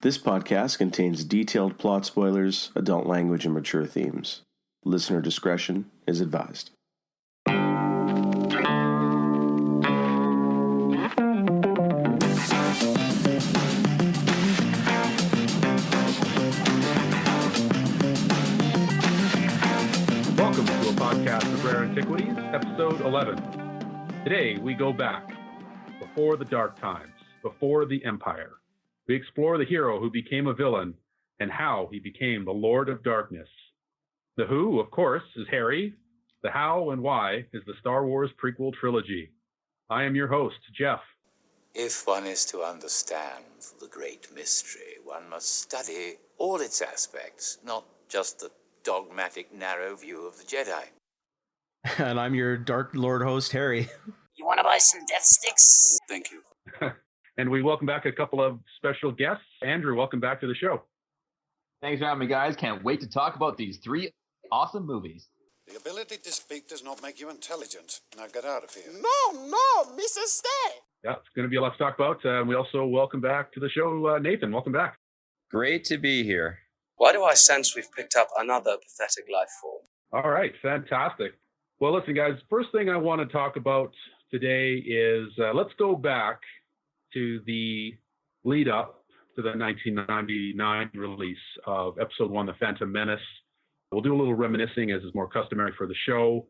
This podcast contains detailed plot spoilers, adult language, and mature themes. Listener discretion is advised. Welcome to a podcast of Rare Antiquities, episode 11. Today we go back, before the dark times, before the Empire. We explore the hero who became a villain and how he became the Lord of Darkness. The who, of course, is Harry. The how and why is the Star Wars Prequel Trilogy. I am your host, Geoff. If one is to understand the great mystery, one must study all its aspects, not just the dogmatic, narrow view of the Jedi. And I'm your Dark Lord host, Harry. You want to buy some death sticks? Thank you. And we welcome back a couple of special guests. Andrew, welcome back to the show. Thanks for having me, guys. Can't wait to talk about these three awesome movies. The ability to speak does not make you intelligent. Now get out of here. No, Mrs. Stay. Yeah, it's going to be a lot to talk about. We also welcome back to the show, Nathan. Welcome back. Great to be here. Why do I sense we've picked up another pathetic life form? All right, fantastic. Well, listen, guys, first thing I want to talk about today is let's go back to the lead up to the 1999 release of Episode 1, The Phantom Menace. We'll do a little reminiscing, as is more customary for the show.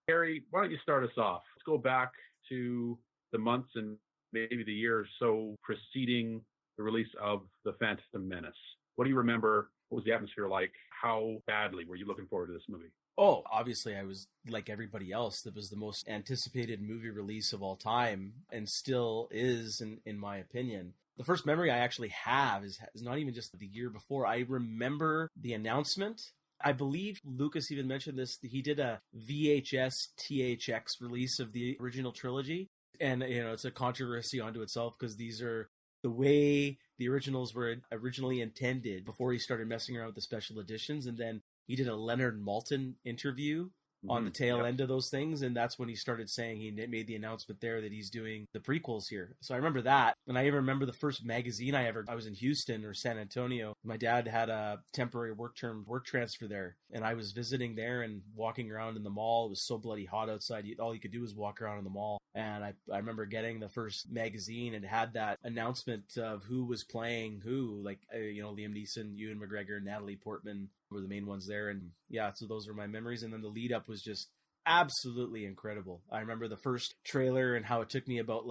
Harry, why don't you start us off? Let's go back to the months and maybe the year or so preceding the release of The Phantom Menace. What do you remember? What was the atmosphere like? How badly were you looking forward to this movie? Oh, obviously I was like everybody else. That was the most anticipated movie release of all time and still is, in my opinion. The first memory I actually have is not even just the year before. I remember the announcement. I believe Lucas even mentioned this. He did a VHS THX release of the original trilogy. And, you know, it's a controversy unto itself because these are the way the originals were originally intended before he started messing around with the special editions. And then he did a Leonard Maltin interview on the tail end of those things, and that's when he started saying he made the announcement there that he's doing the prequels here. So I remember that, and I even remember the first magazine I was in Houston or San Antonio. My dad had a temporary work transfer there, and I was visiting there and walking around in the mall. It was so bloody hot outside, all you could do was walk around in the mall. And I remember getting the first magazine and had that announcement of who was playing who, like, Liam Neeson, Ewan McGregor, Natalie Portman were the main ones there. And yeah, so those were my memories. And then the lead up was just absolutely incredible. I remember the first trailer and how it took me about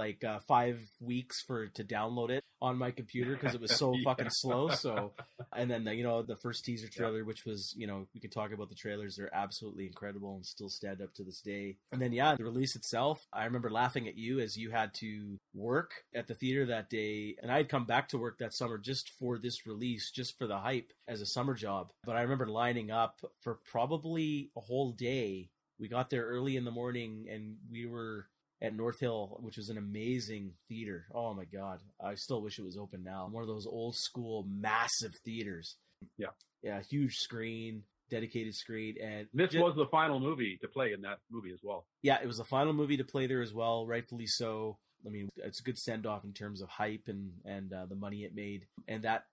5 weeks to download it on my computer because it was so fucking slow. So, and then the first teaser trailer, which was, we can talk about the trailers. They're absolutely incredible and still stand up to this day. And then, the release itself, I remember laughing at you as you had to work at the theater that day. And I had come back to work that summer just for this release, just for the hype as a summer job. But I remember lining up for probably a whole day. We got there early in the morning and we were at North Hill, which was an amazing theater. Oh my God. I still wish it was open now. One of those old school massive theaters. Yeah. Yeah. Huge screen, dedicated screen. And this was the final movie to play in that movie as well. Yeah. It was the final movie to play there as well. Rightfully so. I mean, it's a good send off in terms of hype and the money it made. And that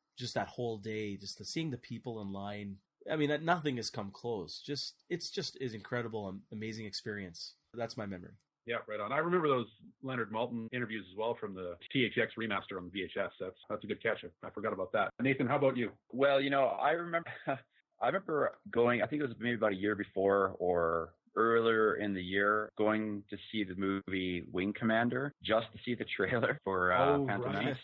whole day, just seeing the people in line. I mean, nothing has come close. It's just is incredible, amazing experience. That's my memory. Yeah, right on. I remember those Leonard Maltin interviews as well from the THX remaster on the VHS. That's a good catch. I forgot about that. Nathan, how about you? Well, I remember going, I think it was maybe about a year before or earlier in the year, going to see the movie Wing Commander just to see the trailer for Phantom Menace.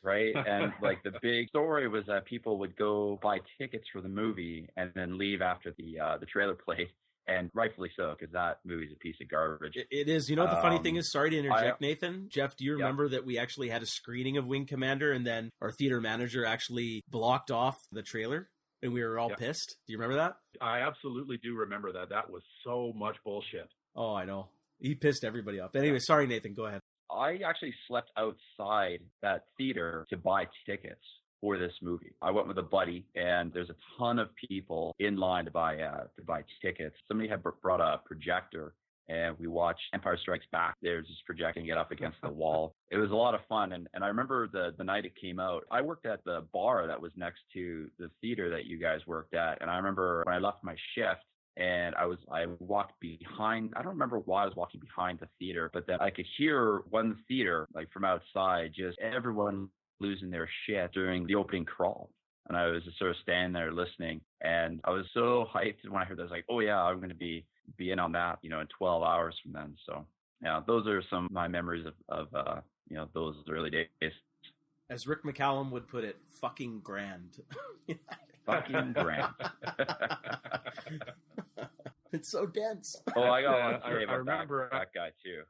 Right? And the big story was that people would go buy tickets for the movie and then leave after the trailer played. And rightfully so, because that movie's a piece of garbage. It is. You know what the funny thing is? Sorry to interject, Nathan. Jeff, do you remember that we actually had a screening of Wing Commander and then our theater manager actually blocked off the trailer? And we were all pissed. Do you remember that? I absolutely do remember that. That was so much bullshit. Oh, I know. He pissed everybody off. But anyway, sorry, Nathan. Go ahead. I actually slept outside that theater to buy tickets for this movie. I went with a buddy, and there's a ton of people in line to buy tickets. Somebody had brought a projector and we watched Empire Strikes Back. They're just projecting it up against the wall. It was a lot of fun, and I remember the night it came out, I worked at the bar that was next to the theater that you guys worked at, and I remember when I left my shift, and I walked behind, I don't remember why I was walking behind the theater, but then I could hear one theater, like from outside, just everyone losing their shit during the opening crawl. And I was just sort of standing there listening, and I was so hyped when I heard that. I was like, oh yeah, I'm going to be in on that, in 12 hours from then. So yeah, those are some of my memories of those early days. As Rick McCallum would put it, fucking grand. Fucking grand. It's so dense. Oh, I got I remember that guy too.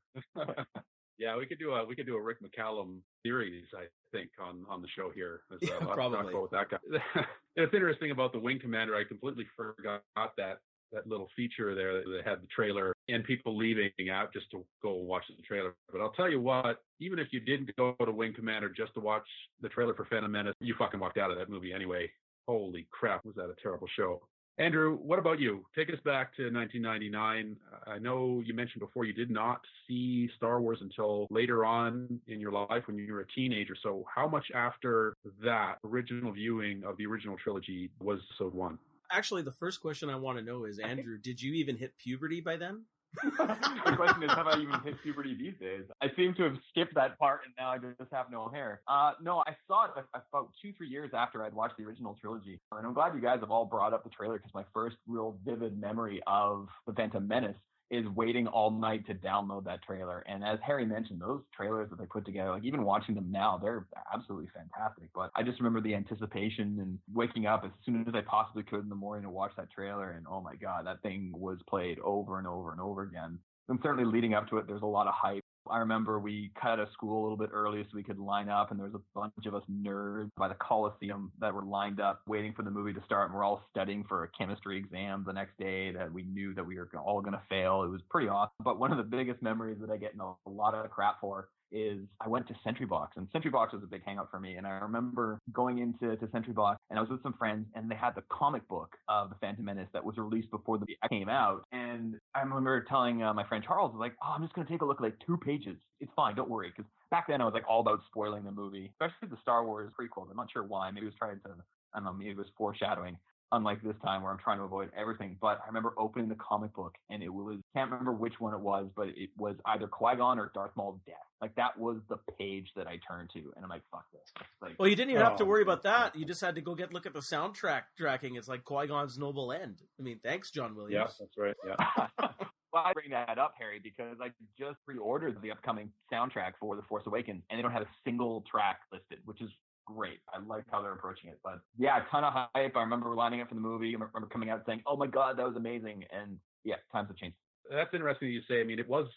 Yeah, we could do a Rick McCallum series, I think, on the show here. Probably. Talk about that guy. It's interesting about the Wing Commander. I completely forgot that little feature there that had the trailer and people leaving out just to go watch the trailer. But I'll tell you what, even if you didn't go to Wing Commander just to watch the trailer for Phantom Menace, you fucking walked out of that movie anyway. Holy crap, was that a terrible show. Andrew, what about you? Take us back to 1999. I know you mentioned before you did not see Star Wars until later on in your life when you were a teenager. So how much after that original viewing of the original trilogy was episode 1? Actually, the first question I want to know is, Andrew, did you even hit puberty by then? The question is, have I even hit puberty these days? I seem to have skipped that part, and now I just have no hair. No, I saw it about 2-3 years after I'd watched the original trilogy. And I'm glad you guys have all brought up the trailer, because my first real vivid memory of The Phantom Menace is waiting all night to download that trailer. And as Harry mentioned, those trailers that they put together, like even watching them now, they're absolutely fantastic. But I just remember the anticipation and waking up as soon as I possibly could in the morning to watch that trailer. And oh my God, that thing was played over and over and over again. And certainly leading up to it, there's a lot of hype. I remember we cut out of school a little bit early so we could line up, and there was a bunch of us nerds by the Coliseum that were lined up waiting for the movie to start, and we're all studying for a chemistry exam the next day that we knew that we were all going to fail. It was pretty awesome. But one of the biggest memories that I get in a lot of crap for is I went to Sentry Box, and Sentry Box was a big hangout for me. And I remember going into Sentry Box, and I was with some friends, and they had the comic book of The Phantom Menace that was released before the came out. And I remember telling my friend Charles, I was like, oh, I'm just going to take a look at like 2 pages. It's fine, don't worry. Because back then I was like all about spoiling the movie, especially the Star Wars prequels. I'm not sure why. Maybe it was trying to, I don't know, maybe it was foreshadowing. Unlike this time where I'm trying to avoid everything. But I remember opening the comic book, and it was, can't remember which one it was, but it was either Qui-Gon or Darth Maul's death. Like that was the page that I turned to, and I'm like, fuck this. Like, well, you didn't even have to worry about that. You just had to go look at the soundtrack tracking. It's like Qui-Gon's Noble End. I mean, thanks, John Williams. Yeah, that's right. Yeah. Well, I bring that up, Harry, because I just pre-ordered the upcoming soundtrack for The Force Awakens, and they don't have a single track listed, which is great. I like how they're approaching it. But yeah, a ton of hype. I remember lining up for the movie. I remember coming out saying, oh my God, that was amazing. And yeah, times have changed. That's interesting you say. I mean, it was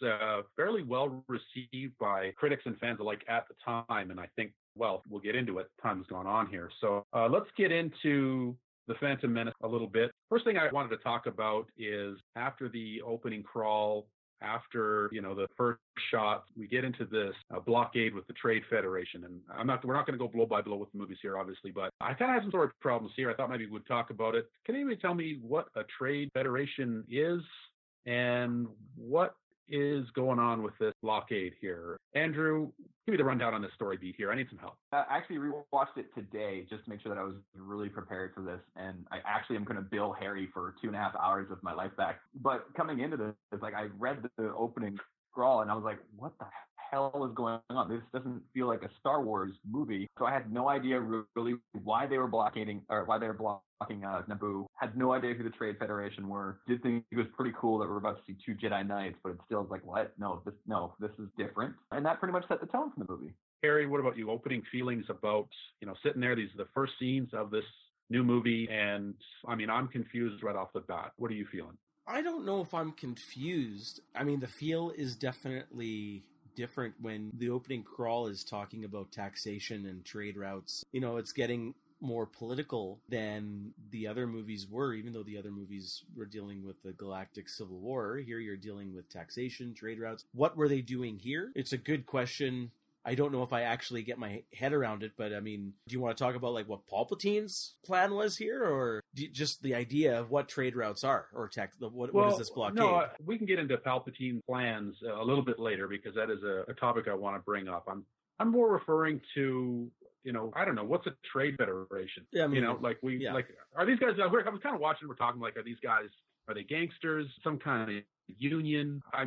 fairly well received by critics and fans alike at the time. And I think, well, we'll get into it. Time's gone on here. So let's get into The Phantom Menace a little bit. First thing I wanted to talk about is after the opening crawl, after, the first shot, we get into this blockade with the Trade Federation. And we're not going to go blow by blow with the movies here, obviously, but I kind of have some sort of problems here. I thought maybe we'd talk about it. Can anybody tell me what a Trade Federation is and what is going on with this blockade here? Andrew, give me the rundown on this story beat here. I need some help. I actually rewatched it today just to make sure that I was really prepared for this. And I actually am going to bill Harry for 2.5 hours of my life back. But coming into this, it's like I read the opening scroll and I was like, what the hell is going on? This doesn't feel like a Star Wars movie. So I had no idea really why they were blocking Naboo. Had no idea who the Trade Federation were. Did think it was pretty cool that we're about to see 2 Jedi Knights, but it still is like, what? No, this is different. And that pretty much set the tone for the movie. Harry, what about you? Opening feelings about, sitting there, these are the first scenes of this new movie, and I mean, I'm confused right off the bat. What are you feeling? I don't know if I'm confused. I mean, the feel is definitely different when the opening crawl is talking about taxation and trade routes. It's getting more political than the other movies were, even though the other movies were dealing with the galactic civil war. Here you're dealing with taxation, trade routes. What were they doing here? It's a good question. I don't know if I actually get my head around it, but I mean, do you want to talk about like what Palpatine's plan was here, or just the idea of what trade routes are, or what is this blockade? No, we can get into Palpatine's plans a little bit later because that is a topic I want to bring up. I'm more referring to, I don't know, what's a trade federation? Yeah, I mean, are these guys? I was kind of watching. We're talking like, are they gangsters? Some kind of union? I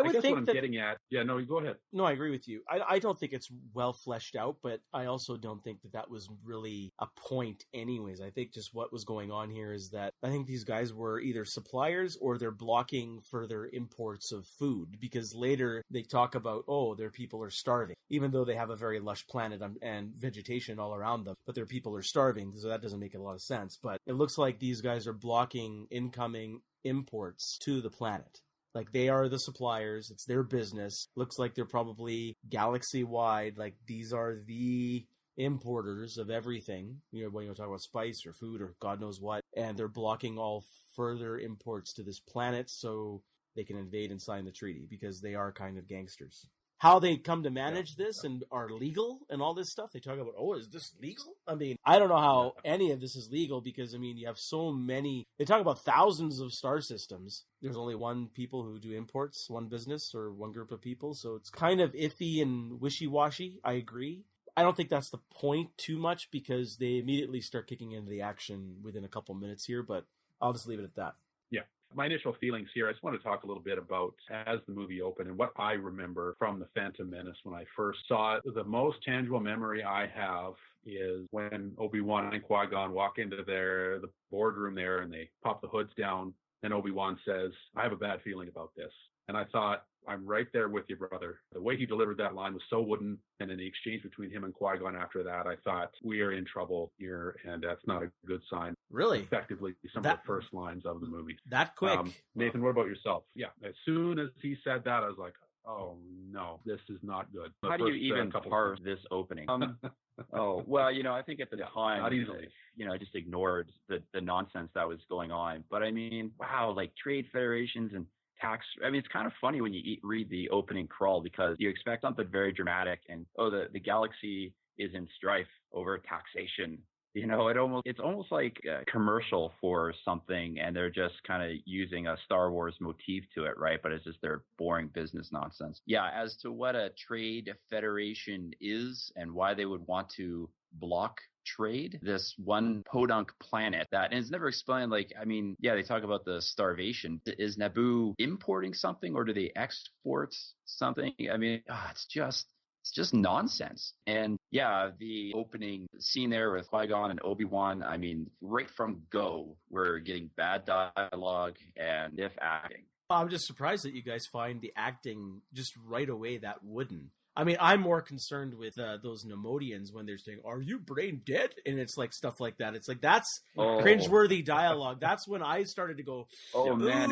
guess think what I'm getting at. Yeah, no, you go ahead. No, I agree with you. I don't think it's well fleshed out, but I also don't think that was really a point anyways. I think just what was going on here is that I think these guys were either suppliers or they're blocking further imports of food, because later they talk about, their people are starving, even though they have a very lush planet and vegetation all around them, but their people are starving, so that doesn't make a lot of sense. But it looks like these guys are blocking incoming imports to the planet. Like, they are the suppliers. It's their business. Looks like they're probably galaxy-wide. Like, these are the importers of everything. When you talk about spice or food or God knows what. And they're blocking all further imports to this planet so they can invade and sign the treaty, because they are kind of gangsters. How they come to manage this and are legal and all this stuff. They talk about, is this legal? I mean, I don't know how any of this is legal, because, I mean, you have so many. They talk about thousands of star systems. There's only one people who do imports, one business or one group of people. So it's kind of iffy and wishy-washy. I agree. I don't think that's the point too much, because they immediately start kicking into the action within a couple minutes here, but I'll just leave it at that. Yeah. My initial feelings here, I just want to talk a little bit about as the movie opened and what I remember from The Phantom Menace when I first saw it. The most tangible memory I have is when Obi-Wan and Qui-Gon walk into the boardroom there, and they pop the hoods down, and Obi-Wan says, "I have a bad feeling about this." And I thought, I'm right there with you, brother. The way he delivered that line was so wooden. And in the exchange between him and Qui-Gon after that, I thought, we are in trouble here, and that's not a good sign. Really? Effectively, some of the first lines of the movie. That quick? Nathan, what about yourself? Yeah. As soon as he said that, I was like, oh, no, this is not good. How do you even parse this opening? I think at the time, not easily. I just ignored the nonsense that was going on. But I mean, wow, like trade federations and tax. I mean, it's kind of funny when you read the opening crawl, because you expect something very dramatic and, the galaxy is in strife over taxation. It's almost like a commercial for something, and they're just kind of using a Star Wars motif to it, right? But it's just their boring business nonsense. Yeah, as to what a trade federation is and why they would want to block trade, this one podunk planet that, and it's never explained. Like, I mean, yeah, they talk about the starvation. Is Naboo importing something, or do they export something? I mean, it's just nonsense. And yeah, the opening scene there with Qui-Gon and Obi-Wan, I mean, right from go, we're getting bad dialogue and if acting. I'm just surprised that you guys find the acting just right away that wooden. I mean, I'm more concerned with those Nemodians when they're saying, "Are you brain dead?" And it's like stuff like that. It's like, that's cringeworthy dialogue. That's when I started to go, man.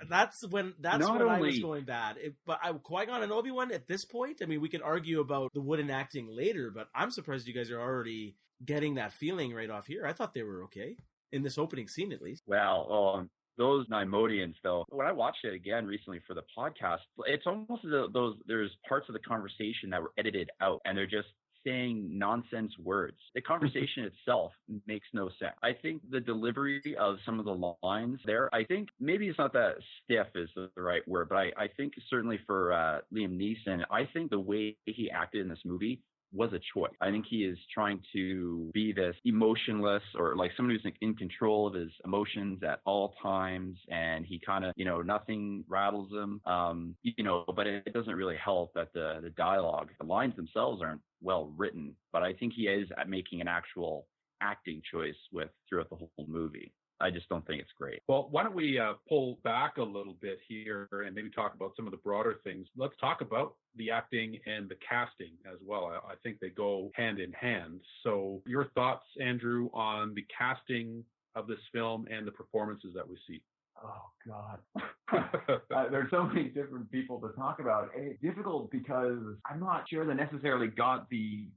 That's when I was going bad. But Qui-Gon and Obi-Wan at this point, I mean, we can argue about the wooden acting later, but I'm surprised you guys are already getting that feeling right off here. I thought they were okay in this opening scene, at least. Well, those Nemodians, though, when I watched it again recently for the podcast, it's almost as though there's parts of the conversation that were edited out, and they're just saying nonsense words. The conversation itself makes no sense. I think the delivery of some of the lines there, I think maybe it's not that stiff is the right word, but I think certainly for Liam Neeson, I think the way he acted in this movie was a choice. I think he is trying to be this emotionless, or like someone who's in control of his emotions at all times, and he kind of, nothing rattles him. But it doesn't really help that the dialogue, the lines themselves aren't well written, but I think he is making an actual acting choice throughout the whole movie. I just don't think it's great. Well, why don't we pull back a little bit here and maybe talk about some of the broader things. Let's talk about the acting and the casting as well. I think they go hand in hand. So your thoughts, Andrew, on the casting of this film and the performances that we see? Oh God. There's so many different people to talk about, and it's difficult because I'm not sure they necessarily got the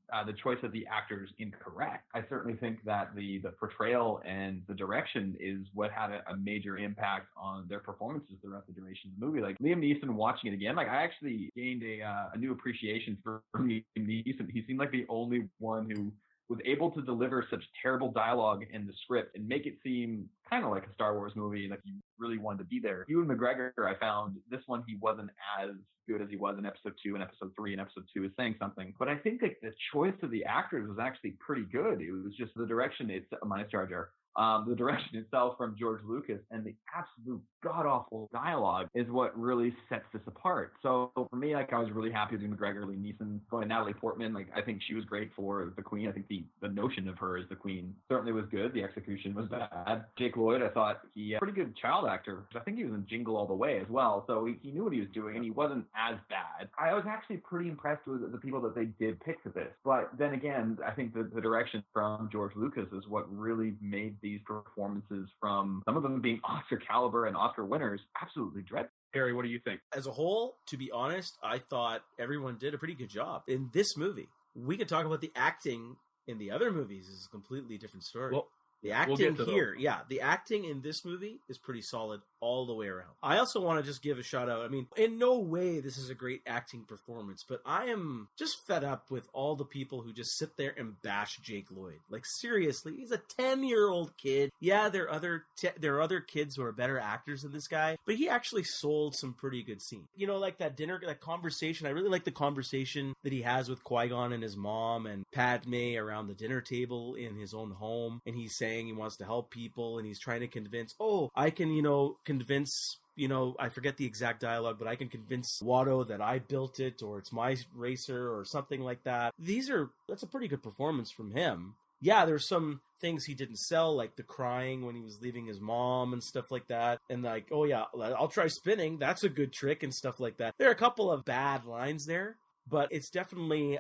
choice of the actors incorrect. I certainly think that the portrayal and the direction is what had a major impact on their performances throughout the duration of the movie. Like Liam Neeson, watching it again, like I actually gained a new appreciation for Liam Neeson. He seemed like the only one who was able to deliver such terrible dialogue in the script and make it seem kind of like a Star Wars movie, like you really wanted to be there. Ewan McGregor, I found this one, he wasn't as good as he was in episode 2 and episode 3, and episode 2 is saying something. But I think like the choice of the actors was actually pretty good. It was just the direction, it's minus Jar Jar. The direction itself from George Lucas and the absolute god-awful dialogue is what really sets this apart. So for me, like I was really happy with McGregor, Liam Neeson, going to Natalie Portman. Like I think she was great for the Queen. I think the notion of her as the Queen certainly was good. The execution was bad. Jake Lloyd, I thought he pretty good child actor. I think he was in Jingle All the Way as well. So he knew what he was doing and he wasn't as bad. I was actually pretty impressed with the people that they did pick for this. But then again, I think the direction from George Lucas is what really made these performances, from some of them being Oscar caliber and Oscar winners, absolutely dreadful. Harry, what do you think? As a whole, to be honest, I thought everyone did a pretty good job in this movie. We could talk about the acting in the other movies is a completely different story. Well, the acting here, the acting in this movie is pretty solid all the way around. I also want to just give a shout out. I mean, in no way this is a great acting performance, but I am just fed up with all the people who just sit there and bash Jake Lloyd. Like seriously, he's a 10-year-old kid. Yeah, there are other kids who are better actors than this guy, but he actually sold some pretty good scenes. You know, like that conversation. I really like the conversation that he has with Qui-Gon and his mom and Padme around the dinner table in his own home, and he's saying he wants to help people, and he's trying to convince, I can, convince, I forget the exact dialogue, but I can convince Watto that I built it, or it's my racer, or something like that. That's a pretty good performance from him. Yeah, there's some things he didn't sell, like the crying when he was leaving his mom and stuff like that. And like, oh yeah, I'll try spinning. That's a good trick and stuff like that. There are a couple of bad lines there, but it's definitely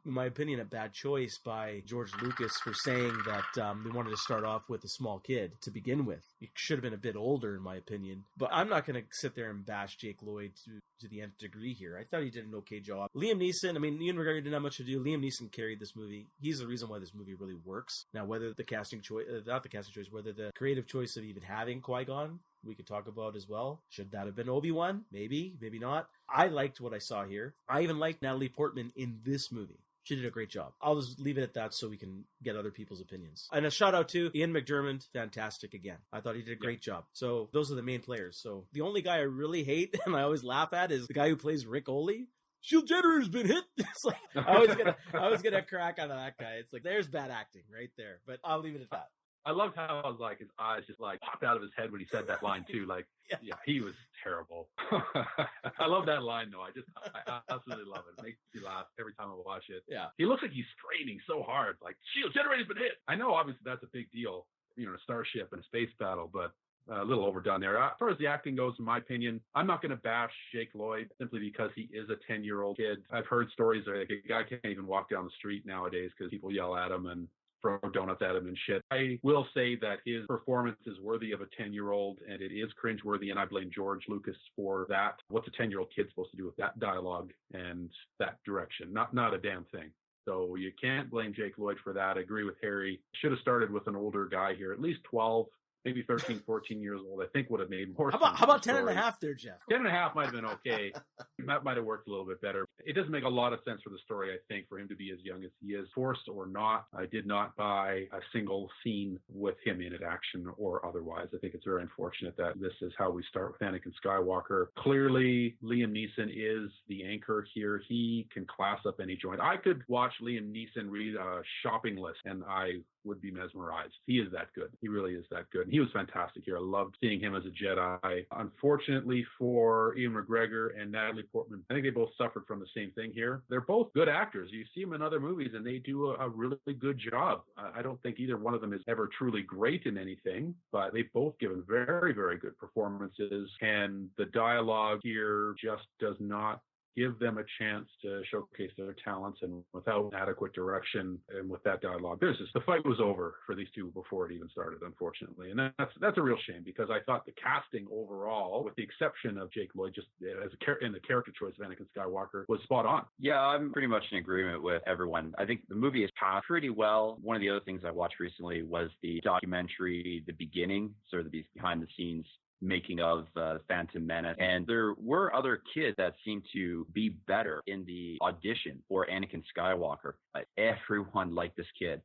in my opinion, a bad choice by George Lucas for saying that they wanted to start off with a small kid to begin with. It should have been a bit older, in my opinion. But I'm not going to sit there and bash Jake Lloyd to the nth degree here. I thought he did an okay job. Liam Neeson, Ian McGregor didn't have much to do. Liam Neeson carried this movie. He's the reason why this movie really works. Now, whether the casting choice, whether the creative choice of even having Qui-Gon, we could talk about as well. Should that have been Obi-Wan? Maybe, maybe not. I liked what I saw here. I even liked Natalie Portman in this movie. She did a great job. I'll just leave it at that so we can get other people's opinions. And a shout out to Ian McDiarmid, fantastic again. I thought he did a great job. So those are the main players. So the only guy I really hate and I always laugh at is the guy who plays Rick Oley. Shield generator's been hit. It's like I was gonna crack out of that guy. It's like there's bad acting right there. But I'll leave it at that. I loved how his eyes just popped out of his head when he said that line too. Yeah, he was terrible. I love that line though. I absolutely love it. It makes me laugh every time I watch it. Yeah. He looks like he's straining so hard. Like, shield generator's been hit. I know obviously that's a big deal, a starship and a space battle, but a little overdone there. As far as the acting goes, in my opinion, I'm not going to bash Jake Lloyd simply because he is a 10-year-old kid. I've heard stories that a guy can't even walk down the street nowadays because people yell at him and throw donuts at him and shit. I will say that his performance is worthy of a 10-year-old, and it is cringeworthy, and I blame George Lucas for that. What's a 10-year-old kid supposed to do with that dialogue and that direction? Not a damn thing. So you can't blame Jake Lloyd for that. I agree with Harry. Should have started with an older guy here, at least 12, maybe 13, 14 years old. I think would have made more sense. How about 10 and a half there, Geoff? 10 and a half might have been okay. That might have worked a little bit better. It doesn't make a lot of sense for the story, I think, for him to be as young as he is. Forced or not, I did not buy a single scene with him in it, action or otherwise. I think it's very unfortunate that this is how we start with Anakin Skywalker. Clearly, Liam Neeson is the anchor here. He can class up any joint. I could watch Liam Neeson read a shopping list and I would be mesmerized. He is that good. He really is that good. And he was fantastic here. I loved seeing him as a Jedi. Unfortunately for Ian McGregor and Natalie Portman, I think they both suffered from the same thing here. They're both good actors. You see them in other movies and they do a really good job. I don't think either one of them is ever truly great in anything, but they've both given very, very good performances. And the dialogue here just does not give them a chance to showcase their talents, and without adequate direction and with that dialogue, the fight was over for these two before it even started, unfortunately. And that's a real shame, because I thought the casting overall, with the exception of Jake Lloyd, just in the character choice of Anakin Skywalker, was spot on. Yeah, I'm pretty much in agreement with everyone. I think the movie is passed pretty well. One of the other things I watched recently was the documentary, The Beginning, sort of the behind the scenes making of Phantom Menace. And there were other kids that seemed to be better in the audition for Anakin Skywalker. Everyone liked this kid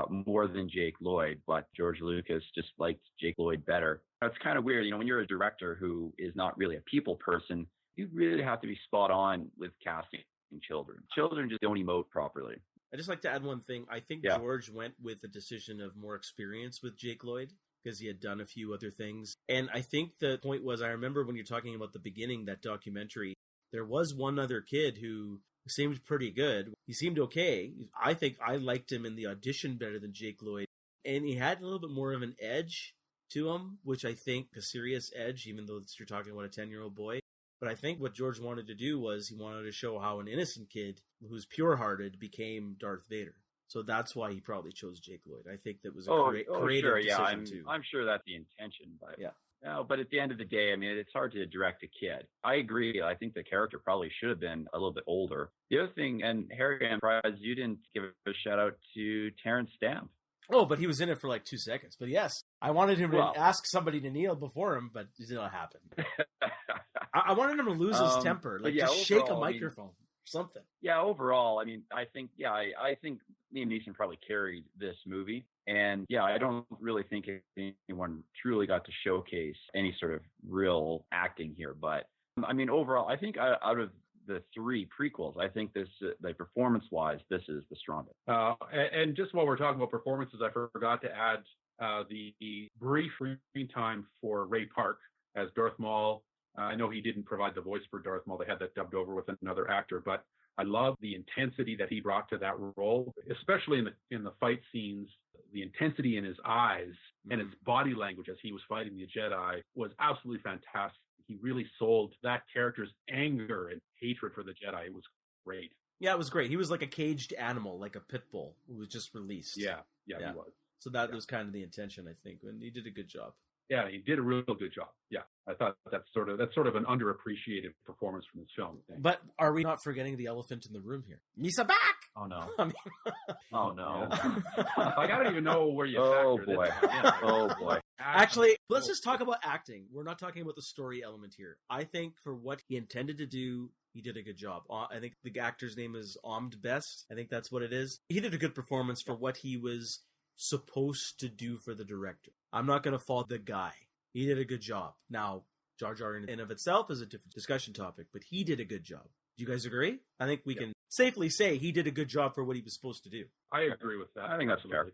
more than Jake Lloyd, but George Lucas just liked Jake Lloyd better. It's kind of weird, when you're a director who is not really a people person, you really have to be spot on with casting children. Children just don't emote properly. I'd just like to add one thing. I think George went with the decision of more experience with Jake Lloyd, because he had done a few other things. And I think the point was, I remember when you're talking about The Beginning, that documentary, there was one other kid who seemed pretty good. He seemed okay. I think I liked him in the audition better than Jake Lloyd. And he had a little bit more of an edge to him, which I think a serious edge, even though you're talking about a 10-year-old boy. But I think what George wanted to do was he wanted to show how an innocent kid who's pure-hearted became Darth Vader. So that's why he probably chose Jake Lloyd. I think that was a creative decision too. I'm sure that's the intention, but no, but at the end of the day, I mean, it's hard to direct a kid. I agree. I think the character probably should have been a little bit older. The other thing, and Harry, I'm surprised you didn't give a shout out to Terrence Stamp. Oh, but he was in it for like 2 seconds. But yes, I wanted him to ask somebody to kneel before him, but it didn't happen. I wanted him to lose his temper, like just shake a microphone. Something. Yeah, overall, I mean, I think Liam Neeson probably carried this movie. And yeah, I don't really think anyone truly got to showcase any sort of real acting here. But I mean, overall, I think out of the three prequels, I think this, like performance-wise, this is the strongest. And just while we're talking about performances, I forgot to add the brief screen time for Ray Park as Darth Maul. I know he didn't provide the voice for Darth Maul. They had that dubbed over with another actor, but I love the intensity that he brought to that role, especially in the fight scenes. The intensity in his eyes and his body language as he was fighting the Jedi was absolutely fantastic. He really sold that character's anger and hatred for the Jedi. It was great. Yeah, it was great. He was like a caged animal, like a pit bull who was just released. Yeah, he was. So that was kind of the intention, I think, and he did a good job. Yeah, he did a real good job. Yeah, I thought that's sort of an underappreciated performance from this film. But are we not forgetting the elephant in the room here? Misa back! Oh no! Oh no! Like, I don't even know where you. Oh boy! Oh boy! Actually, let's just talk about acting. We're not talking about the story element here. I think for what he intended to do, he did a good job. I think the actor's name is Omd Best. I think that's what it is. He did a good performance for what he was supposed to do for the director. I'm not going to fault the guy. He did a good job. Now, Jar Jar in and of itself is a different discussion topic, but he did a good job. Do you guys agree? I think we can safely say he did a good job for what he was supposed to do. I agree with that. I think that's fair.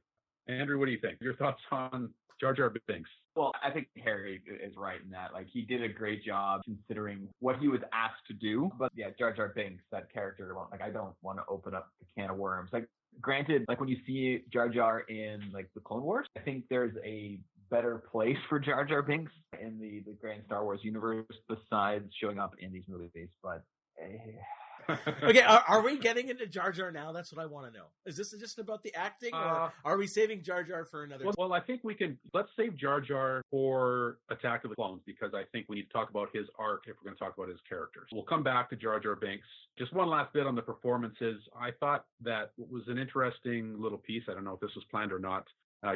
Andrew, what do you think? Your thoughts on Jar Jar Binks? Well, I think Harry is right in that. Like, he did a great job considering what he was asked to do. But yeah, Jar Jar Binks, that character, like, I don't want to open up the can of worms. Like, granted, like when you see Jar Jar in like the Clone Wars, I think there's a better place for Jar Jar Binks in the grand Star Wars universe besides showing up in these movies. But okay, are we getting into Jar Jar now? That's what I want to know. Is this just about the acting, or are we saving Jar Jar for another? Well, I think let's save Jar Jar for Attack of the Clones, because I think we need to talk about his arc if we're going to talk about his characters. We'll come back to Jar Jar Binks. Just one last bit on the performances. I thought that was an interesting little piece. I don't know if this was planned or not.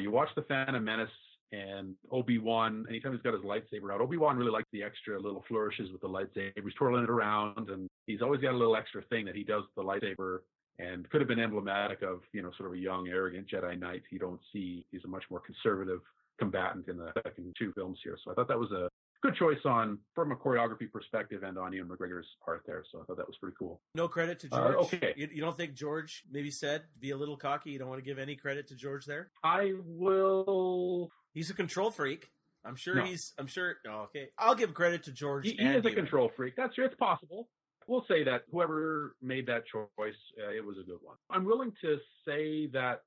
You watch The Phantom Menace, and Obi-Wan, anytime he's got his lightsaber out, Obi-Wan really likes the extra little flourishes with the lightsaber. He's twirling it around, and he's always got a little extra thing that he does with the lightsaber, and could have been emblematic of, sort of a young, arrogant Jedi Knight. You don't see, he's a much more conservative combatant in the second two films here. So I thought that was a good choice from a choreography perspective and on Ewan McGregor's part there. So I thought that was pretty cool. No credit to George. Okay. You don't think George maybe said, be a little cocky? You don't want to give any credit to George there? I will. He's a control freak. I'm sure. Oh, okay. I'll give credit to George. He is a control freak. That's true. It's possible. We'll say that whoever made that choice, it was a good one. I'm willing to say that,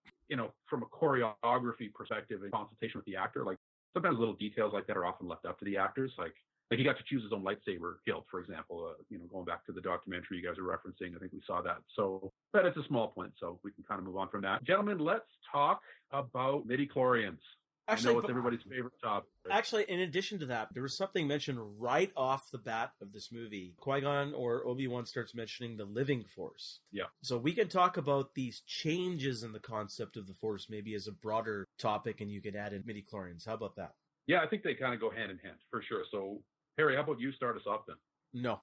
from a choreography perspective, in consultation with the actor, like sometimes little details like that are often left up to the actors. Like Like he got to choose his own lightsaber hilt, for example. Going back to the documentary you guys are referencing, I think we saw that. So, but it's a small point, so we can kind of move on from that. Gentlemen, let's talk about midi-chlorians. Actually, I know it's everybody's favorite topic. Actually, in addition to that, there was something mentioned right off the bat of this movie. Qui-Gon or Obi-Wan starts mentioning the living force. Yeah. So we can talk about these changes in the concept of the force maybe as a broader topic, and you could add in midi-chlorians. How about that? Yeah, I think they kind of go hand in hand, for sure. So, Harry, how about you start us off then? No.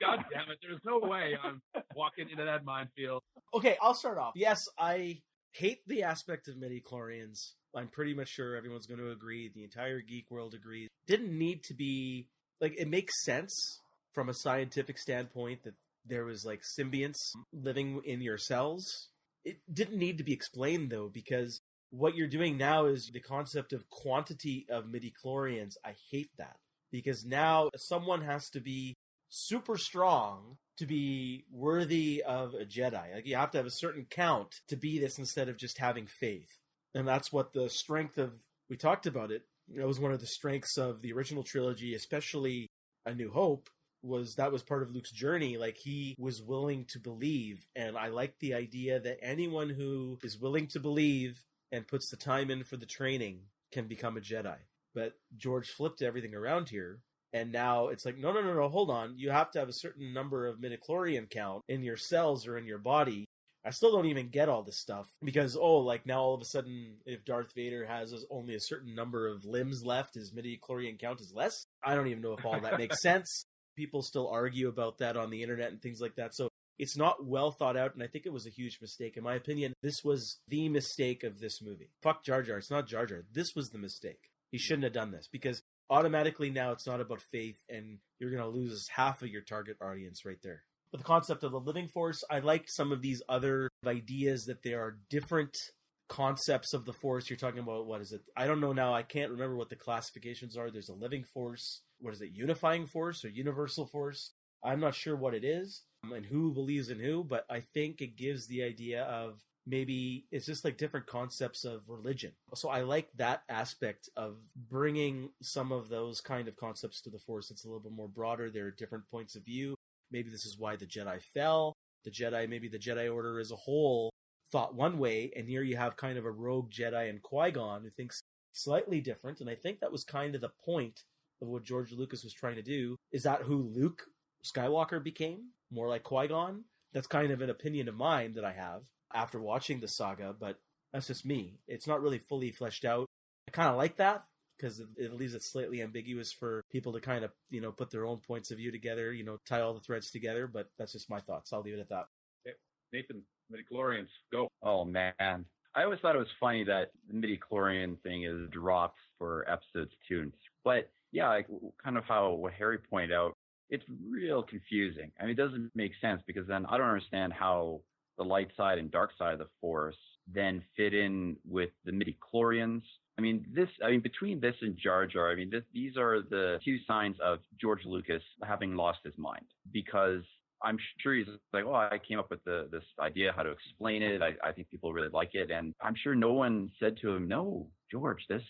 God damn it. There's no way I'm walking into that minefield. Okay, I'll start off. Yes, I hate the aspect of midi-chlorians. I'm pretty much sure everyone's going to agree. The entire geek world agrees. Didn't need to be, like, it makes sense from a scientific standpoint that there was, like, symbionts living in your cells. It didn't need to be explained, though, because what you're doing now is the concept of quantity of midi-chlorians. I hate that. Because now someone has to be super strong to be worthy of a Jedi. Like, you have to have a certain count to be this instead of just having faith. And that's what the strength of, we talked about it, that was one of the strengths of the original trilogy, especially A New Hope, that was part of Luke's journey. Like, he was willing to believe. And I like the idea that anyone who is willing to believe and puts the time in for the training can become a Jedi. But George flipped everything around here. And now it's like, no, hold on. You have to have a certain number of midichlorian count in your cells or in your body. I still don't even get all this stuff because, now all of a sudden, if Darth Vader has only a certain number of limbs left, his midichlorian count is less. I don't even know if all that makes sense. People still argue about that on the internet and things like that. So it's not well thought out, and I think it was a huge mistake. In my opinion, this was the mistake of this movie. Fuck Jar Jar. It's not Jar Jar. This was the mistake. He shouldn't have done this because automatically now it's not about faith, and you're going to lose half of your target audience right there. But the concept of the living force, I like some of these other ideas that there are different concepts of the force. You're talking about, what is it? I don't know now. I can't remember what the classifications are. There's a living force. What is it? Unifying force or universal force? I'm not sure what it is and who believes in who, but I think it gives the idea of maybe it's just like different concepts of religion. So I like that aspect of bringing some of those kind of concepts to the force. It's a little bit more broader. There are different points of view. Maybe this is why the Jedi fell. Maybe the Jedi Order as a whole thought one way, and here you have kind of a rogue Jedi and Qui-Gon who thinks slightly different, and I think that was kind of the point of what George Lucas was trying to do. Is that who Luke Skywalker became? More like Qui-Gon? That's kind of an opinion of mine that I have after watching the saga, but that's just me. It's not really fully fleshed out. I kind of like that, because it leaves it slightly ambiguous for people to kind of, put their own points of view together, tie all the threads together, but that's just my thoughts. I'll leave it at that. Okay. Nathan, midichlorians, go. Oh, man. I always thought it was funny that the midichlorian thing is dropped for episodes 2 and 3. But, yeah, like, kind of what Harry pointed out, it's real confusing. I mean, it doesn't make sense because then I don't understand how the light side and dark side of the Force then fit in with the midichlorians. Between this and Jar Jar, these are the two signs of George Lucas having lost his mind, because I'm sure he's like, I came up with this idea how to explain it. I think people really like it. And I'm sure no one said to him, no, George, this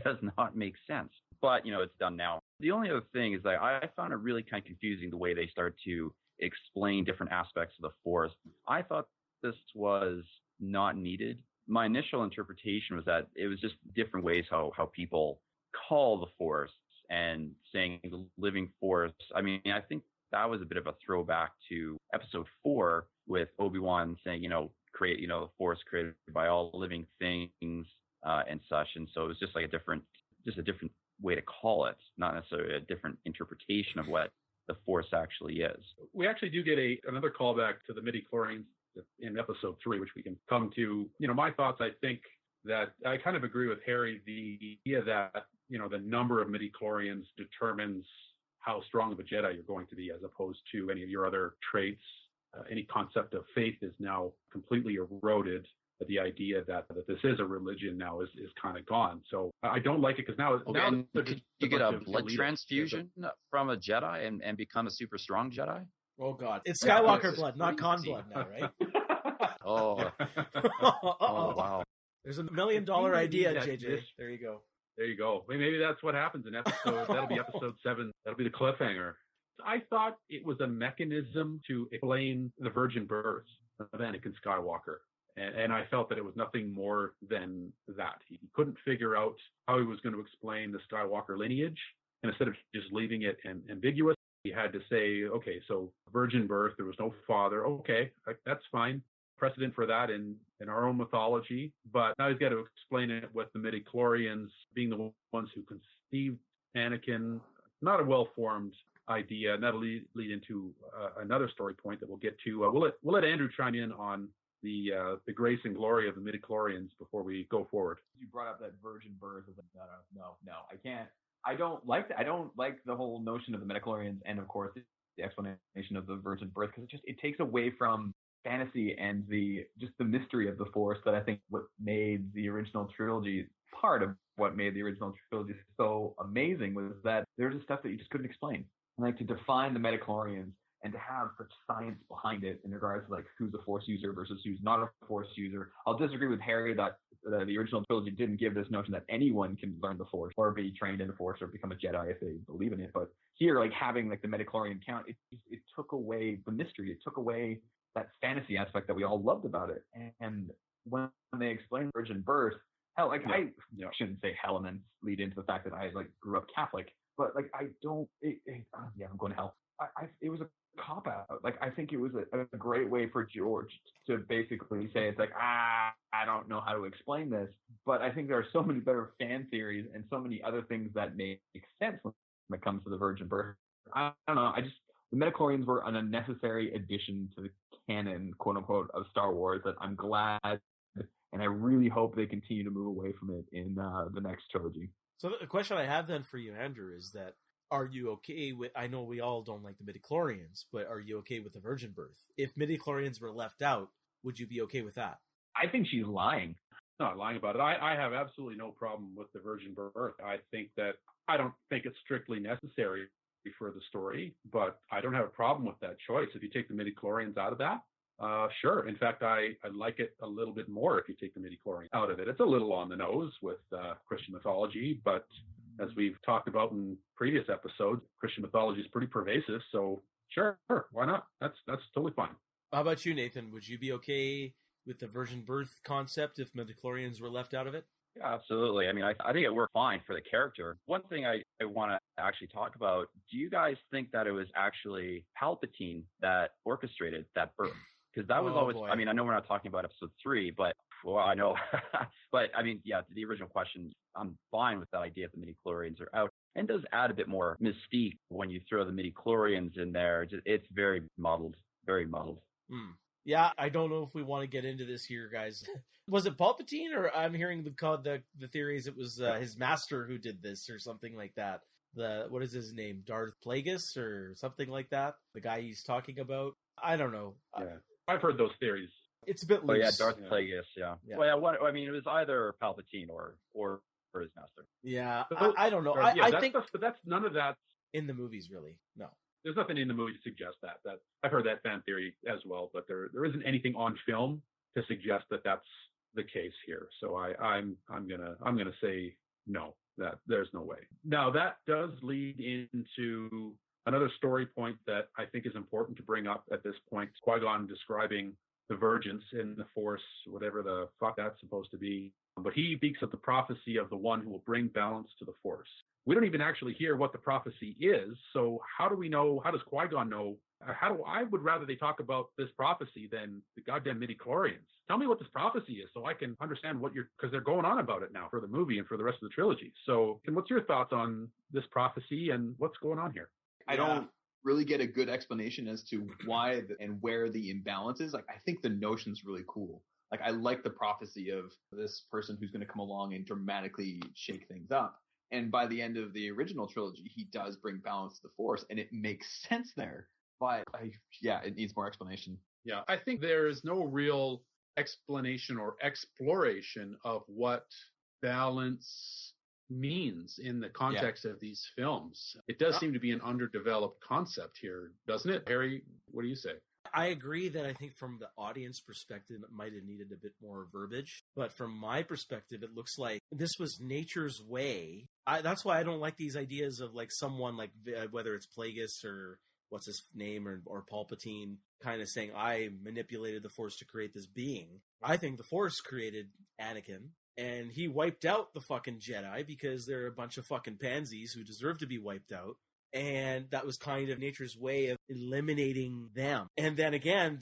does not make sense. But, it's done now. The only other thing is that I found it really kind of confusing the way they start to explain different aspects of the Force. I thought this was not needed. My initial interpretation was that it was just different ways how people call the Force, and saying the living Force. I think that was a bit of a throwback to episode 4 with Obi-Wan saying, create, the Force created by all living things and such. And so it was just like a different way to call it, not necessarily a different interpretation of what the Force actually is. We actually do get another callback to the midichlorians in episode 3, which we can come to. My thoughts, I think that I kind of agree with Harry, the idea that, the number of midichlorians determines how strong of a Jedi you're going to be, as opposed to any of your other traits. Any concept of faith is now completely eroded. The idea that this is a religion now is kind of gone. So I don't like it, because now could you get a blood transfusion from a Jedi and become a super strong Jedi? Oh God, it's Skywalker blood, not Khan blood now, right? Oh. Oh, wow. There's $1 million idea, JJ. There you go. There you go. Maybe that's what happens in episode. That'll be episode 7. That'll be the cliffhanger. I thought it was a mechanism to explain the virgin birth of Anakin Skywalker. And I felt that it was nothing more than that. He couldn't figure out how he was going to explain the Skywalker lineage. And instead of just leaving it ambiguous, he had to say, okay, so virgin birth, there was no father. Okay, that's fine. Precedent for that in our own mythology. But now he's got to explain it with the midichlorians being the ones who conceived Anakin. Not a well-formed idea, and that'll lead into another story point that we'll get to. We'll let Andrew chime in on the grace and glory of the midichlorians before we go forward. You brought up that virgin birth. No, I can't. I don't like that. I don't like the whole notion of the midichlorians, and of course the explanation of the virgin birth, because it takes away from fantasy and the mystery of the Force that I think what made the original trilogy, part of what made the original trilogy so amazing, was that there's just stuff that you just couldn't explain. And like to define the midichlorians and to have such science behind it in regards to like who's a Force user versus who's not a Force user. I'll disagree with Harry that the original trilogy didn't give this notion that anyone can learn the Force or be trained in the Force or become a Jedi if they believe in it. But here, like having like the midichlorian count, it took away the mystery. It took away that fantasy aspect that we all loved about it. And when they explained virgin birth, hell, like I shouldn't say hell and then lead into the fact that I like grew up Catholic, but like I don't. I'm going to hell. It was a cop out. Like I think it was a great way for George to basically say it's like I don't know how to explain this, but I think there are so many better fan theories and so many other things that make sense when it comes to the virgin birth. I don't know. The midichlorians were an unnecessary addition to the canon, quote unquote, of Star Wars that I'm glad, and I really hope they continue to move away from it in the next trilogy. So the question I have then for you, Andrew, is that are you okay with, I know we all don't like the midichlorians, but are you okay with the virgin birth? If midichlorians were left out, would you be okay with that? I think she's lying. Not lying about it. I have absolutely no problem with the virgin birth. I don't think it's strictly necessary for the story, but I don't have a problem with that choice. If you take the midichlorians out of that, sure. In fact, I like it a little bit more if you take the midichlorians out of it. It's a little on the nose with Christian mythology, but as we've talked about in previous episodes, Christian mythology is pretty pervasive, so sure, why not? That's totally fine. How about you, Nathan? Would you be okay with the virgin birth concept if midichlorians were left out of it? Yeah, absolutely. I mean, I think it worked fine for the character. One thing I want to actually talk about, do you guys think that it was actually Palpatine that orchestrated that birth? Because that was always, boy. I mean, I know we're not talking about episode 3, but, well, I know. But, I mean, yeah, the original question, I'm fine with that idea if the midichlorians are out. And does add a bit more mystique when you throw the midichlorians in there. It's very muddled, very muddled. Yeah, I don't know if we want to get into this here, guys. Was it Palpatine, or I'm hearing the theories it was his master who did this or something like that? What is his name? Darth Plagueis or something like that? The guy he's talking about? I don't know. Yeah, I've heard those theories. It's a bit loose. Oh, yeah, Darth Plagueis, yeah. Well, yeah, I mean, it was either Palpatine or his master. Yeah, I don't know. But that's none of that in the movies, really. No. There's nothing in the movie to suggest that. I've heard that fan theory as well, but there isn't anything on film to suggest that that's the case here. So I'm gonna say no, that there's no way. Now that does lead into another story point that I think is important to bring up at this point. Qui-Gon describing the Vergence in the Force, whatever the fuck that's supposed to be. But he speaks of the prophecy of the one who will bring balance to the Force. We don't even actually hear what the prophecy is. So how do we know? How does Qui-Gon know? I would rather they talk about this prophecy than the goddamn midichlorians. Tell me what this prophecy is so I can understand because they're going on about it now for the movie and for the rest of the trilogy. So what's your thoughts on this prophecy and what's going on here? I don't really get a good explanation as to why and where the imbalance is. Like, I think the notion's really cool. Like, I like the prophecy of this person who's going to come along and dramatically shake things up. And by the end of the original trilogy, he does bring balance to the Force, and it makes sense there. But it needs more explanation. Yeah, I think there is no real explanation or exploration of what balance means in the context of these films. It does seem to be an underdeveloped concept here, doesn't it? Harry, what do you say? I agree that I think from the audience perspective, it might have needed a bit more verbiage. But from my perspective, it looks like this was nature's way. That's why I don't like these ideas of like someone like, whether it's Plagueis or what's his name or Palpatine, kind of saying, I manipulated the Force to create this being. I think the Force created Anakin. And he wiped out the fucking Jedi because they're a bunch of fucking pansies who deserve to be wiped out. And that was kind of nature's way of eliminating them. And then again,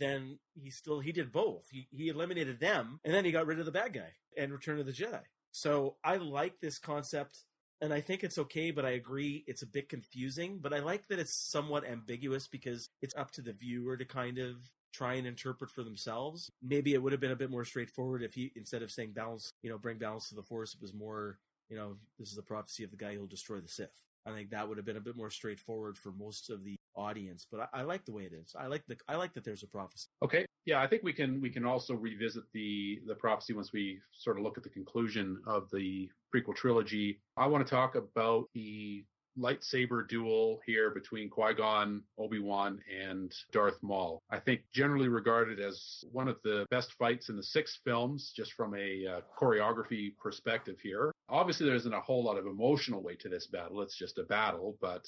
he did both. He eliminated them, and then he got rid of the bad guy and Return of the Jedi. So I like this concept, and I think it's okay, but I agree it's a bit confusing. But I like that it's somewhat ambiguous because it's up to the viewer to kind of try and interpret for themselves. Maybe it would have been a bit more straightforward if he, instead of saying balance, bring balance to the Force, it was more, this is the prophecy of the guy who'll destroy the Sith. I think that would have been a bit more straightforward for most of the audience, but I like the way it is. I like that there's a prophecy. Okay. Yeah, I think we can also revisit the prophecy once we sort of look at the conclusion of the prequel trilogy. I want to talk about the lightsaber duel here between Qui-Gon, Obi-Wan, and Darth Maul. I think generally regarded as one of the best fights in the 6 films, just from a choreography perspective here. Obviously, there isn't a whole lot of emotional weight to this battle. It's just a battle, but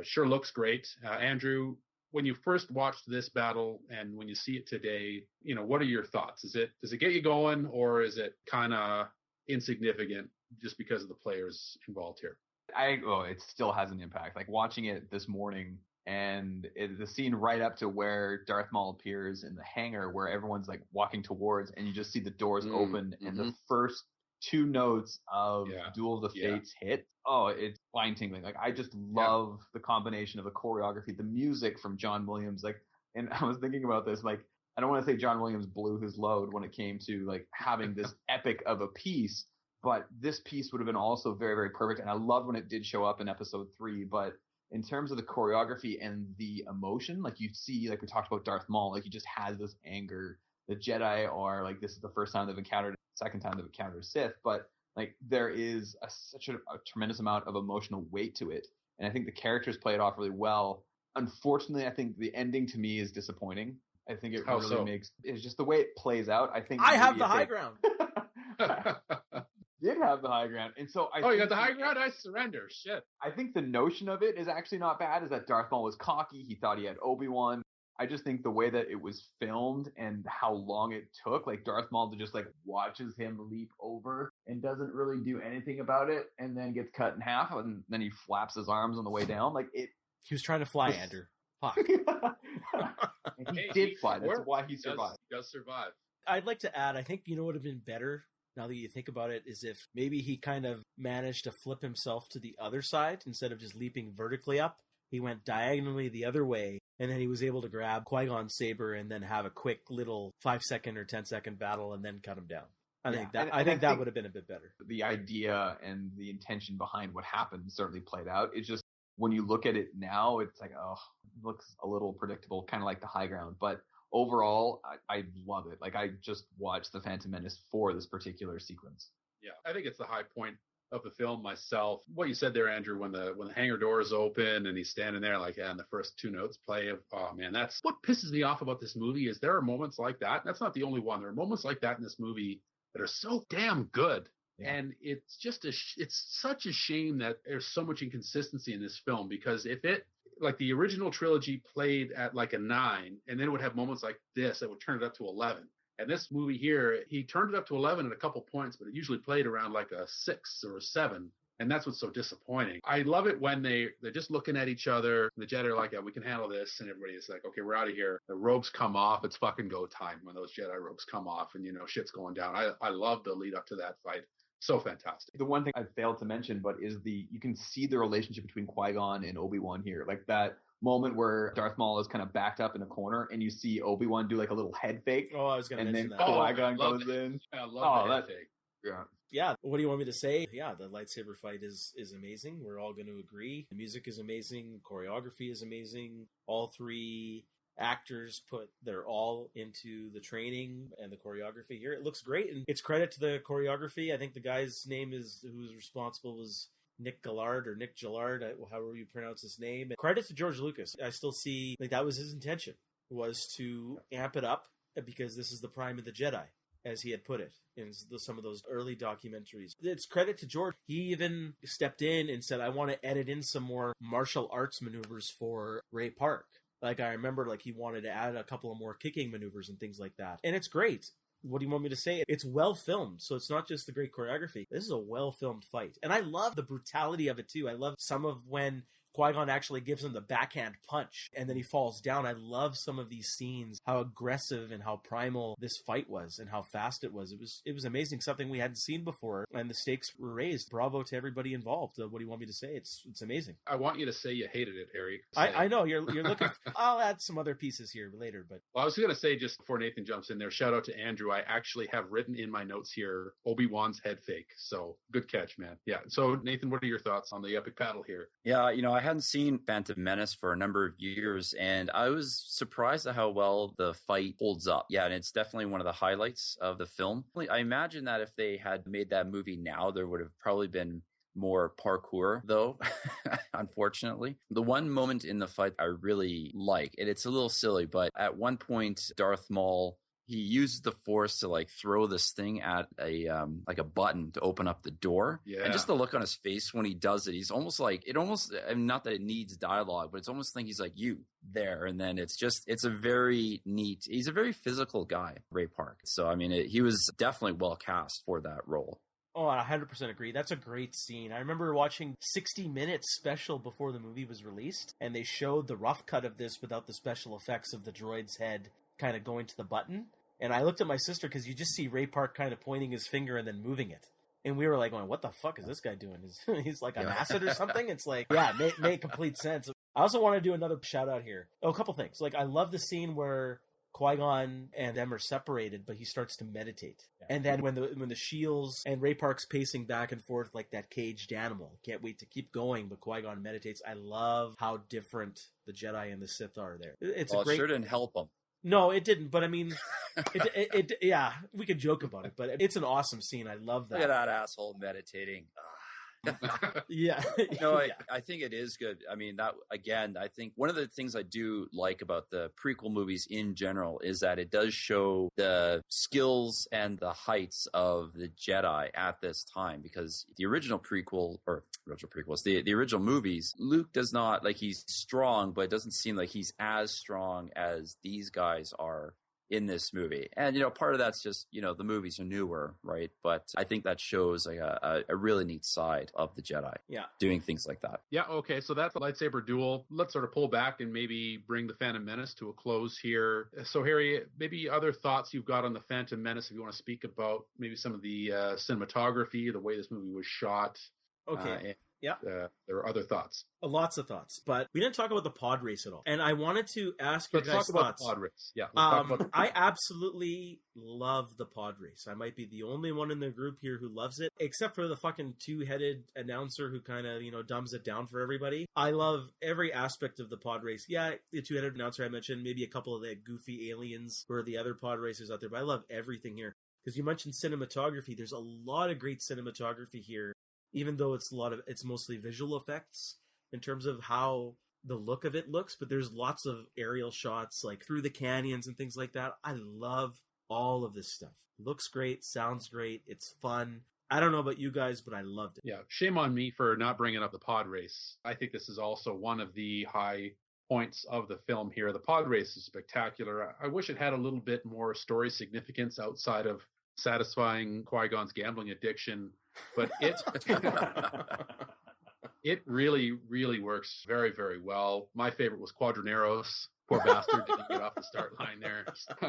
sure looks great. Andrew, when you first watched this battle and when you see it today, what are your thoughts? Does it get you going, or is it kind of insignificant just because of the players involved here? It still has an impact. Like watching it this morning, and the scene right up to where Darth Maul appears in the hangar, where everyone's like walking towards, and you just see the doors open, and the first 2 notes of Duel of the Fates hit. Oh, it's spine tingling. Like I just love the combination of the choreography, the music from John Williams. Like, and I was thinking about this. Like, I don't want to say John Williams blew his load when it came to like having this epic of a piece. But this piece would have been also very, very perfect. And I loved when it did show up in episode 3. But in terms of the choreography and the emotion, like you see, like we talked about Darth Maul, like he just has this anger. The Jedi are like, this is the first time they've encountered, second time they've encountered Sith. But like there is such a tremendous amount of emotional weight to it. And I think the characters play it off really well. Unfortunately, I think the ending to me is disappointing. I think it it's just the way it plays out. I think I have the high ground. Did have the high ground. And so you got the high ground? I surrender. Shit. I think the notion of it is actually not bad, is that Darth Maul was cocky. He thought he had Obi-Wan. I just think the way that it was filmed and how long it took, like Darth Maul just like watches him leap over and doesn't really do anything about it, and then gets cut in half, and then he flaps his arms on the way down. Like it. He was trying to fly, Andrew. Fuck. He did fly. That's why he survived. He does survive. I'd like to add, I think, what would have been better, now that you think about it, is if maybe he kind of managed to flip himself to the other side instead of just leaping vertically up. He went diagonally the other way, and then he was able to grab Qui-Gon's saber and then have a quick little 5-second or 10-second battle and then cut him down. I think that would have been a bit better. The idea and the intention behind what happened certainly played out. It's just when you look at it now, it's like, it looks a little predictable, kind of like the high ground. But overall, I love it. Like I just watched The Phantom Menace for this particular sequence. Yeah, I think it's the high point of the film myself. What you said there, Andrew, when the hangar doors open and he's standing there like, and the first 2 notes play of, oh man, that's what pisses me off about this movie is there are moments like that. That's not the only one. There are moments like that in this movie that are so damn good. Yeah. And it's just it's such a shame that there's so much inconsistency in this film, because if it, like the original trilogy played at like a 9, and then it would have moments like this that would turn it up to 11. And this movie here, he turned it up to 11 at a couple points, but it usually played around like a 6 or a 7. And that's what's so disappointing. I love it when they're just looking at each other. The Jedi are like, yeah, we can handle this. And everybody's like, okay, we're out of here. The robes come off. It's fucking go time when those Jedi robes come off and, shit's going down. I love the lead up to that fight. So fantastic. The one thing I failed to mention, but is you can see the relationship between Qui-Gon and Obi-Wan here. Like that moment where Darth Maul is kind of backed up in a corner and you see Obi-Wan do like a little head fake. Oh, I was going to mention that. And then Qui-Gon goes in. I love that fake. Yeah. Yeah. What do you want me to say? Yeah, the lightsaber fight is amazing. We're all going to agree. The music is amazing. Choreography is amazing. All 3 actors put their all into the training and the choreography here. It looks great, and it's credit to the choreography. I think the guy's name who's responsible was Nick Gillard or Nick Gillard, however you pronounce his name. Credit to George Lucas. I still see like that was his intention. was to amp it up because this is the prime of the Jedi, as he had put it in some of those early documentaries. It's credit to George. He even stepped in and said, I want to edit in some more martial arts maneuvers for Ray Park. Like, I remember, like, he wanted to add a couple of more kicking maneuvers and things like that. And it's great. What do you want me to say? It's well filmed, so it's not just the great choreography. This is a well filmed fight. And I love the brutality of it, too. I love some of when Qui-Gon actually gives him the backhand punch and then he falls down. I love some of these scenes, how aggressive and how primal this fight was and how fast it was. It was amazing, something we hadn't seen before, and the stakes were raised. Bravo to everybody involved. What do you want me to say? It's amazing. I want you to say you hated it, Harry. I know you're looking. I'll add some other pieces here later, but well, I was going to say, just before Nathan jumps in there, shout out to Andrew. I actually have written in my notes here Obi-Wan's head fake. So good catch, man. Yeah. So Nathan, what are your thoughts on the epic battle here? Yeah, I hadn't seen Phantom Menace for a number of years, and I was surprised at how well the fight holds up. Yeah, and it's definitely one of the highlights of the film. I imagine that if they had made that movie now, there would have probably been more parkour, though, unfortunately. The one moment in the fight I really like, and it's a little silly, but at one point, Darth Maul, he uses the Force to like throw this thing at a button to open up the door. Yeah. And just the look on his face when he does it, he's almost like not that it needs dialogue, but it's almost like he's like, you there. And then it's a very neat, he's a very physical guy, Ray Park. So, I mean, he was definitely well cast for that role. Oh, I 100% agree. That's a great scene. I remember watching 60 Minutes special before the movie was released, and they showed the rough cut of this without the special effects of the droid's head kind of going to the button. And I looked at my sister because you just see Ray Park kind of pointing his finger and then moving it. And we were like going, what the fuck is this guy doing? He's like on acid or something? It's like, yeah, made complete sense. I also want to do another shout out here. Oh, a couple things. Like, I love the scene where Qui-Gon and them are separated, but he starts to meditate. Yeah. And then when the shields and Ray Park's pacing back and forth like that caged animal. Can't wait to keep going, but Qui-Gon meditates. I love how different the Jedi and the Sith are there. It sure didn't help him. No, it didn't. But I mean, yeah, we could joke about it, but it's an awesome scene. I love that. Look at that asshole meditating. Yeah. I think it is good. I mean, that again, I think one of the things I do like about the prequel movies in general is that it does show the skills and the heights of the Jedi at this time, because the original prequels, the original movies, Luke does not, like, he's strong, but it doesn't seem like he's as strong as these guys are in this movie. And, part of that's just, the movies are newer, right? But I think that shows like a really neat side of the Jedi. Yeah. Doing things like that. Yeah, okay, so that's the lightsaber duel. Let's sort of pull back and maybe bring the Phantom Menace to a close here. So, Harry, maybe other thoughts you've got on the Phantom Menace, if you want to speak about maybe some of the cinematography, the way this movie was shot. Okay. Yeah. There are other thoughts. Lots of thoughts, but we didn't talk about the pod race at all. And I wanted to ask you guys Let's talk about thoughts. the pod race. Yeah. Talk about I absolutely love the pod race. I might be the only one in the group here who loves it, except for the fucking two-headed announcer who kind of, dumbs it down for everybody. I love every aspect of the pod race. Yeah, the two-headed announcer I mentioned, maybe a couple of the goofy aliens who are the other pod racers out there, but I love everything here. Because you mentioned cinematography. There's a lot of great cinematography here, even though it's mostly visual effects in terms of how the look of it looks, but there's lots of aerial shots like through the canyons and things like that. I love all of this stuff. Looks great, sounds great, it's fun. I don't know about you guys, but I loved it. Yeah, shame on me for not bringing up the pod race. I think this is also one of the high points of the film here. The pod race is spectacular. I wish it had a little bit more story significance outside of satisfying Qui-Gon's gambling addiction, but it really, really works very, very well. My favorite was Quadraneros. Poor bastard didn't get off the start line there.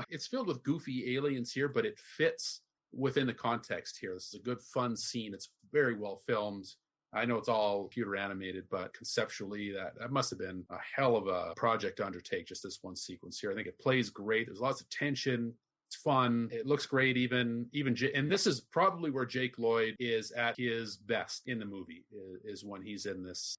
It's filled with goofy aliens here, but it fits within the context here. This is a good, fun scene. It's very well filmed. I know it's all computer animated, but conceptually that must have been a hell of a project to undertake, just this one sequence here. I think it plays great. There's lots of tension. It's fun. It looks great. Even and this is probably where Jake Lloyd is at his best in the movie, is when he's in this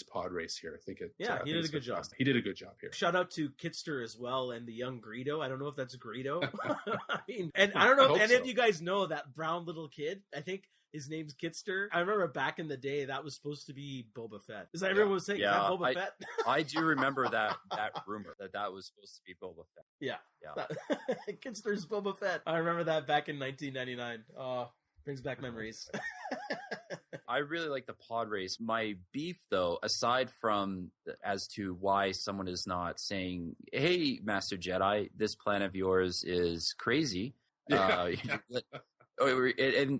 pod race here. I think it. Yeah, he did a good job. He did a good job here. Shout out to Kitster as well and the young Greedo. I don't know if that's Greedo. I mean, and I don't know if any of you guys know that brown little kid. I think his name's Kitster. I remember back in the day that was supposed to be Boba Fett. Is that everyone was saying, is that Boba Fett? I do remember that rumor that was supposed to be Boba Fett. Yeah. Kitster's Boba Fett. I remember that back in 1999. Oh, brings back memories. I really like the pod race. My beef, though, aside from as to why someone is not saying, hey, Master Jedi, this plan of yours is crazy. And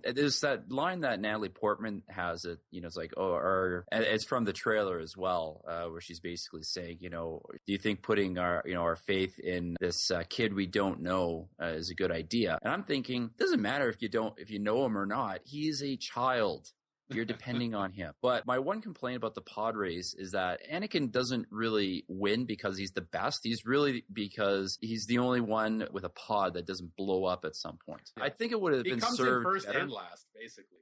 there's that line that Natalie Portman has. It's like, and it's from the trailer as well, where she's basically saying, do you think putting our faith in this kid we don't know is a good idea? And I'm thinking, doesn't matter if you know him or not. He's a child. You're depending on him. But my one complaint about the pod race is that Anakin doesn't really win because he's the best. He's really because he's the only one with a pod that doesn't blow up at some point. Yeah. I think it would have been served in first better. And last, basically.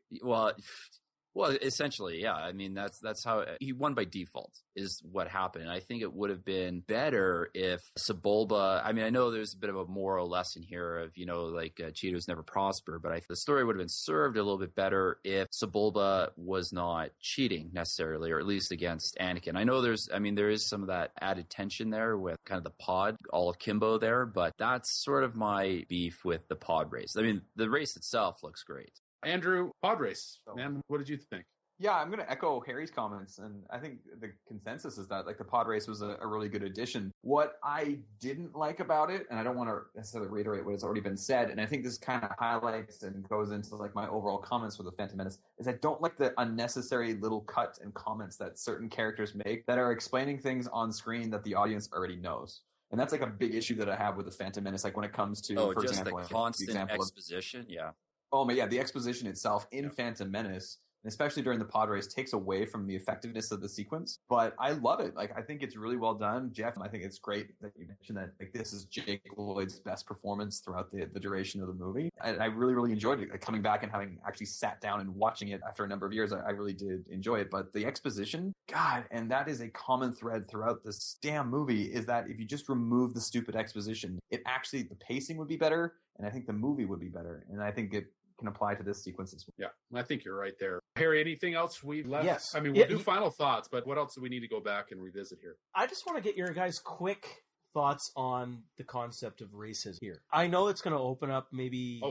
Well, essentially, yeah. I mean, that's how he won by default is what happened. I think it would have been better if Sebulba. I mean, I know there's a bit of a moral lesson here of Cheetos never prosper, but the story would have been served a little bit better if Sebulba was not cheating necessarily, or at least against Anakin. I know there is some of that added tension there with kind of the pod all akimbo there, but that's sort of my beef with the pod race. I mean, the race itself looks great. Andrew, pod race, man, what did you think? Yeah, I'm going to echo Harry's comments, and I think the consensus is that the pod race was a really good addition. What I didn't like about it, and I don't want to necessarily reiterate what has already been said, and I think this kind of highlights and goes into my overall comments for the Phantom Menace, is I don't like the unnecessary little cut and comments that certain characters make that are explaining things on screen that the audience already knows. And that's a big issue that I have with the Phantom Menace, when it comes to, for just example, the constant exposition, Oh, but yeah, the exposition itself in Phantom Menace, and especially during the pod race, takes away from the effectiveness of the sequence. But I love it. I think it's really well done. Jeff, I think it's great that you mentioned that this is Jake Lloyd's best performance throughout the duration of the movie. I really, really enjoyed it. Coming back and having actually sat down and watching it after a number of years, I really did enjoy it. But the exposition, God, and that is a common thread throughout this damn movie, is that if you just remove the stupid exposition, the pacing would be better, and I think the movie would be better. And I think it can apply to this sequence as well. Yeah, I think you're right there. Harry, anything else we've left? Yes. I mean, we'll do final thoughts, but what else do we need to go back and revisit here? I just want to get your guys' quick thoughts on the concept of racism here. I know it's going to open up maybe...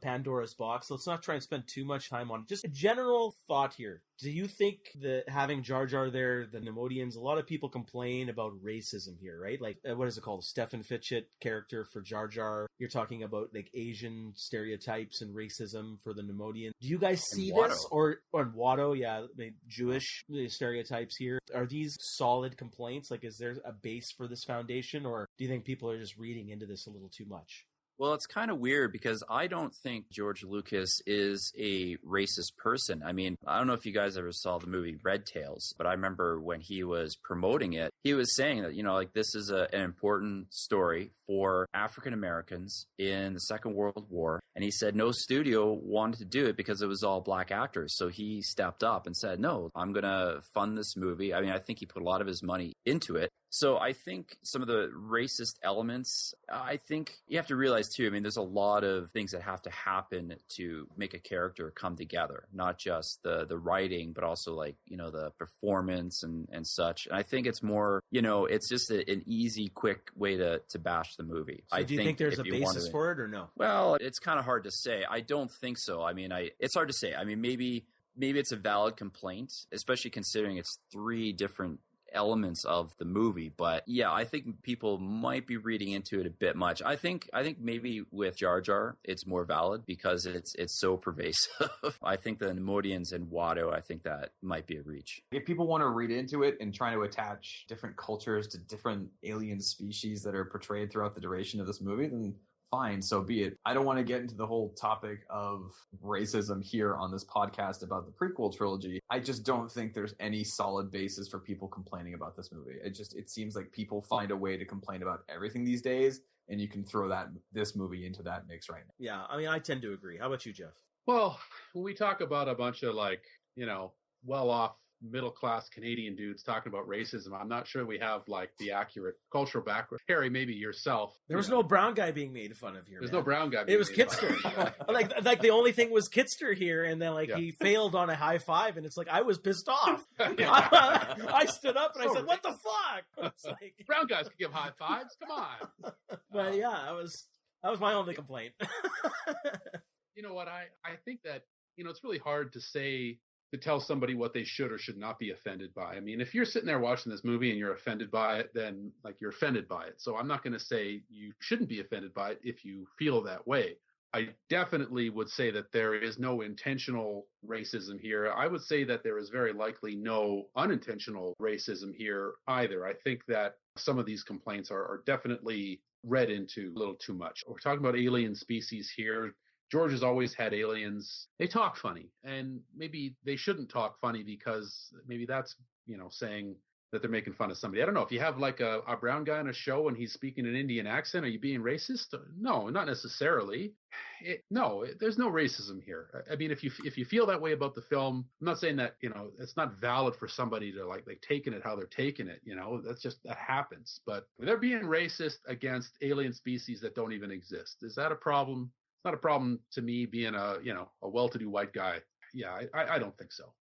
Pandora's box. Let's not try and spend too much time on it. Just a general thought here. Do you think that having Jar Jar there, the Nemodians, a lot of people complain about racism here, right? What is it called? Stefan Fitchett character for Jar Jar. You're talking about Asian stereotypes and racism for the Nemodians. Do you guys see this? Or Watto, Jewish stereotypes here. Are these solid complaints? Is there a base for this foundation? Or do you think people are just reading into this a little too much? Well, it's kind of weird because I don't think George Lucas is a racist person. I mean, I don't know if you guys ever saw the movie Red Tails, but I remember when he was promoting it, he was saying that, this is an important story for African Americans in the Second World War. And he said no studio wanted to do it because it was all black actors. So he stepped up and said, no, I'm going to fund this movie. I mean, I think he put a lot of his money into it. So I think some of the racist elements, I think you have to realize too, there's a lot of things that have to happen to make a character come together, not just the writing, but also the performance and such. And I think it's more, it's just an easy, quick way to bash the movie. So do you think there's a basis for it or no? Well, it's kind of hard to say. I don't think so. It's hard to say. Maybe it's a valid complaint, especially considering it's three different elements of the movie. But yeah, I think people might be reading into it a bit much. I think maybe with Jar Jar it's more valid because it's so pervasive. I think the Nemodians and Watto, I think that might be a reach. If people want to read into it and try to attach different cultures to different alien species that are portrayed throughout the duration of this movie, then fine, so be it. I don't want to get into the whole topic of racism here on this podcast about the prequel trilogy. I just don't think there's any solid basis for people complaining about this movie. It seems like people find a way to complain about everything these days, and you can throw this movie into that mix right now. Yeah, I tend to agree. How about you, Jeff? Well, when we talk about a bunch of well-off middle-class Canadian dudes talking about racism. I'm not sure we have like the accurate cultural background. Harry, maybe yourself. There was no brown guy being made fun of here. There's man. no brown guy. It was Kitster. like the only thing was Kitster here, and then he failed on a high five, and it's like I was pissed off. I stood up and I said, "What the fuck?" It's like, brown guys can give high fives. Come on. But yeah, that was my only complaint. You know what? I think that it's really hard to tell somebody what they should or should not be offended by. I mean, if you're sitting there watching this movie and you're offended by it, then you're offended by it. So I'm not going to say you shouldn't be offended by it if you feel that way. I definitely would say that there is no intentional racism here. I would say that there is very likely no unintentional racism here either. I think that some of these complaints are definitely read into a little too much. We're talking about alien species here. George has always had aliens. They talk funny, and maybe they shouldn't talk funny because maybe that's, saying that they're making fun of somebody. I don't know. If you have like a brown guy on a show and he's speaking an Indian accent, are you being racist? No, not necessarily. There's no racism here. I mean, if you feel that way about the film, I'm not saying that, it's not valid for somebody to like taking it how they're taking it. That happens. But they're being racist against alien species that don't even exist. Is that a problem? It's not a problem to me being a well-to-do white guy. Yeah, I don't think so.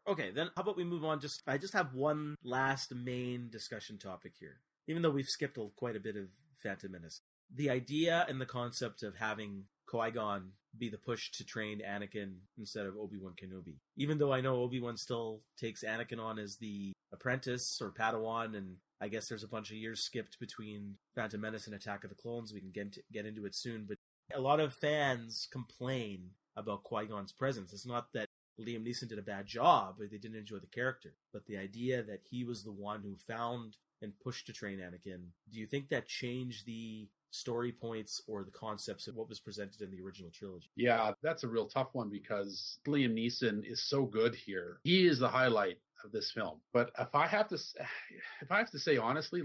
Okay, then how about we move on? I just have one last main discussion topic here, even though we've skipped quite a bit of Phantom Menace. The idea and the concept of having Qui-Gon be the push to train Anakin instead of Obi-Wan Kenobi. Even though I know Obi-Wan still takes Anakin on as the apprentice or Padawan, and I guess there's a bunch of years skipped between Phantom Menace and Attack of the Clones. We can get into it soon, but a lot of fans complain about Qui-Gon's presence. It's not that Liam Neeson did a bad job, or they didn't enjoy the character, but the idea that he was the one who found and pushed to train Anakin, do you think that changed the story points or the concepts of what was presented in the original trilogy? Yeah, that's a real tough one because Liam Neeson is so good here. He is the highlight of this film. But if I have to say honestly,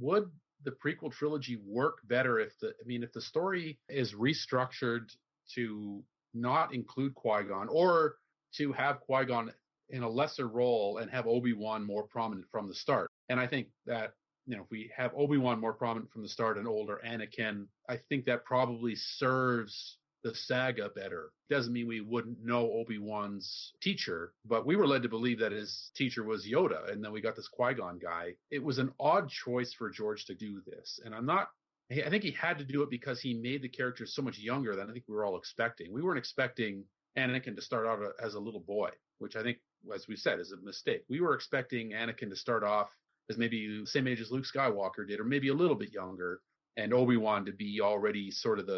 would the prequel trilogy work better if the story is restructured to not include Qui-Gon, or to have Qui-Gon in a lesser role and have Obi-Wan more prominent from the start? And I think that, if we have Obi-Wan more prominent from the start and older Anakin, I think that probably serves the saga better. Doesn't mean we wouldn't know Obi-Wan's teacher, but we were led to believe that his teacher was Yoda, and then we got this Qui-Gon guy. It was an odd choice for George to do this, and I think he had to do it because he made the character so much younger than I think we were all expecting. We weren't expecting Anakin to start out as a little boy, which I think, as we said, is a mistake. We were expecting Anakin to start off as maybe the same age as Luke Skywalker did, or maybe a little bit younger, and Obi-Wan to be already sort of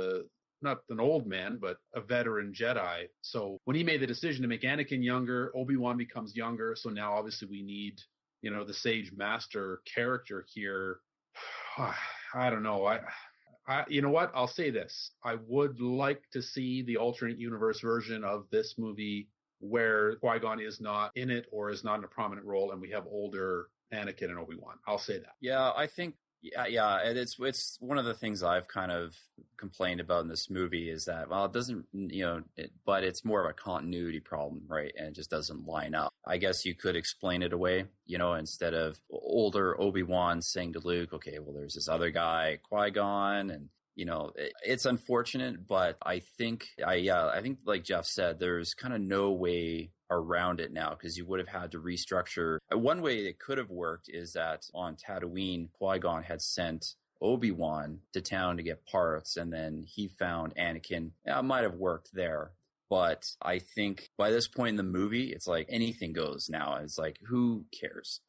not an old man, but a veteran Jedi. So when he made the decision to make Anakin younger, Obi-Wan becomes younger. So now obviously we need, the sage master character here. I don't know. You know what? I'll say this. I would like to see the alternate universe version of this movie where Qui-Gon is not in it or is not in a prominent role, and we have older Anakin and Obi-Wan. I'll say that. Yeah, I think, and it's one of the things I've kind of complained about in this movie is that, well, it doesn't, but it's more of a continuity problem, right? And it just doesn't line up. I guess you could explain it away, instead of older Obi-Wan saying to Luke, okay, well, there's this other guy, Qui-Gon, and it's unfortunate, but I think like Geoff said, there's kind of no way around it now, because you would have had to restructure. One way it could have worked is that on Tatooine, Qui-Gon had sent Obi-Wan to town to get parts, and then he found Anakin. It might have worked there. But I think by this point in the movie, it's like anything goes now. It's like, who cares?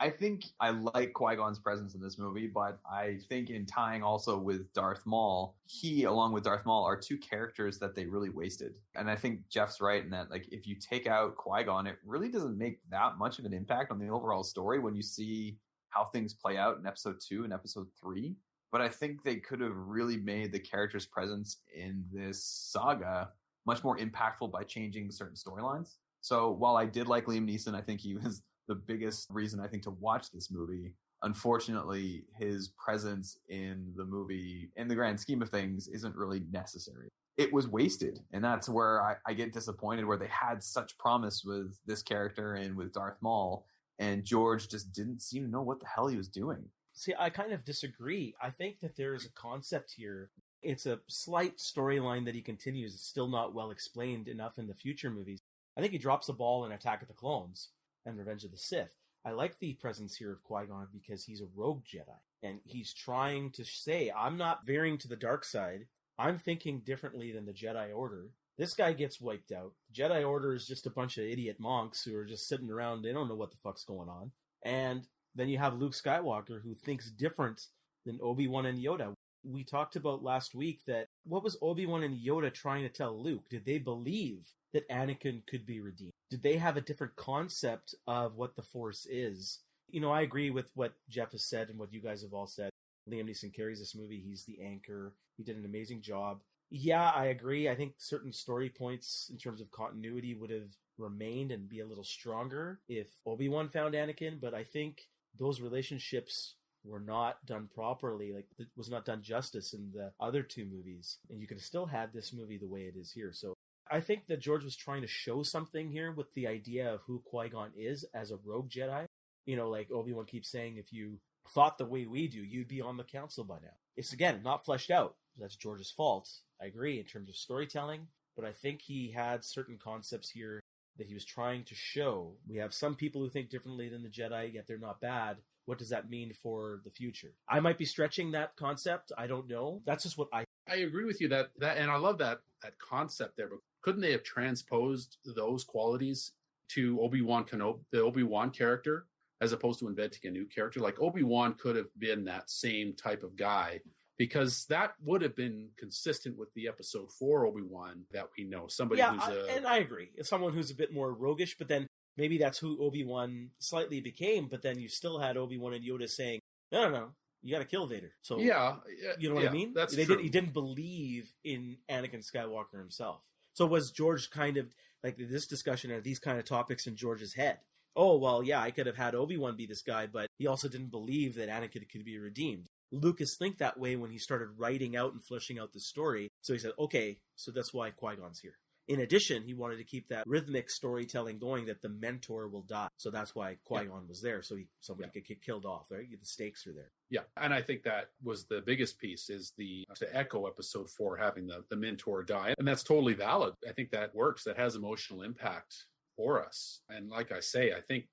I think I like Qui-Gon's presence in this movie, but I think in tying also with Darth Maul, he, along with Darth Maul, are two characters that they really wasted. And I think Jeff's right in that, if you take out Qui-Gon, it really doesn't make that much of an impact on the overall story when you see how things play out in episode 2 and episode 3. But I think they could have really made the character's presence in this saga much more impactful by changing certain storylines. So while I did like Liam Neeson, I think he was the biggest reason I think to watch this movie. Unfortunately, his presence in the movie, in the grand scheme of things, isn't really necessary. it was wasted. And that's where I get disappointed, where they had such promise with this character and with Darth Maul, and George just didn't seem to know what the hell he was doing. See, I kind of disagree. I think that there is a concept here. It's a slight storyline that he continues. It's still not well explained enough in the future movies. I think he drops the ball in Attack of the Clones and Revenge of the Sith. I like the presence here of Qui-Gon because he's a rogue Jedi. And he's trying to say, I'm not veering to the dark side. I'm thinking differently than the Jedi Order. This guy gets wiped out. The Jedi Order is just a bunch of idiot monks who are just sitting around. They don't know what the fuck's going on. And then you have Luke Skywalker, who thinks different than Obi-Wan and Yoda. We talked about last week that what was Obi-Wan and Yoda trying to tell Luke? Did they believe that Anakin could be redeemed? Did they have a different concept of what the Force is? You know, I agree with what Geoff has said and what you guys have all said. Liam Neeson carries this movie. He's the anchor. He did an amazing job. Yeah, I agree. I think certain story points in terms of continuity would have remained and be a little stronger if Obi-Wan found Anakin, but I think those relationships were not done properly. Like, it was not done justice in the other two movies. And you could have still had this movie the way it is here. So I think that George was trying to show something here with the idea of who Qui-Gon is as a rogue Jedi. You know, like Obi-Wan keeps saying, if you thought the way we do, you'd be on the council by now. It's, again, not fleshed out. That's George's fault. I agree in terms of storytelling, but I think he had certain concepts here that he was trying to show. We have some people who think differently than the Jedi, yet they're not bad. What does that mean for the future? I might be stretching that concept. I don't know. That's just what I agree with you that and I love that concept there, but couldn't they have transposed those qualities to Obi-Wan Kenobi, the Obi-Wan character, as opposed to inventing a new character? Like, Obi-Wan could have been that same type of guy, because that would have been consistent with the episode 4 Obi-Wan that we know. Somebody and I agree. It's someone who's a bit more roguish, but then maybe that's who Obi-Wan slightly became, but then you still had Obi-Wan and Yoda saying, no, you got to kill Vader. So, you know what I mean? That's true. He didn't believe in Anakin Skywalker himself. So was George kind of, like, this discussion are these kind of topics in George's head? Oh, well, yeah, I could have had Obi-Wan be this guy, but he also didn't believe that Anakin could be redeemed. Lucas think that way when he started writing out and fleshing out the story. So he said, okay, so that's why Qui-Gon's here. In addition, he wanted to keep that rhythmic storytelling going, that the mentor will die. So that's why Qui-Gon was there, so somebody could get killed off, right? The stakes are there. Yeah, and I think that was the biggest piece, is to echo episode 4, having the mentor die. And that's totally valid. I think that works. That has emotional impact for us. And like I say, I think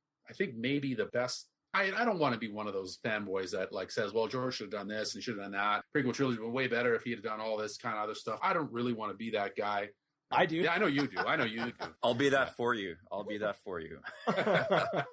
maybe the best... I don't want to be one of those fanboys that like says, well, George should have done this and should have done that. Prequel trilogy would be way better if he had done all this kind of other stuff. I don't really want to be that guy. I do. Yeah, I know you do. I'll be that for you. I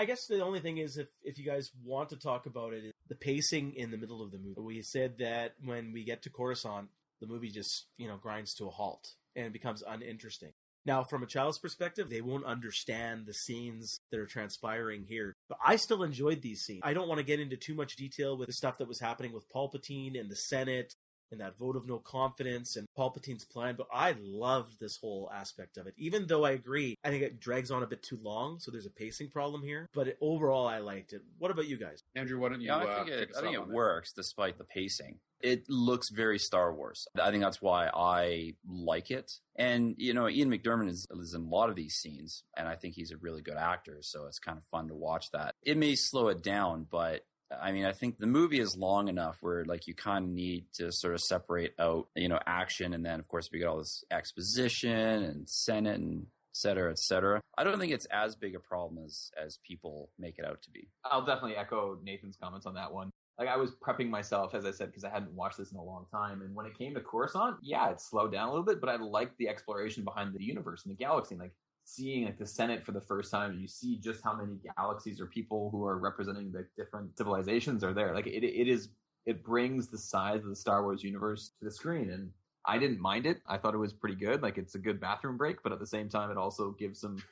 guess the only thing is, if you guys want to talk about it, the pacing in the middle of the movie. We said that when we get to Coruscant, the movie just, grinds to a halt and becomes uninteresting. Now, from a child's perspective, they won't understand the scenes that are transpiring here. But I still enjoyed these scenes. I don't want to get into too much detail with the stuff that was happening with Palpatine and the Senate and that vote of no confidence and Palpatine's plan, but I loved this whole aspect of it. Even though I agree, I think it drags on a bit too long, so there's a pacing problem here. But overall, I liked it. What about you guys? Andrew, why don't you... I think it works despite the pacing. It looks very Star Wars. I think that's why I like it. And, Ian McDiarmid is in a lot of these scenes, and I think he's a really good actor, so it's kind of fun to watch that. It may slow it down, but I think the movie is long enough where, like, you kind of need to sort of separate out, action, and then, of course, we get all this exposition and Senate and et cetera, et cetera. I don't think it's as big a problem as people make it out to be. I'll definitely echo Nathan's comments on that one. Like, I was prepping myself, as I said, because I hadn't watched this in a long time. And when it came to Coruscant, yeah, it slowed down a little bit, but I liked the exploration behind the universe and the galaxy. Like, seeing like the Senate for the first time, you see just how many galaxies or people who are representing the different civilizations are there. Like, it brings the size of the Star Wars universe to the screen. And I didn't mind it. I thought it was pretty good. Like, it's a good bathroom break, but at the same time, it also gives some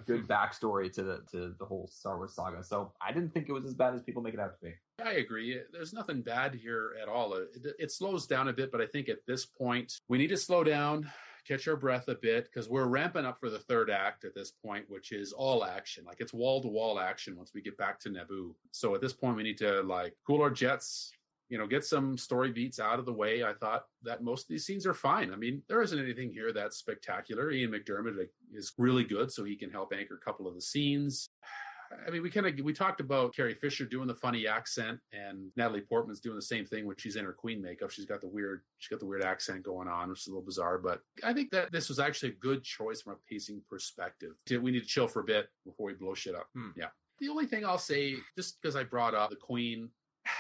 good backstory to the whole Star Wars saga. So I didn't think it was as bad as people make it out to be. I agree. There's nothing bad here at all. It slows down a bit, but I think at this point, we need to slow down, catch our breath a bit, because we're ramping up for the third act at this point, which is all action. Like, it's wall-to-wall action once we get back to Naboo. So at this point, we need to, like, cool our jets, get some story beats out of the way. I thought that most of these scenes are fine. I mean, there isn't anything here that's spectacular. Ian McDermott is really good, so he can help anchor a couple of the scenes. I mean, we talked about Carrie Fisher doing the funny accent, and Natalie Portman's doing the same thing when she's in her Queen makeup. She's got the weird accent going on, which is a little bizarre. But I think that this was actually a good choice from a pacing perspective. We need to chill for a bit before we blow shit up. Yeah. The only thing I'll say, just because I brought up the Queen.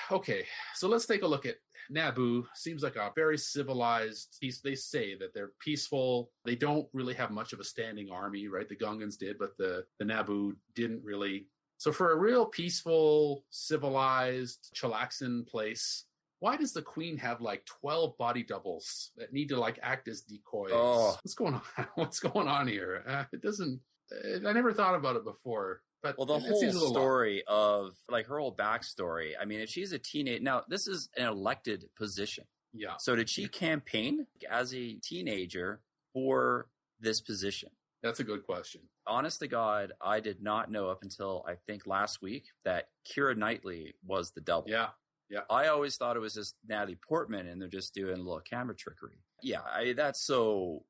Okay, so let's take a look at Naboo. Seems like a very civilized piece. They say that they're peaceful. They don't really have much of a standing army, right? The Gungans did, but the Naboo didn't really. So for a real peaceful, civilized, chillaxin place, why does the Queen have like 12 body doubles that need to like act as decoys? Oh. What's going on? What's going on here? It doesn't. I never thought about it before. But well, the whole story of like her whole backstory. I mean, if she's a teenage now, this is an elected position. Yeah. So did she campaign as a teenager for this position? That's a good question. Honest to God, I did not know up until I think last week that Keira Knightley was the double. Yeah. Yeah. I always thought it was just Natalie Portman and they're just doing a little camera trickery. Yeah, that's so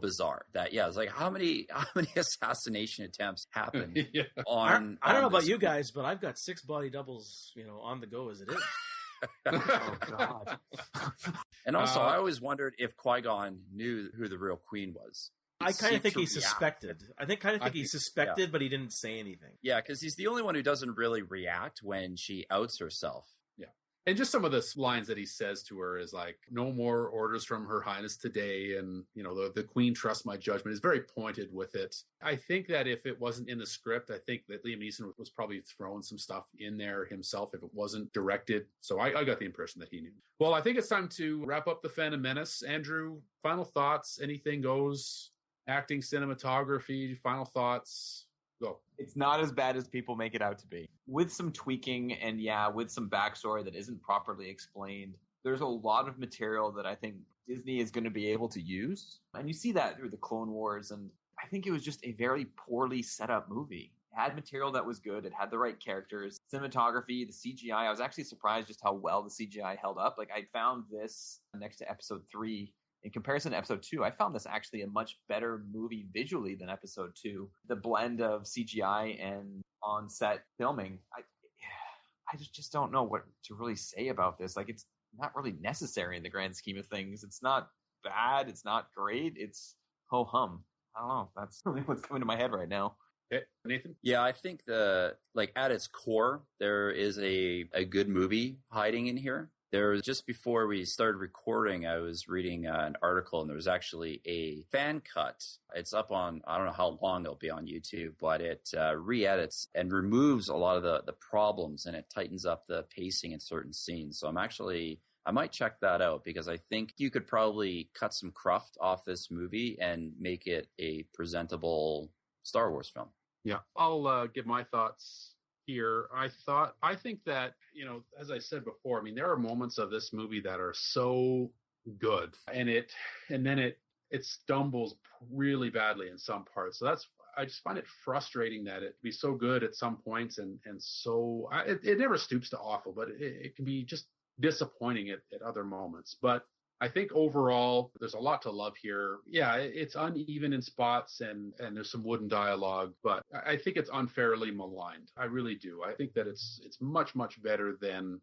bizarre that it's like how many assassination attempts happen on I don't know about you guys, but I've got 6 body doubles, on the go as it is. Oh God. And also I always wondered if Qui-Gon knew who the real Queen was. I kind of think he suspected. I think he suspected, but he didn't say anything. Yeah, because he's the only one who doesn't really react when she outs herself. Yeah. And just some of the lines that he says to her is like, no more orders from Her Highness today. And, the Queen trusts my judgment. Is very pointed with it. I think that if it wasn't in the script, I think that Liam Neeson was probably throwing some stuff in there himself if it wasn't directed. So I got the impression that he knew. Well, I think it's time to wrap up the Phantom Menace. Andrew, final thoughts? Anything goes? Acting, cinematography, final thoughts? Go. It's not as bad as people make it out to be. With some tweaking and with some backstory that isn't properly explained, there's a lot of material that I think Disney is going to be able to use. And you see that through the Clone Wars. And I think it was just a very poorly set up movie. It had material that was good. It had the right characters. Cinematography, the CGI. I was actually surprised just how well the CGI held up. Like I found this next to episode 3. In comparison to episode 2, I found this actually a much better movie visually than episode 2. The blend of CGI and on-set filming, I just don't know what to really say about this. Like, it's not really necessary in the grand scheme of things. It's not bad. It's not great. It's ho-hum. I don't know. That's really what's coming to my head right now. Okay. Nathan? Yeah, I think at its core, there is a good movie hiding in here. Just before we started recording, I was reading an article, and there was actually a fan cut. It's up on, I don't know how long it'll be on YouTube, but it re-edits and removes a lot of the problems, and it tightens up the pacing in certain scenes. So I might check that out, because I think you could probably cut some cruft off this movie and make it a presentable Star Wars film. Yeah, I'll give my thoughts here. I think that, as I said before, I mean, there are moments of this movie that are so good, and then it stumbles really badly in some parts. So I just find it frustrating that it can be so good at some points and so it never stoops to awful, but it can be just disappointing at other moments. But I think overall, there's a lot to love here. Yeah, it's uneven in spots and there's some wooden dialogue, but I think it's unfairly maligned. I really do. I think that it's much, much better than,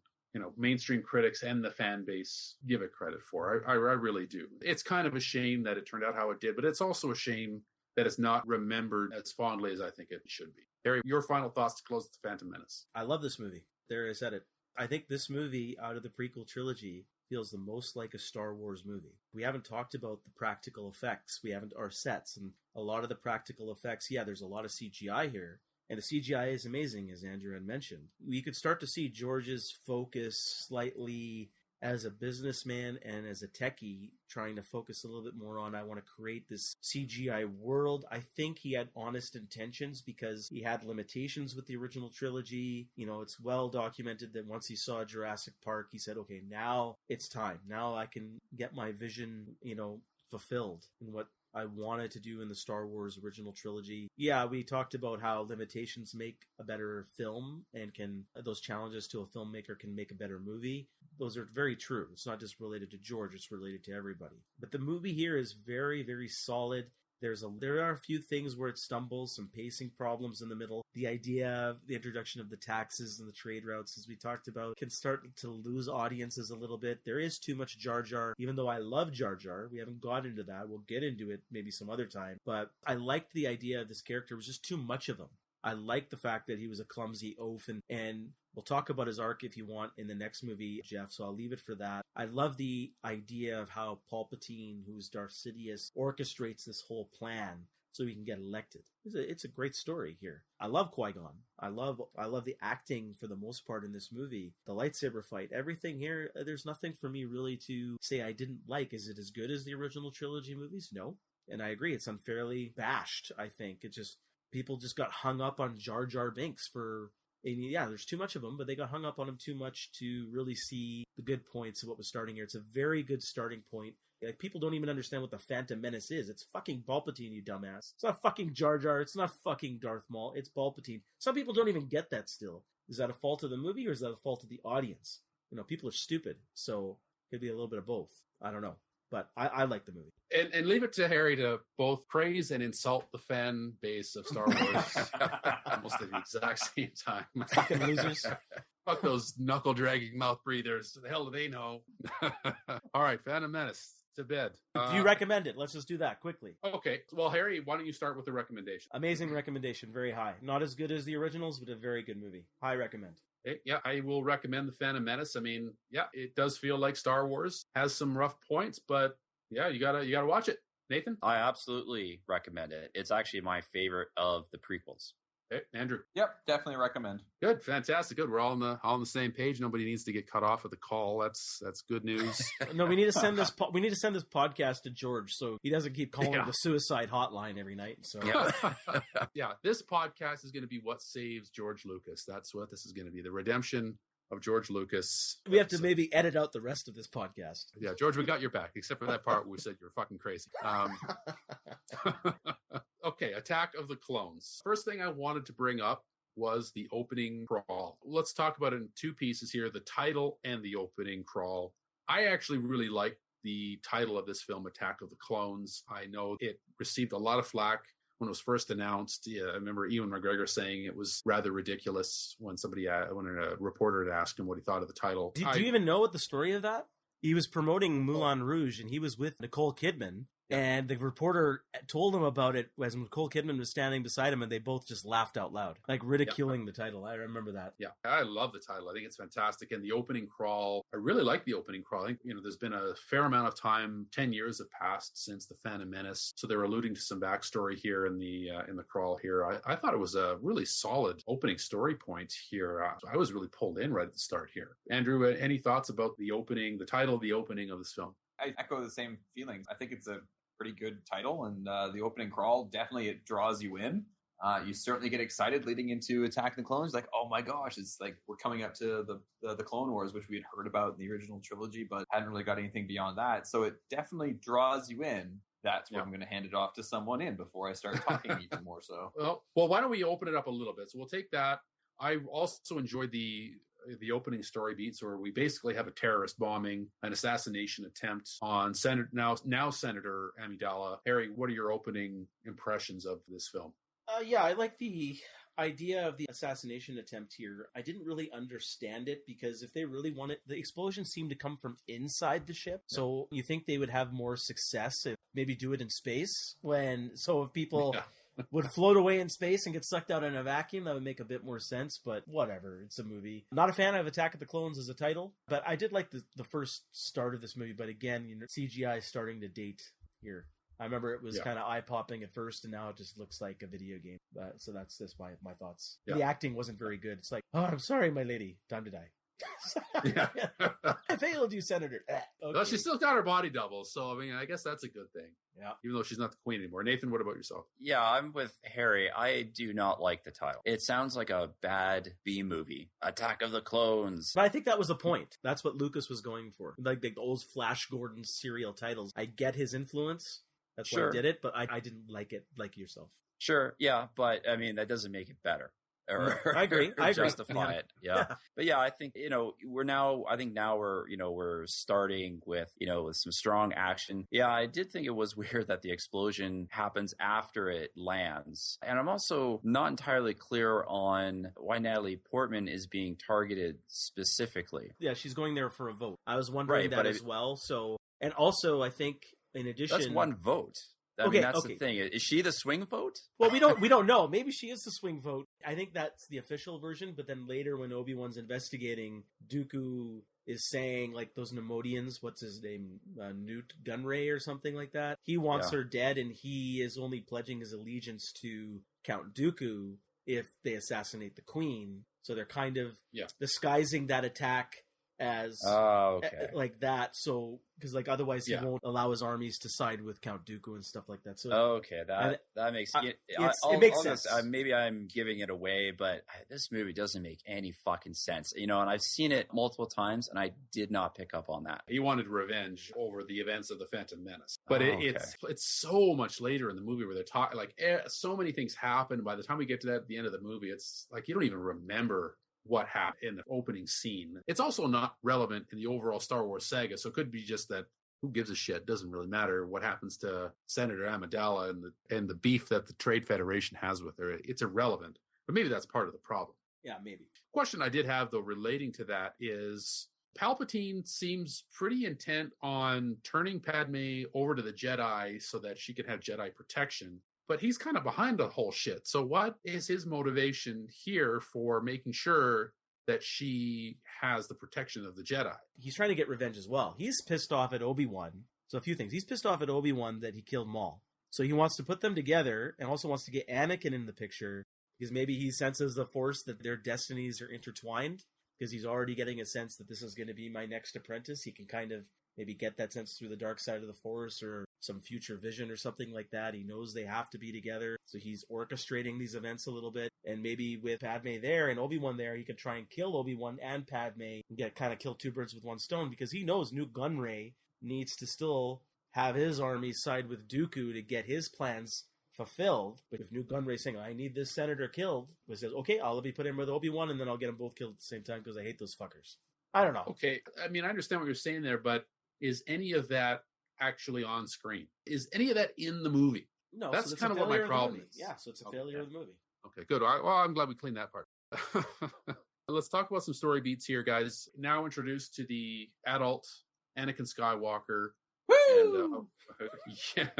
mainstream critics and the fan base give it credit for. I really do. It's kind of a shame that it turned out how it did, but it's also a shame that it's not remembered as fondly as I think it should be. Harry, your final thoughts to close the Phantom Menace. I love this movie. There, I said it. I think this movie, out of the prequel trilogy, feels the most like a Star Wars movie. We haven't talked about the practical effects. We haven't, our sets, and a lot of the practical effects. Yeah, there's a lot of CGI here, and the CGI is amazing, as Andrew had mentioned. We could start to see George's focus slightly as a businessman and as a techie, trying to focus a little bit more on, I want to create this CGI world. I think he had honest intentions because he had limitations with the original trilogy. It's well documented that once he saw Jurassic Park, he said, okay, now it's time. Now I can get my vision, fulfilled in what I wanted to do in the Star Wars original trilogy. Yeah, we talked about how limitations make a better film and those challenges to a filmmaker can make a better movie. those are very true. It's not just related to George, it's related to everybody. But the movie here is very, very solid. There are a few things where it stumbles, some pacing problems in the middle. The idea of the introduction of the taxes and the trade routes, as we talked about, can start to lose audiences a little bit. There is too much Jar Jar, even though I love Jar Jar. We haven't got into that. We'll get into it maybe some other time. But I liked the idea of this character. It was just too much of him. I like the fact that he was a clumsy oaf, and we'll talk about his arc if you want in the next movie, Geoff, so I'll leave it for that. I love the idea of how Palpatine, who's Darth Sidious, orchestrates this whole plan so he can get elected. It's a great story here. I love Qui-Gon. I love the acting for the most part in this movie. The lightsaber fight, everything here, there's nothing for me really to say I didn't like. Is it as good as the original trilogy movies? No. And I agree, it's unfairly bashed, I think. People just got hung up on Jar Jar Binks there's too much of them, but they got hung up on him too much to really see the good points of what was starting here. It's a very good starting point. Like, people don't even understand what the Phantom Menace is. It's fucking Palpatine, you dumbass. It's not fucking Jar Jar. It's not fucking Darth Maul. It's Palpatine. Some people don't even get that still. Is that a fault of the movie or is that a fault of the audience? People are stupid, so it could be a little bit of both. I don't know. But I like the movie. And leave it to Harry to both praise and insult the fan base of Star Wars almost at the exact same time. Fucking losers. Fuck those knuckle-dragging mouth breathers. The hell do they know? All right, Phantom Menace, to bed. Do you recommend it? Let's just do that quickly. Okay. Well, Harry, why don't you start with the recommendation? Amazing recommendation. Very high. Not as good as the originals, but a very good movie. High recommend. Yeah, I will recommend The Phantom Menace. I mean, yeah, it does feel like Star Wars. Has some rough points, but yeah, you gotta watch it. Nathan? I absolutely recommend it. It's actually my favorite of the prequels. Okay, Andrew? Yep, definitely recommend. Good, fantastic, good. We're all on the same page. Nobody needs to get cut off at the call. That's good news. No, we need to send this. We need to send this podcast to George so he doesn't keep calling the suicide hotline every night. So yeah, this podcast is going to be what saves George Lucas. That's what this is going to be. The redemption of George Lucas. We have to maybe edit out the rest of this podcast. Yeah, George, we got your back, except for that part where we said you're fucking crazy. Okay, Attack of the Clones. First thing I wanted to bring up was the opening crawl. Let's talk about it in two pieces here, the title and the opening crawl. I actually really like the title of this film, Attack of the Clones. I know it received a lot of flack when it was first announced. Yeah, I remember Ewan McGregor saying it was rather ridiculous when a reporter had asked him what he thought of the title. Do you even know what the story of that? He was promoting Moulin Rouge, and he was with Nicole Kidman. And the reporter told him about it as Nicole Kidman was standing beside him, and they both just laughed out loud, like ridiculing the title. I remember that. Yeah, I love the title. I think it's fantastic. And the opening crawl, I really like the opening crawl. I think, there's been a fair amount of time, 10 years have passed since The Phantom Menace. So they're alluding to some backstory here in the crawl here. I thought it was a really solid opening story point here. I was really pulled in right at the start here. Andrew, any thoughts about the title of the opening of this film? I echo the same feelings. I think it's a pretty good title, and the opening crawl, definitely it draws you in. You certainly get excited leading into Attack of the Clones, like, oh my gosh, it's like we're coming up to the Clone Wars, which we had heard about in the original trilogy, but hadn't really got anything beyond that. So it definitely draws you in. That's where I'm going to hand it off to someone in before I start talking even more so. Well, why don't we open it up a little bit? So we'll take that. I also enjoyed the opening story beats where we basically have a terrorist bombing, an assassination attempt on now Senator Amidala. Harry, what are your opening impressions of this film? Yeah, I like the idea of the assassination attempt here. I didn't really understand it because if they really wanted, the explosion seemed to come from inside the ship. So you think they would have more success if maybe do it in space if people would float away in space and get sucked out in a vacuum, that would make a bit more sense, but whatever. It's a movie. Not a fan of Attack of the Clones as a title, but I did like the first start of this movie, but again, CGI is starting to date here. I remember it was kind of eye-popping at first, and now it just looks like a video game. So that's my thoughts. Yeah. The acting wasn't very good. It's like, oh, I'm sorry, my lady. Time to die. I failed you, Senator. Okay. Well, she's still got her body double, so I guess that's a good thing. Yeah. Even though she's not the queen anymore. Nathan, what about yourself? Yeah, I'm with Harry. I do not like the title. It sounds like a bad B movie. Attack of the Clones. But I think that was the point. That's what Lucas was going for. Like the old Flash Gordon serial titles. I get his influence. That's why I did it, but I didn't like it like yourself. Sure, yeah, but that doesn't make it better. or, I agree. or I agree. justify it. Yeah. But yeah, I think, we're starting with, with some strong action. Yeah, I did think it was weird that the explosion happens after it lands. And I'm also not entirely clear on why Natalie Portman is being targeted specifically. Yeah, she's going there for a vote. I was wondering that as well. So, and also I think in addition, that's one vote. I mean, that's the thing. Is she the swing vote? Well, we don't know. Maybe she is the swing vote. I think that's the official version. But then later, when Obi-Wan's investigating, Dooku is saying like those Nemodians. What's his name? Newt Gunray or something like that. He wants her dead, and he is only pledging his allegiance to Count Dooku if they assassinate the Queen. So they're kind of disguising that attack as like that, so because like otherwise he won't allow his armies to side with Count Dooku and stuff like that. So that makes it makes sense. Maybe I'm giving it away, but this movie doesn't make any fucking sense. And I've seen it multiple times, and I did not pick up on that. He wanted revenge over the events of the Phantom Menace, but it's so much later in the movie where they're talking like so many things happen. By the time we get to that at the end of the movie, it's like you don't even remember what happened in the opening scene. It's also not relevant in the overall Star Wars saga, so it could be just that who gives a shit? Doesn't really matter what happens to Senator Amidala and the beef that the Trade Federation has with her. It's irrelevant, but maybe that's part of the problem. Yeah, maybe. Question I did have though relating to that is Palpatine seems pretty intent on turning Padme over to the Jedi so that she can have Jedi protection. But he's kind of behind the whole shit. So what is his motivation here for making sure that she has the protection of the Jedi? He's trying to get revenge as well. He's pissed off at Obi-Wan. So a few things. He's pissed off at Obi-Wan that he killed Maul. So he wants to put them together and also wants to get Anakin in the picture because maybe he senses the Force that their destinies are intertwined because he's already getting a sense that this is going to be my next apprentice. He can kind of maybe get that sense through the dark side of the Force or some future vision or something like that. He knows they have to be together. So he's orchestrating these events a little bit. And maybe with Padme there and Obi-Wan there, he could try and kill Obi-Wan and Padme and kill two birds with one stone because he knows Newt Gunray needs to still have his army side with Dooku to get his plans fulfilled. But if Newt Gunray saying, I need this senator killed, he says, okay, I'll be put in with Obi-Wan and then I'll get them both killed at the same time because I hate those fuckers. I don't know. Okay, I mean, I understand what you're saying there, but is any of that actually on screen? Is any of that in the movie? No, that's so kind of what my problem is. Yeah, so it's a failure of the movie. Okay, good. Well, I'm glad we cleaned that part. Let's talk about some story beats here, guys. Now introduced to the adult Anakin Skywalker. Woo! And,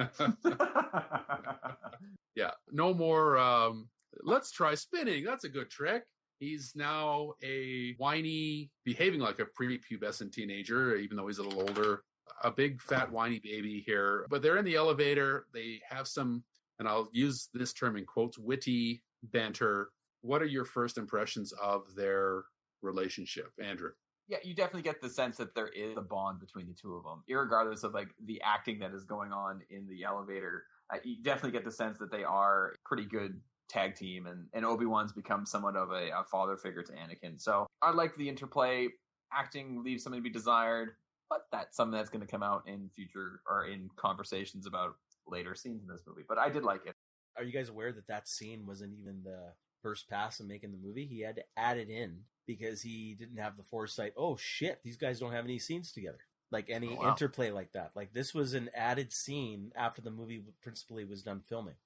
yeah, no more. Let's try spinning. That's a good trick. He's now a whiny, behaving like a prepubescent teenager, even though he's a little older. A big, fat, whiny baby here. But they're in the elevator. They have some, and I'll use this term in quotes, witty banter. What are your first impressions of their relationship, Andrew? Yeah, you definitely get the sense that there is a bond between the two of them, irregardless of like the acting that is going on in the elevator. You definitely get the sense that they are pretty good tag team, and Obi-Wan's become somewhat of a father figure to Anakin. So I like the interplay. Acting leaves something to be desired, but that's something that's going to come out in future or in conversations about later scenes in this movie. But I did like it. Are you guys aware that scene wasn't even the first pass of making the movie? He had to add it in because he didn't have the foresight. Oh shit, these guys don't have any scenes together. Like any interplay like that. Like this was an added scene after the movie principally was done filming.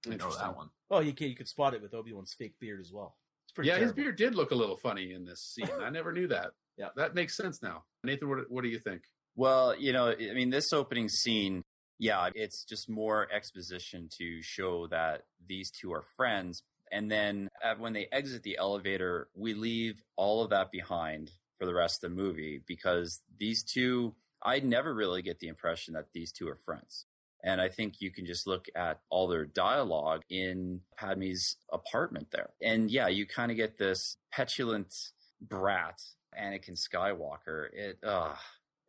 Didn't know that one. Oh, you could spot it with Obi-Wan's fake beard as well. It's pretty terrible. His beard did look a little funny in this scene. I never knew that. Yeah, that makes sense now. Nathan, what do you think? Well, I mean, this opening scene, yeah, it's just more exposition to show that these two are friends. And then when they exit the elevator, we leave all of that behind for the rest of the movie because these two, I never really get the impression that these two are friends. And I think you can just look at all their dialogue in Padme's apartment there. And yeah, you kind of get this petulant brat, Anakin Skywalker.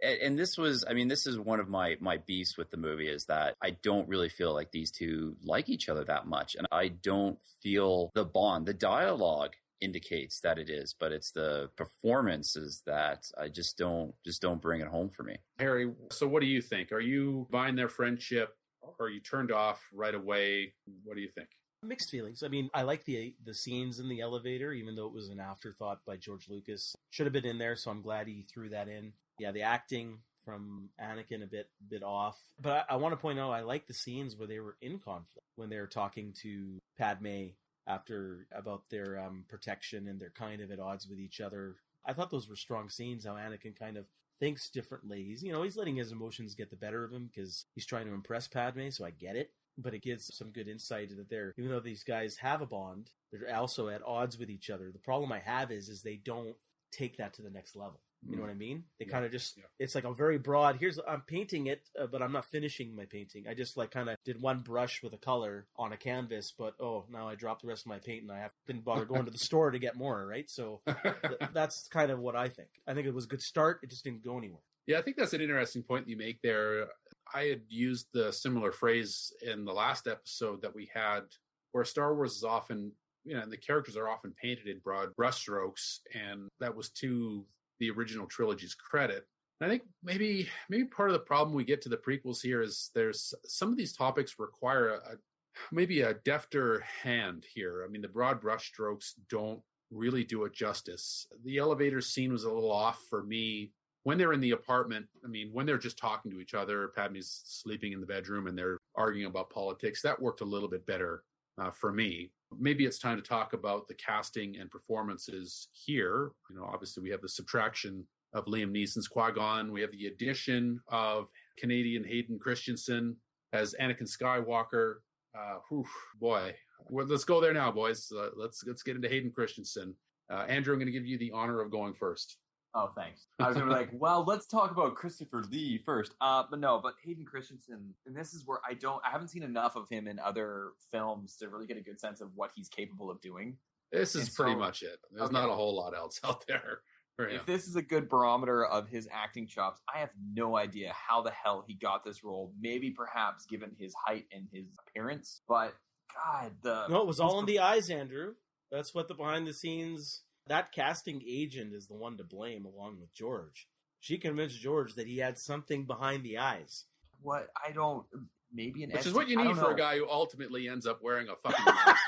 And this is one of my beefs with the movie is that I don't really feel like these two like each other that much. And I don't feel the bond. The dialogue indicates that it is, but it's the performances that I just don't bring it home for me. Harry, so what do you think? Are you buying their friendship or are you turned off right away? What do you think? Mixed feelings. I mean, I like the scenes in the elevator, even though it was an afterthought by George Lucas. Should have been in there, so I'm glad he threw that in. Yeah, the acting from Anakin a bit off. But I want to point out, I like the scenes where they were in conflict, when they were talking to Padme about their protection, and they're kind of at odds with each other. I thought those were strong scenes, how Anakin kind of thinks differently. He's letting his emotions get the better of him because he's trying to impress Padme, so I get it. But it gives some good insight that even though these guys have a bond, they're also at odds with each other. The problem I have is they don't take that to the next level. You know what I mean? They kind of just, it's like a very broad, I'm painting it, but I'm not finishing my painting. I just kind of did one brush with a color on a canvas, but now I dropped the rest of my paint and I didn't bother going to the store to get more, right? So that's kind of what I think. I think it was a good start. It just didn't go anywhere. Yeah, I think that's an interesting point you make there. I had used the similar phrase in the last episode that we had, where Star Wars is often, and the characters are often painted in broad brushstrokes, and that was to the original trilogy's credit. And I think maybe part of the problem we get to the prequels here is there's some of these topics require maybe a defter hand here. I mean, the broad brushstrokes don't really do it justice. The elevator scene was a little off for me. When they're in the apartment, I mean, when they're just talking to each other, Padme's sleeping in the bedroom and they're arguing about politics, that worked a little bit better for me. Maybe it's time to talk about the casting and performances here. Obviously we have the subtraction of Liam Neeson's Qui-Gon. We have the addition of Canadian Hayden Christensen as Anakin Skywalker. Boy, let's go there now, boys. Let's get into Hayden Christensen. Andrew, I'm going to give you the honor of going first. Oh, thanks. I was going to be like, well, let's talk about Christopher Lee first. But Hayden Christensen, and this is where I haven't seen enough of him in other films to really get a good sense of what he's capable of doing. This is pretty much it. There's not a whole lot else out there for him. If this is a good barometer of his acting chops, I have no idea how the hell he got this role. Maybe perhaps given his height and his appearance, but God, it was all in the eyes, Andrew. That's what the behind the scenes. That casting agent is the one to blame, along with George. She convinced George that he had something behind the eyes. What? Maybe an Which is what you need for a guy who ultimately ends up wearing a fucking mask.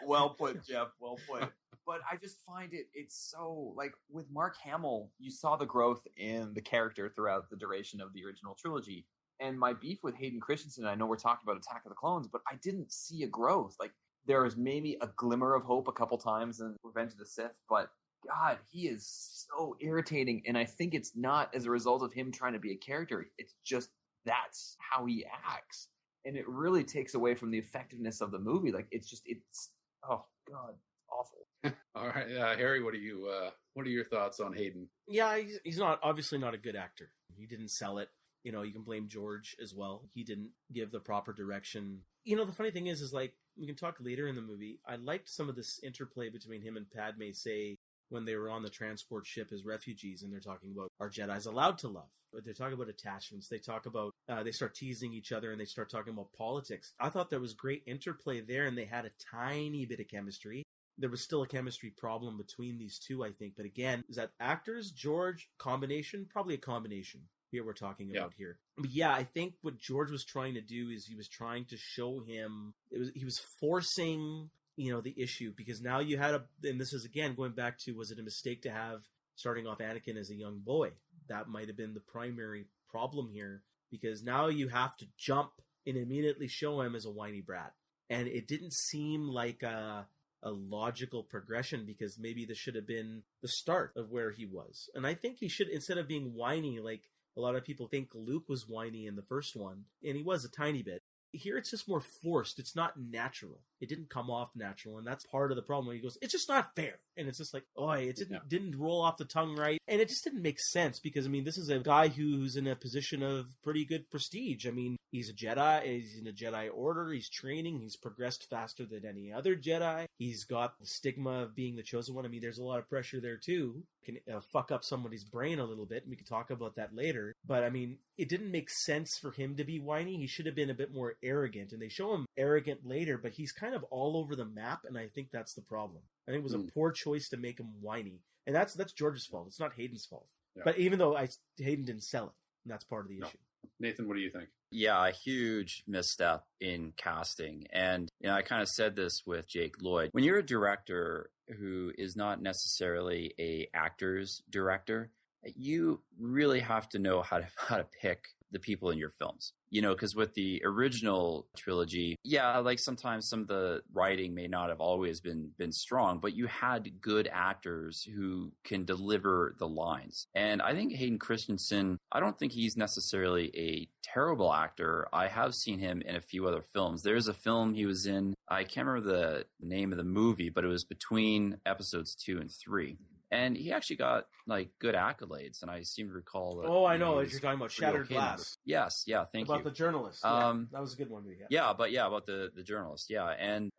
Well put, Geoff. Well put. But I just find it's so, like, with Mark Hamill, you saw the growth in the character throughout the duration of the original trilogy. And my beef with Hayden Christensen, I know we're talking about Attack of the Clones, but I didn't see a growth. Like, there was maybe a glimmer of hope a couple times in Revenge of the Sith, but God, he is so irritating. And I think it's not as a result of him trying to be a character. It's just that's how he acts. And it really takes away from the effectiveness of the movie. Like, it's oh God, awful. All right, Harry, what are your thoughts on Hayden? Yeah, he's obviously not a good actor. He didn't sell it. You can blame George as well. He didn't give the proper direction. The funny thing is like, we can talk later in the movie. I liked some of this interplay between him and Padme, say, when they were on the transport ship as refugees, and they're talking about, are Jedis allowed to love? But they talk about attachments. They talk about, they start teasing each other, and they start talking about politics. I thought there was great interplay there, and they had a tiny bit of chemistry. There was still a chemistry problem between these two, I think. But again, is that actors, George, combination? Probably a combination. Here we're talking about here. But yeah, I think what George was trying to do is he was trying to show him, he was forcing, the issue, because now you had and this is again going back to, was it a mistake to have starting off Anakin as a young boy? That might have been the primary problem here, because now you have to jump and immediately show him as a whiny brat. And it didn't seem like a logical progression, because maybe this should have been the start of where he was. And I think he should, instead of being whiny, like, a lot of people think Luke was whiny in the first one, and he was a tiny bit. Here it's just more forced. It's not natural. It didn't come off natural, and that's part of the problem. Where he goes, it's just not fair. And it's just like, it didn't roll off the tongue right. And it just didn't make sense, because, I mean, this is a guy who's in a position of pretty good prestige. I mean, he's a Jedi. He's in a Jedi Order. He's training. He's progressed faster than any other Jedi. He's got the stigma of being the chosen one. I mean, there's a lot of pressure there, too. Can fuck up somebody's brain a little bit, and we can talk about that later. But, I mean, it didn't make sense for him to be whiny. He should have been a bit more arrogant. And they show him arrogant later, but he's kind of all over the map, and I think that's the problem. I think it was a poor choice to make him whiny. And that's George's fault. It's not Hayden's fault. Yeah. But even though Hayden didn't sell it, and that's part of the issue. Nathan, what do you think? Yeah, a huge misstep in casting. And I kind of said this with Jake Lloyd. When you're a director who is not necessarily a actor's director, you really have to know how to pick the people in your films. Because with the original trilogy, like sometimes some of the writing may not have always been strong, but you had good actors who can deliver the lines. And I think Hayden Christensen, I don't think he's necessarily a terrible actor. I have seen him in a few other films. There's a film he was in, I can't remember the name of the movie, but it was between episodes 2 and 3. And he actually got like good accolades, and I seem to recall that. Oh, I know what you're talking about. Shattered Glass. Yes, thank you. About the journalist. That was a good one. About the journalist. Yeah, and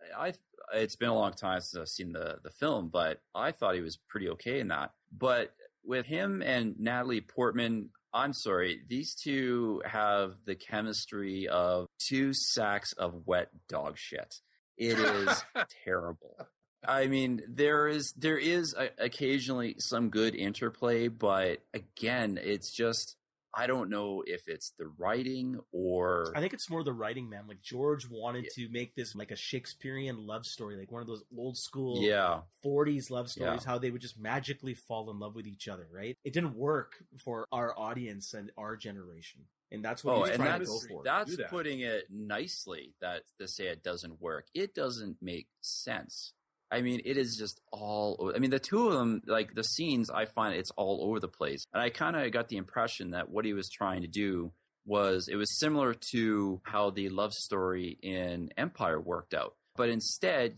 it's been a long time since I've seen the film, but I thought he was pretty okay in that. But with him and Natalie Portman, I'm sorry, these two have the chemistry of 2 sacks of wet dog shit. It is terrible. I mean, there is occasionally some good interplay, but again, it's just, I don't know if it's the writing or... I think it's more the writing, man. Like, George wanted to make this like a Shakespearean love story, like one of those old school 40s love stories, how they would just magically fall in love with each other, right? It didn't work for our audience and our generation. And that's what he's trying to go for. That's putting it nicely, that to say it doesn't work. It doesn't make sense. I mean, it is just all over. I mean, the two of them, like the scenes, I find it's all over the place. And I kind of got the impression that what he was trying to do was, it was similar to how the love story in Empire worked out. But instead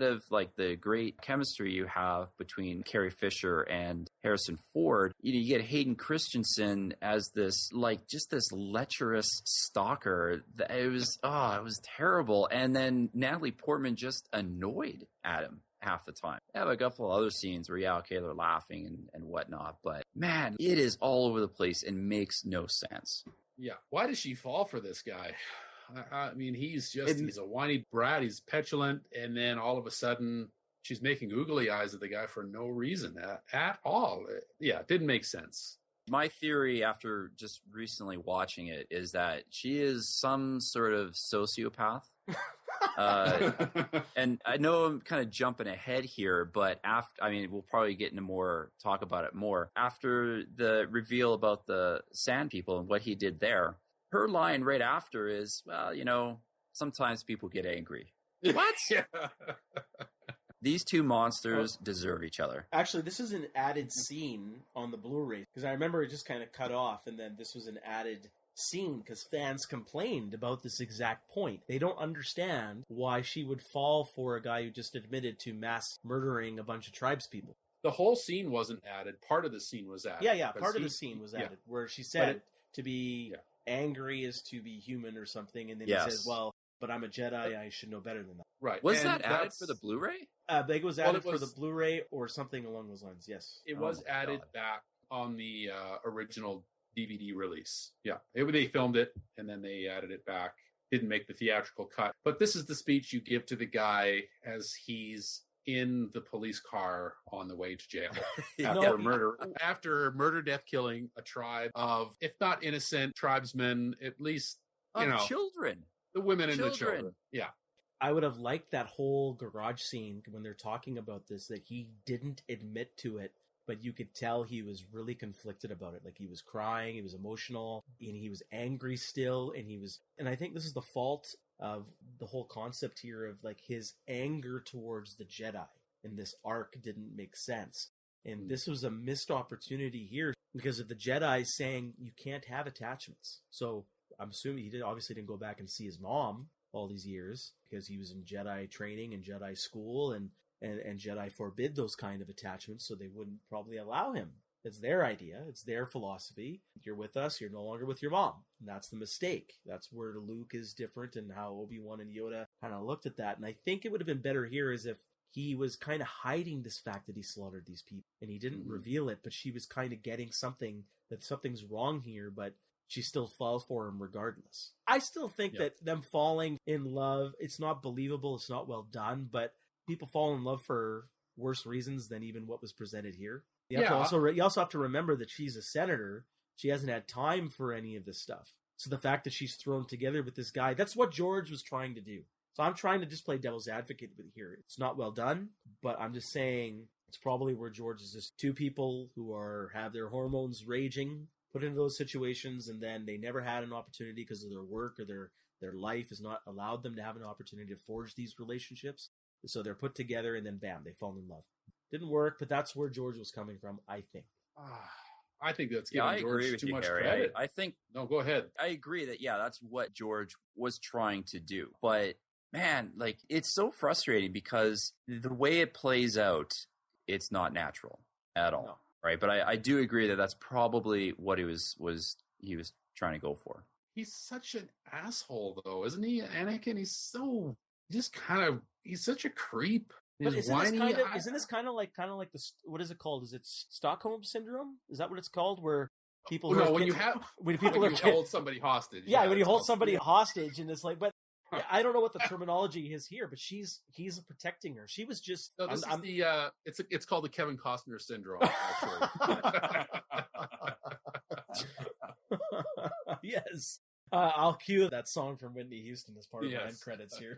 of like the great chemistry you have between Carrie Fisher and Harrison Ford, you get Hayden Christensen as this, like, just this lecherous stalker. It was terrible. And then Natalie Portman just annoyed at him half the time. I have a couple of other scenes where, they're laughing and whatnot, but man, it is all over the place and makes no sense. Yeah. Why does she fall for this guy? I mean, he's a whiny brat. He's petulant. And then all of a sudden she's making googly eyes at the guy for no reason at all. It didn't make sense. My theory after just recently watching it is that she is some sort of sociopath. And I know I'm kind of jumping ahead here, but we'll probably get into talk about it more. After the reveal about the Sand People and what he did there, her line right after is, well, sometimes people get angry. What? These two monsters deserve each other. Actually, this is an added scene on the Blu-ray, because I remember it just kind of cut off, and then this was an added scene because fans complained about this exact point. They don't understand why she would fall for a guy who just admitted to mass murdering a bunch of tribes people. The whole scene wasn't added. Part of the scene was added. Part of the scene was added, where she said to be angry is to be human or something, and then he says, well, but I'm a Jedi, I should know better than that. Right. Was that added for the Blu-ray? I think it was added for the Blu-ray or something along those lines, yes. It was added back on the original DVD release. Yeah. They filmed it, and then they added it back. Didn't make the theatrical cut. But this is the speech you give to the guy as he's in the police car on the way to jail after murder, death, killing a tribe of, if not innocent tribesmen, at least, children. The women and the children. Yeah. I would have liked that whole garage scene when they're talking about this, that he didn't admit to it, but you could tell he was really conflicted about it. Like, he was crying, he was emotional, and he was angry still, and I think this is the fault of the whole concept here of, like, his anger towards the Jedi in this arc didn't make sense. And this was a missed opportunity here because of the Jedi saying you can't have attachments. So I'm assuming he obviously didn't go back and see his mom all these years because he was in Jedi training and Jedi school, and Jedi forbid those kind of attachments, so they wouldn't probably allow him. It's their idea. It's their philosophy. You're with us. You're no longer with your mom. And that's the mistake. That's where Luke is different, and how Obi-Wan and Yoda kind of looked at that. And I think it would have been better here as if he was kind of hiding this fact that he slaughtered these people, and he didn't reveal it, but she was kind of getting something, that something's wrong here, but she still falls for him regardless. I still think that them falling in love, it's not believable, it's not well done, but people fall in love for worse reasons than even what was presented here. You also have to remember that she's a senator. She hasn't had time for any of this stuff. So the fact that she's thrown together with this guy, that's what George was trying to do. So I'm trying to just play devil's advocate with here. It's not well done, but I'm just saying it's probably where George is just two people who have their hormones raging, put into those situations, and then they never had an opportunity because of their work or their life has not allowed them to have an opportunity to forge these relationships. So they're put together and then bam, they fall in love. Didn't work, but that's where George was coming from, I think. I think that's giving George too much Harry. credit. I think... No, go ahead. I agree that, that's what George was trying to do. But, man, like, it's so frustrating because the way it plays out, it's not natural at all, right? But I do agree that that's probably what he was trying to go for. He's such an asshole, though, isn't he, Anakin? He's such a creep. But isn't this kind of like the, what is it called? Is it Stockholm syndrome? Is that what it's called? Where people when you hold somebody hostage. Yeah, when you hold somebody hostage, and it's like, but I don't know what the terminology is here. But he's protecting her. She was just. No, this is it's called the Kevin Costner syndrome. Actually. Yes. I'll cue that song from Whitney Houston as part of my end credits here.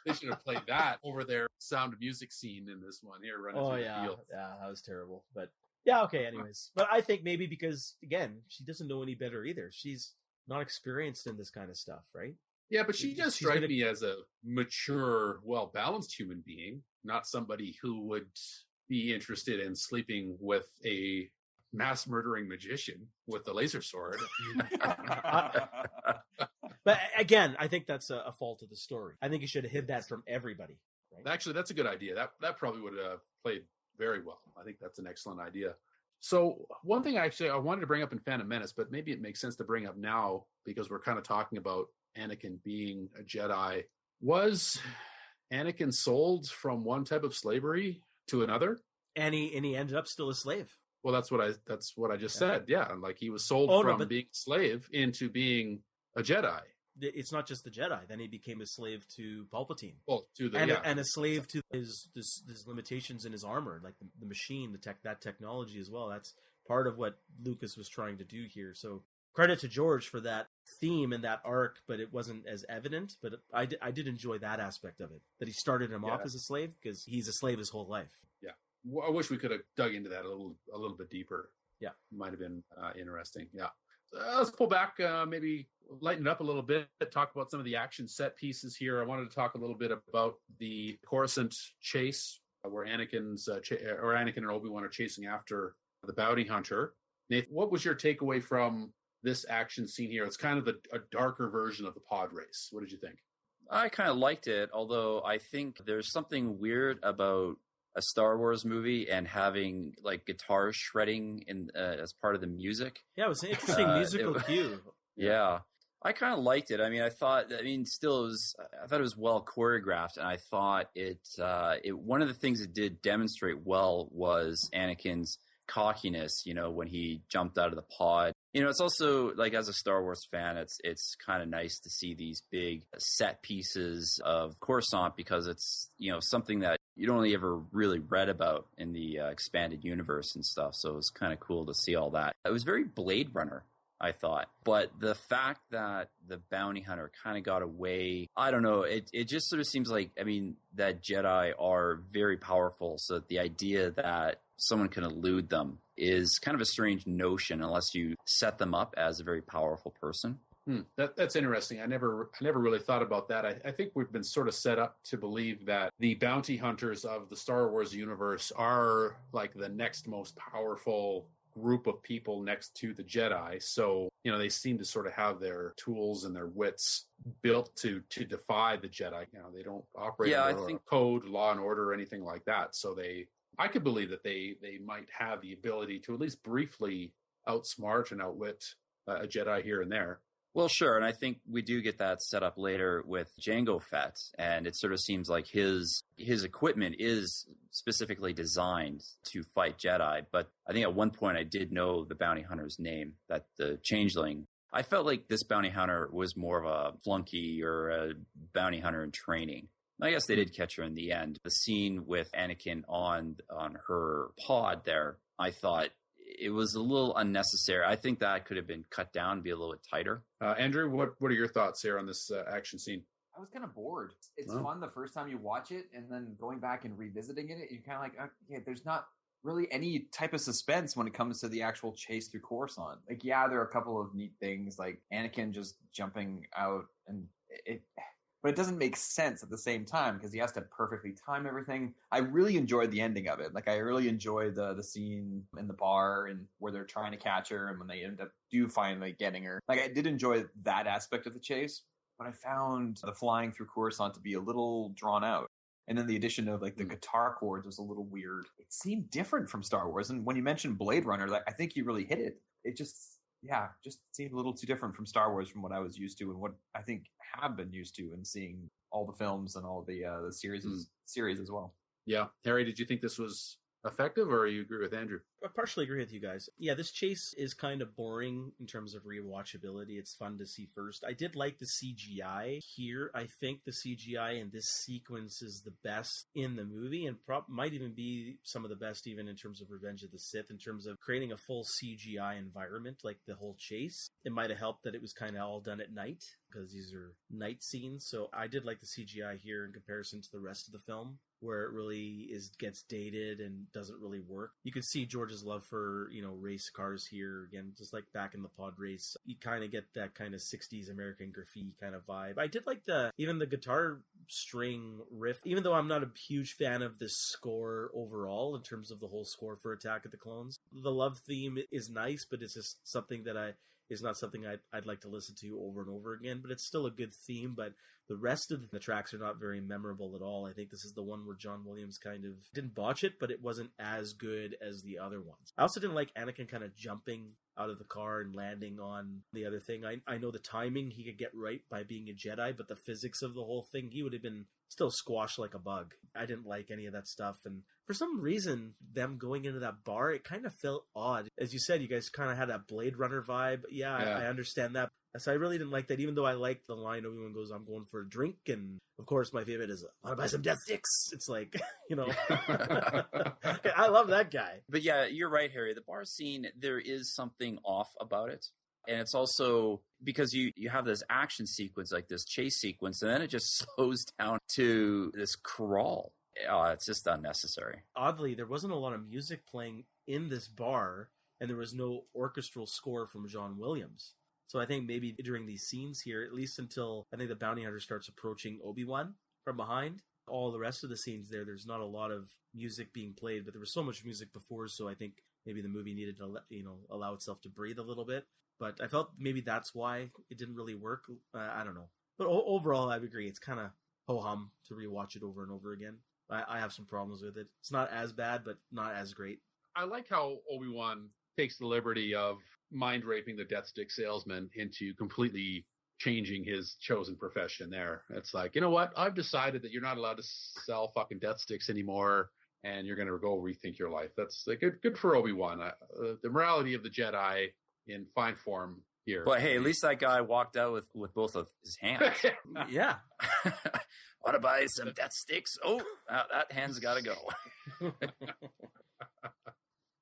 They should have played that over their Sound of Music scene in this one here. Running through the field. Yeah, that was terrible. But yeah, okay. Anyways, but I think maybe because again, she doesn't know any better either. She's not experienced in this kind of stuff, right? Yeah, but she does strike me as a mature, well-balanced human being, not somebody who would be interested in sleeping with a mass murdering magician with the laser sword. But again, I think that's a fault of the story. I think you should have hid that from everybody. Right? Actually, that's a good idea. That probably would have played very well. I think that's an excellent idea. So one thing I wanted to bring up in Phantom Menace, but maybe it makes sense to bring up now because we're kind of talking about Anakin being a Jedi. Was Anakin sold from one type of slavery to another? And he ended up still a slave. Well, that's what I just said. Yeah, like he was sold from being a slave into being a Jedi. It's not just the Jedi. Then he became a slave to Palpatine. Well, and a slave to his limitations in his armor, like the machine, that technology as well. That's part of what Lucas was trying to do here. So credit to George for that theme and that arc, but it wasn't as evident. But I did enjoy that aspect of it, that he started him off as a slave because he's a slave his whole life. Yeah. I wish we could have dug into that a little bit deeper. Yeah. Might have been interesting. Yeah. Let's pull back, maybe lighten it up a little bit, talk about some of the action set pieces here. I wanted to talk a little bit about the Coruscant chase where Anakin and Obi-Wan are chasing after the bounty hunter. Nathan, what was your takeaway from this action scene here? It's kind of a darker version of the pod race. What did you think? I kind of liked it, although I think there's something weird about a Star Wars movie and having like guitar shredding in as part of the music. Yeah, it was an interesting musical cue. Yeah, I kind of liked it. I mean, I thought it was well choreographed, and I thought it one of the things it did demonstrate well was Anakin's cockiness, when he jumped out of the pod. It's also like, as a Star Wars fan, it's kind of nice to see these big set pieces of Coruscant because it's, something that you'd only ever really read about in the expanded universe and stuff. So it was kind of cool to see all that. It was very Blade Runner, I thought. But the fact that the bounty hunter kind of got away, I don't know, it just sort of seems like, that Jedi are very powerful. So the idea that someone can elude them is kind of a strange notion unless you set them up as a very powerful person. That's interesting. I never really thought about that. I think we've been sort of set up to believe that the bounty hunters of the Star Wars universe are like the next most powerful group of people next to the Jedi. So, they seem to sort of have their tools and their wits built to defy the Jedi. They don't operate under code, law and order, or anything like that. So I could believe that they might have the ability to at least briefly outsmart and outwit a Jedi here and there. Well, sure, and I think we do get that set up later with Jango Fett, and it sort of seems like his equipment is specifically designed to fight Jedi, but I think at one point I did know the bounty hunter's name, that the Changeling. I felt like this bounty hunter was more of a flunky or a bounty hunter in training. I guess they did catch her in the end. The scene with Anakin on her pod there, I thought it was a little unnecessary. I think that could have been cut down, be a little bit tighter. Andrew, what are your thoughts here on this action scene? I was kind of bored. It's fun the first time you watch it, and then going back and revisiting it, you're kind of like, okay, there's not really any type of suspense when it comes to the actual chase through Coruscant. Like, yeah, there are a couple of neat things, like Anakin just jumping out, but it doesn't make sense at the same time because he has to perfectly time everything. I really enjoyed the ending of it. Like, I really enjoyed the scene in the bar and where they're trying to catch her, and when they end up finally getting her. Like, I did enjoy that aspect of the chase. But I found the flying through Coruscant to be a little drawn out. And then the addition of like the guitar chords was a little weird. It seemed different from Star Wars. And when you mentioned Blade Runner, I think you really hit it. It just seemed a little too different from Star Wars from what I was used to and what I think have been used to in seeing all the films and all the series as well. Yeah. Harry, did you think this was effective, or you agree with Andrew? I partially agree with you guys. Yeah, this chase is kind of boring in terms of rewatchability. It's fun to see first. I did like the CGI here. I think the CGI in this sequence is the best in the movie, and might even be some of the best even in terms of Revenge of the Sith, in terms of creating a full CGI environment, like the whole chase. It might have helped that it was kind of all done at night, because these are night scenes. So I did like the CGI here in comparison to the rest of the film, where it really gets dated and doesn't really work. You can see George's love for, race cars here. Again, just like back in the pod race, you kind of get that kind of 60s American graffiti kind of vibe. I did like even the guitar string riff, even though I'm not a huge fan of this score overall in terms of the whole score for Attack of the Clones. The love theme is nice, but it's just something that is not something I'd like to listen to over and over again, but it's still a good theme. But the rest of the tracks are not very memorable at all. I think this is the one where John Williams kind of didn't botch it, but it wasn't as good as the other ones. I also didn't like Anakin kind of jumping out of the car and landing on the other thing. I know the timing he could get right by being a Jedi, but the physics of the whole thing, he would have been still squashed like a bug. I didn't like any of that stuff. And for some reason, them going into that bar, it kind of felt odd. As you said, you guys kind of had that Blade Runner vibe. Yeah. I understand that. So I really didn't like that, even though I liked the line Obi-Wan goes, "I'm going for a drink." And of course, my favorite is, "Want to buy some death sticks?" It's like, I love that guy. But yeah, you're right, Harry. The bar scene, there is something off about it. And it's also because you have this action sequence, like this chase sequence, and then it just slows down to this crawl. Oh, it's just unnecessary. Oddly, there wasn't a lot of music playing in this bar, and there was no orchestral score from John Williams. So I think maybe during these scenes here, at least until I think the bounty hunter starts approaching Obi-Wan from behind, all the rest of the scenes there's not a lot of music being played, but there was so much music before, so I think maybe the movie needed to allow itself to breathe a little bit. But I felt maybe that's why it didn't really work. I don't know. But overall, I would agree. It's kind of ho-hum to rewatch it over and over again. I have some problems with it. It's not as bad, but not as great. I like how Obi-Wan takes the liberty of mind raping the death stick salesman into completely changing his chosen profession there. It's like, you know what? I've decided that you're not allowed to sell fucking death sticks anymore, and you're going to go rethink your life. That's good for Obi-Wan. The morality of the Jedi in fine form here. But hey, at least that guy walked out with both of his hands. Yeah. Want to buy some death sticks? Oh, that hand's got to go.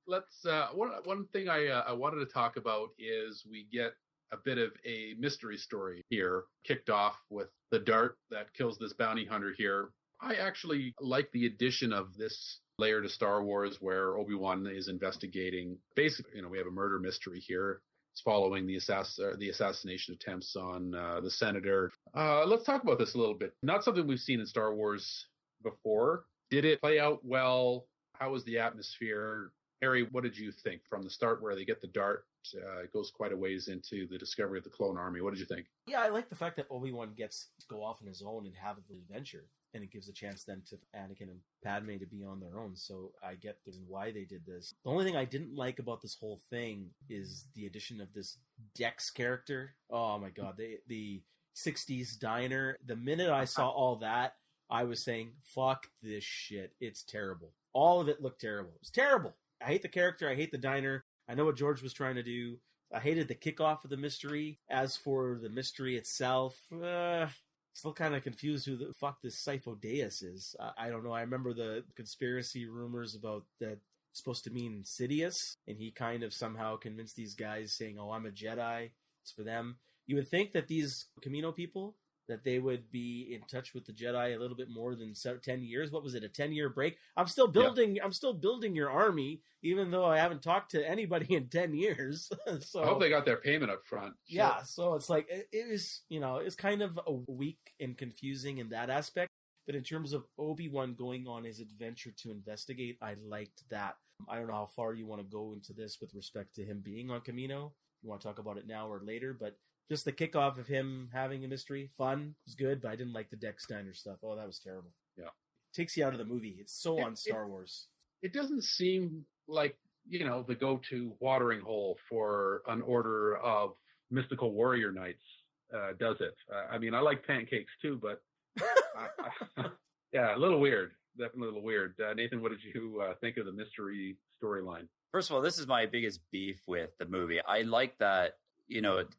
Let's one thing I wanted to talk about is we get a bit of a mystery story here, kicked off with the dart that kills this bounty hunter here. I actually like the addition of this layer to Star Wars where Obi-Wan is investigating. Basically, we have a murder mystery here. It's following the assassination attempts on the senator. Let's talk about this a little bit. Not something we've seen in Star Wars before. Did it play out well? How was the atmosphere? Harry, what did you think from the start where they get the dart? It goes quite a ways into the discovery of the clone army. What did you think? Yeah, I like the fact that Obi-Wan gets to go off on his own and have the adventure. And it gives a chance then to Anakin and Padme to be on their own. So I get the reason why they did this. The only thing I didn't like about this whole thing is the addition of this Dex character. Oh my God, the 60s diner. The minute I saw all that, I was saying, fuck this shit. It's terrible. All of it looked terrible. It was terrible. I hate the character. I hate the diner. I know what George was trying to do. I hated the kickoff of the mystery. As for the mystery itself, still kind of confused who the fuck this Sifo Dyas is. I don't know. I remember the conspiracy rumors about that supposed to mean Sidious, and he kind of somehow convinced these guys saying, "Oh, I'm a Jedi. It's for them." You would think that these Camino people, that they would be in touch with the Jedi a little bit more than 10 years. What was it, a 10-year break? I'm still building your army, even though I haven't talked to anybody in 10 years. So I hope they got their payment up front. Yeah, so it's like, it was, it's kind of a weak and confusing in that aspect. But in terms of Obi-Wan going on his adventure to investigate, I liked that. I don't know how far you want to go into this with respect to him being on Camino. You want to talk about it now or later, but just the kickoff of him having a mystery, fun, was good, but I didn't like the Dex Steiner stuff. Oh, that was terrible. Yeah. Takes you out of the movie. It's so on Star Wars. It doesn't seem like, the go-to watering hole for an order of mystical warrior knights, does it? I mean, I like pancakes too, but yeah, a little weird. Definitely a little weird. Nathan, what did you think of the mystery storyline? First of all, this is my biggest beef with the movie. I like that,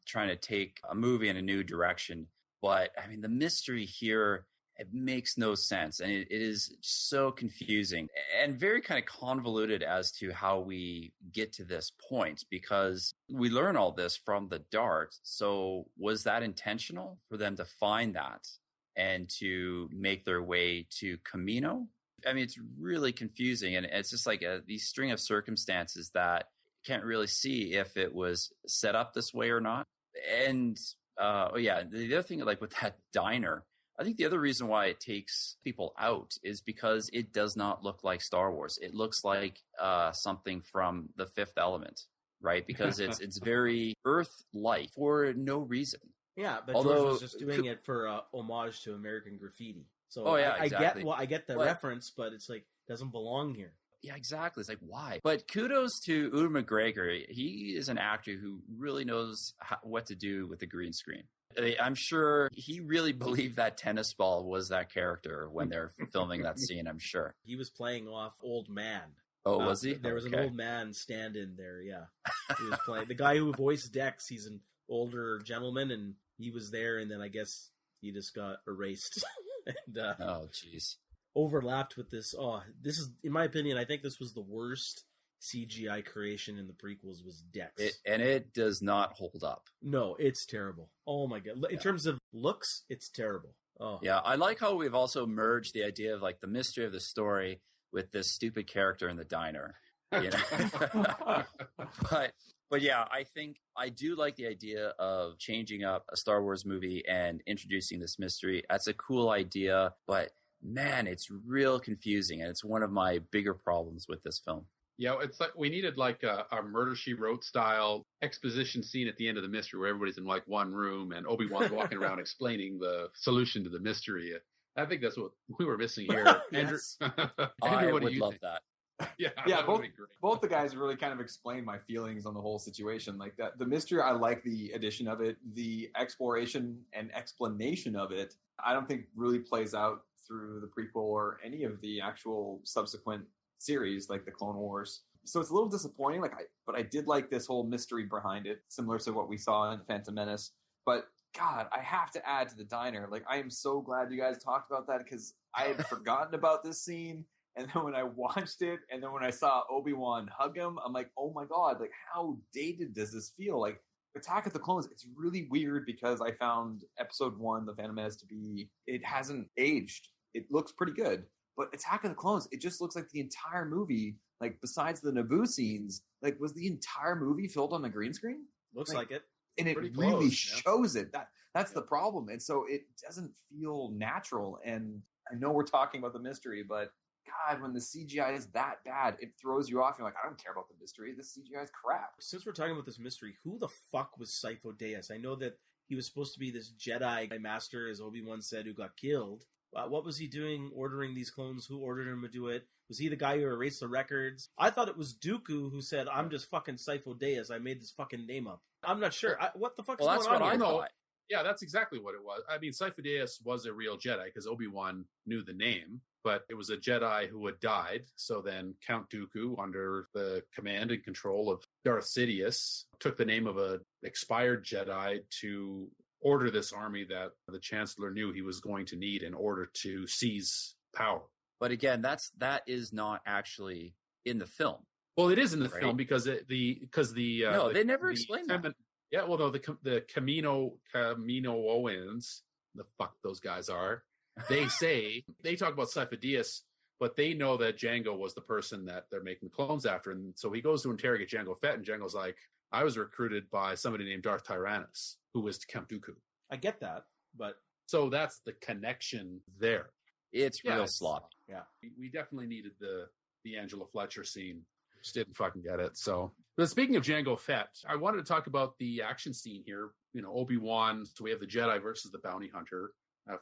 trying to take a movie in a new direction. But, I mean, the mystery here, it makes no sense. And it is so confusing and very kind of convoluted as to how we get to this point, because we learn all this from the dart. So was that intentional for them to find that and to make their way to Camino? I mean, it's really confusing. And it's just like these string of circumstances that can't really see if it was set up this way or not. And the other thing, like with that diner, I think the other reason why it takes people out is because it does not look like Star Wars. It looks like something from The Fifth Element, right? Because it's very Earth-like for no reason. Yeah, but George was just doing it for homage to American Graffiti. So exactly. I get the reference, but it's like, doesn't belong here. Yeah, exactly. It's like, why? But kudos to Ewan McGregor. He is an actor who really knows what to do with the green screen. I'm sure he really believed that tennis ball was that character when they're filming that scene, I'm sure. He was playing off old man. Oh, was he? There was an old man stand-in there, yeah. He was playing. The guy who voiced Dex, he's an older gentleman, and he was there, and then I guess he just got erased. And, oh, jeez. Overlapped with this. Oh, this is, in my opinion, I think this was the worst CGI creation in the prequels was Dex. It does not hold up. No, it's terrible. Oh my God. In terms of looks, it's terrible. Oh. Yeah, I like how we've also merged the idea of like the mystery of the story with this stupid character in the diner. But yeah, I think I do like the idea of changing up a Star Wars movie and introducing this mystery. That's a cool idea, but man, it's real confusing, and it's one of my bigger problems with this film. Yeah, it's like we needed like a Murder, She Wrote style exposition scene at the end of the mystery where everybody's in like one room and Obi-Wan's walking around explaining the solution to the mystery. I think that's what we were missing here. Andrew, I would love that. Yeah, both the guys really kind of explained my feelings on the whole situation. Like that, the mystery, I like the addition of it. The exploration and explanation of it, I don't think really plays out through the prequel or any of the actual subsequent series, like the Clone Wars. So it's a little disappointing. But I did like this whole mystery behind it, similar to what we saw in Phantom Menace. But God, I have to add to the diner. Like, I am so glad you guys talked about that because I had forgotten about this scene. And then when I watched it, and then when I saw Obi-Wan hug him, I'm like, oh my God, like how dated does this feel? Like Attack of the Clones, it's really weird because I found Episode 1, The Phantom Menace, it hasn't aged. It looks pretty good. But Attack of the Clones, it just looks like the entire movie, like besides the Naboo scenes, like was the entire movie filmed on the green screen? Looks like it. And it Pretty really close, shows it. That's the problem. And so it doesn't feel natural. And I know we're talking about the mystery, but God, when the CGI is that bad, it throws you off. You're like, I don't care about the mystery. This CGI is crap. Since we're talking about this mystery, who the fuck was Sifo Dyas? I know that he was supposed to be this Jedi master, as Obi-Wan said, who got killed. What was he doing ordering these clones? Who ordered him to do it? Was he the guy who erased the records? I thought it was Dooku who said, I'm just fucking Sifo Dyas. I made this fucking name up. I'm not sure. What the fuck is going on here? I know. Yeah, that's exactly what it was. I mean, Sifo Dyas was a real Jedi because Obi-Wan knew the name, but it was a Jedi who had died. So then Count Dooku, under the command and control of Darth Sidious, took the name of an expired Jedi to order this army that the Chancellor knew he was going to need in order to seize power. But again, that is not actually in the film. Well, it is in the Right. film because No, they never explained that. Yeah, well, no, the Kaminoans, the fuck those guys are. They talk about Sifo-Dyas, but they know that Jango was the person that they're making the clones after, and so he goes to interrogate Jango Fett, and Jango's like, "I was recruited by somebody named Darth Tyrannus, who was Count Dooku." I get that, but So that's the connection there. It's real sloppy. Yeah, we definitely needed the Angela Fletcher scene. Just didn't fucking get it. So, but speaking of Jango Fett, I wanted to talk about the action scene here. You know, Obi-Wan. So we have the Jedi versus the bounty hunter.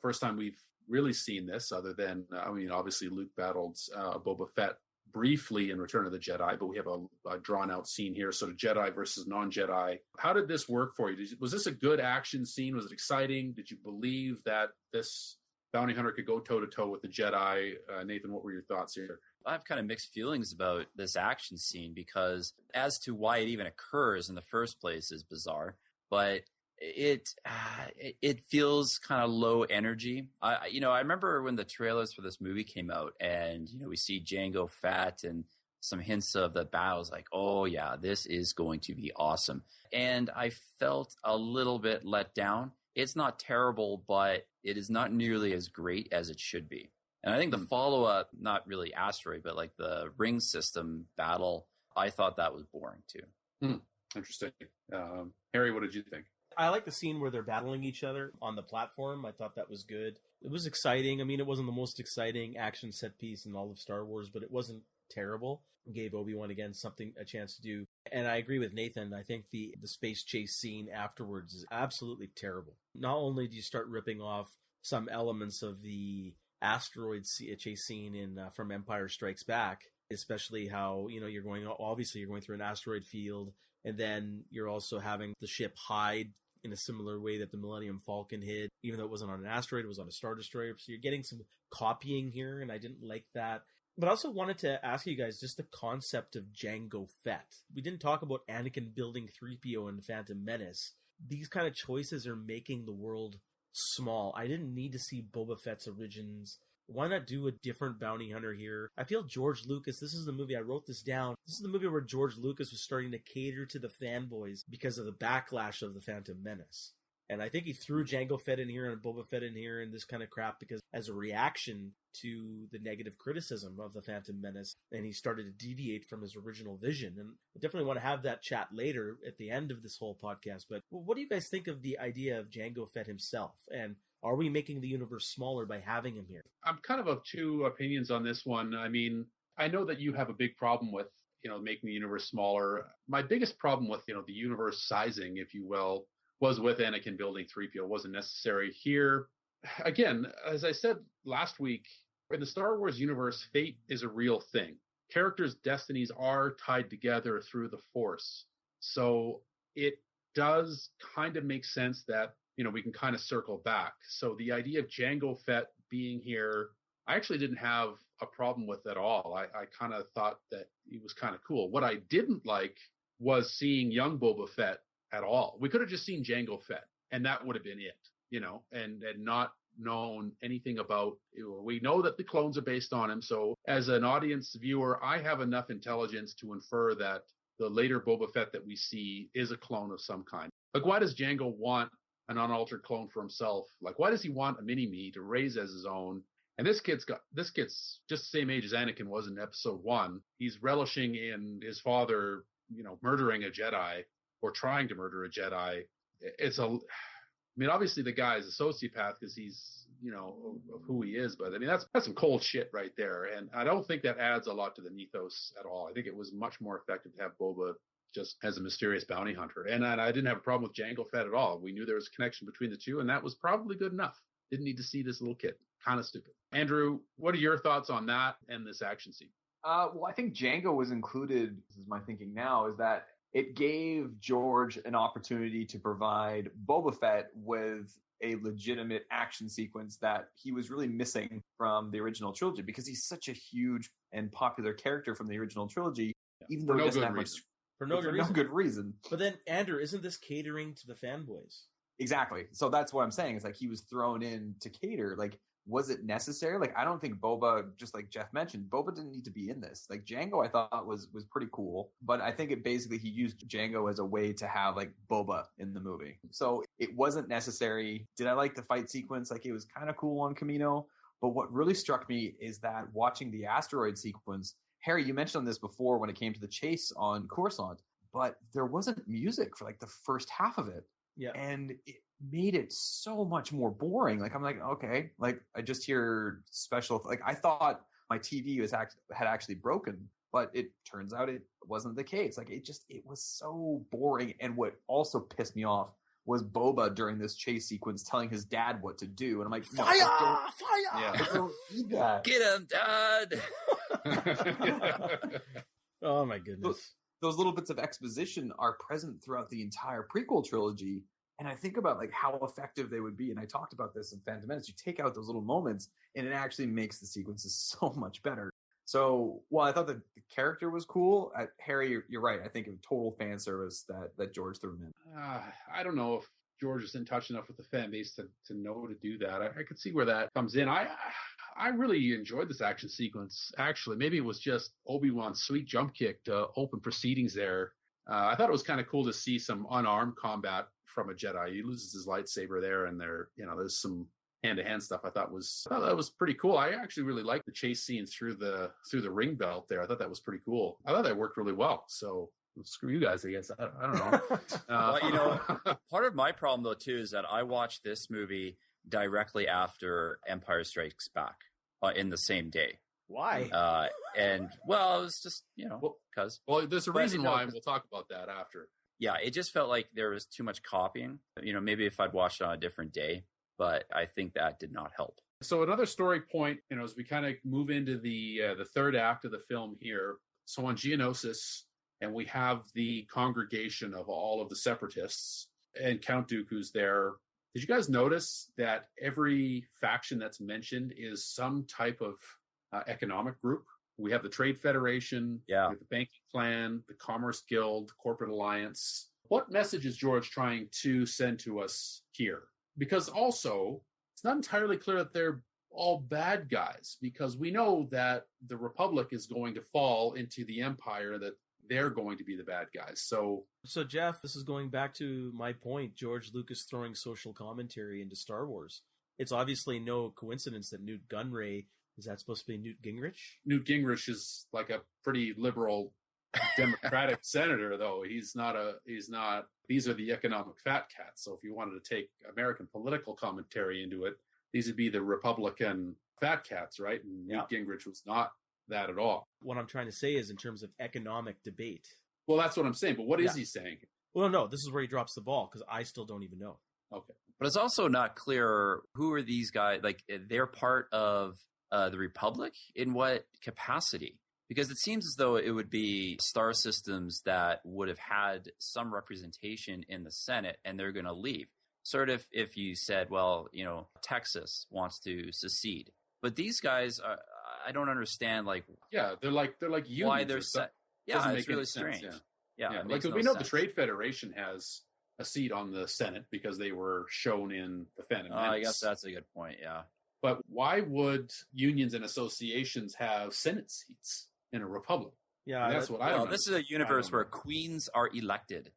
First time we've really seen this, other than obviously Luke battled Boba Fett briefly in Return of the Jedi, but we have a drawn-out scene here. So the Jedi versus non-Jedi. How did this work for you? Was this a good action scene? Was it exciting? Did you believe that this bounty hunter could go toe-to-toe with the Jedi? Nathan, what were your thoughts here? I have kind of mixed feelings about this action scene because as to why it even occurs in the first place is bizarre, but it feels kind of low energy. I remember when the trailers for this movie came out and, we see Jango Fett and some hints of the battles like, oh yeah, this is going to be awesome. And I felt a little bit let down. It's not terrible, but it is not nearly as great as it should be. And I think the follow-up, not really Asteroid, but like the ring system battle, I thought that was boring too. Interesting. Harry, what did you think? I like the scene where they're battling each other on the platform. I thought that was good. It was exciting. I mean, it wasn't the most exciting action set piece in all of Star Wars, but it wasn't terrible. It gave Obi-Wan again a chance to do. And I agree with Nathan. I think the space chase scene afterwards is absolutely terrible. Not only do you start ripping off some elements of the asteroid chase scene in from Empire Strikes Back, especially how you're going through an asteroid field, and then you're also having the ship hide in a similar way that the Millennium Falcon hid, even though it wasn't on an asteroid, it was on a Star Destroyer. So you're getting some copying here, and I didn't like that. But I also wanted to ask you guys just the concept of Jango Fett. We didn't talk about Anakin building 3PO and Phantom Menace. These kind of choices are making the world small. I didn't need to see Boba Fett's origins. Why not do a different bounty hunter here? I feel George Lucas, this is the movie, I wrote this down. This is the movie where George Lucas was starting to cater to the fanboys because of the backlash of the Phantom Menace. And I think he threw Jango Fett in here and Boba Fett in here and this kind of crap because as a reaction to the negative criticism of the Phantom Menace, and he started to deviate from his original vision. And I definitely want to have that chat later at the end of this whole podcast. But what do you guys think of the idea of Jango Fett himself? And are we making the universe smaller by having him here? I'm kind of two opinions on this one. I mean, I know that you have a big problem with, making the universe smaller. My biggest problem with, the universe sizing, if you will, was with Anakin building 3PO. It wasn't necessary here. Again, as I said last week, in the Star Wars universe, fate is a real thing. Characters' destinies are tied together through the Force. So it does kind of make sense that, we can kind of circle back. So the idea of Jango Fett being here, I actually didn't have a problem with at all. I kind of thought that he was kind of cool. What I didn't like was seeing young Boba Fett at all. We could have just seen Jango Fett, and that would have been it, and not known anything about. We know that the clones are based on him, so as an audience viewer, I have enough intelligence to infer that the later Boba Fett that we see is a clone of some kind. Like, why does Jango want an unaltered clone for himself? Like, why does he want a mini-me to raise as his own? And this kid's just the same age as Anakin was in episode 1. He's relishing in his father, murdering a Jedi or trying to murder a Jedi. Obviously the guy is a sociopath because he's, of who he is, but I mean, that's some cold shit right there. And I don't think that adds a lot to the mythos at all. I think it was much more effective to have Boba just as a mysterious bounty hunter. And I didn't have a problem with Jango Fett at all. We knew there was a connection between the two, and that was probably good enough. Didn't need to see this little kid. Kind of stupid. Andrew, what are your thoughts on that and this action scene? Well, I think Jango was included, this is my thinking now, is that it gave George an opportunity to provide Boba Fett with a legitimate action sequence that he was really missing from the original trilogy, because he's such a huge and popular character from the original trilogy, even though he doesn't have much. For no good reason. But then, Andrew, isn't this catering to the fanboys? Exactly. So that's what I'm saying. It's like he was thrown in to cater. Like, was it necessary? Like, I don't think Boba, just like Geoff mentioned, Boba didn't need to be in this. Like, Django, I thought was pretty cool, but I think he used Django as a way to have like Boba in the movie. So it wasn't necessary. Did I like the fight sequence? Like, it was kind of cool on Camino. But what really struck me is that watching the asteroid sequence, Harry, you mentioned this before when it came to the chase on Coruscant, but there wasn't music for like the first half of it. Yeah. And it made it so much more boring. Like, I'm like, okay, like I just hear special, like I thought my TV had actually broken, but it turns out it wasn't the case. Like it was so boring. And what also pissed me off was Boba during this chase sequence telling his dad what to do. And I'm like, fire! Yeah, I don't need that. Get him, Dad! Oh my goodness. Those little bits of exposition are present throughout the entire prequel trilogy. And I think about like how effective they would be. And I talked about this in Phantom Menace. You take out those little moments and it actually makes the sequences so much better. So while I thought that the character was cool, Harry, you're right. I think it was total fan service that George threw him in. I don't know if George is in touch enough with the fan base to know to do that. I could see where that comes in. I really enjoyed this action sequence. Actually, maybe it was just Obi-Wan's sweet jump kick to open proceedings there. I thought it was kind of cool to see some unarmed combat from a Jedi. He loses his lightsaber there, and there's some hand-to-hand stuff. I thought that was pretty cool. I actually really liked the chase scene through the ring belt there. I thought that was pretty cool. I thought that worked really well. So screw you guys, I guess. I don't know. Well, part of my problem though too is that I watched this movie directly after Empire Strikes Back in the same day. Why? And well, it was just because. Well, there's a reason why, and we'll talk about that after. Yeah, it just felt like there was too much copying. Maybe if I'd watched it on a different day, but I think that did not help. So another story point, as we kind of move into the third act of the film here. So on Geonosis, and we have the congregation of all of the separatists, and Count Dooku's there. Did you guys notice that every faction that's mentioned is some type of economic group? We have the Trade Federation, we have the Banking Clan, the Commerce Guild, Corporate Alliance. What message is George trying to send to us here? Because also, it's not entirely clear that they're all bad guys, because we know that the Republic is going to fall into the Empire, that they're going to be the bad guys. So Geoff, this is going back to my point, George Lucas throwing social commentary into Star Wars. It's obviously no coincidence that Newt Gunray, is that supposed to be Newt Gingrich? Newt Gingrich is like a pretty liberal Democratic senator, though. He's not. These are the economic fat cats. So if you wanted to take American political commentary into it, these would be the Republican fat cats, right? And Newt Gingrich was not that at all. What I'm trying to say is in terms of economic debate. Well, that's what I'm saying. But what is he saying? Well, no, this is where he drops the ball, because I still don't even know. Okay. But it's also not clear who are these guys. Like, they're part of the Republic in what capacity? Because it seems as though it would be star systems that would have had some representation in the Senate, and they're going to leave. Sort of if you said, well, Texas wants to secede. But these guys, I don't understand, like... Yeah, they're like unions. Why they're set. Yeah, it's really strange. Yeah, like we know the Trade Federation has a seat on the Senate because they were shown in the Phantom Menace. I guess that's a good point, yeah. But why would unions and associations have Senate seats in a republic? Yeah, that's what I don't know. This is a universe where queens are elected.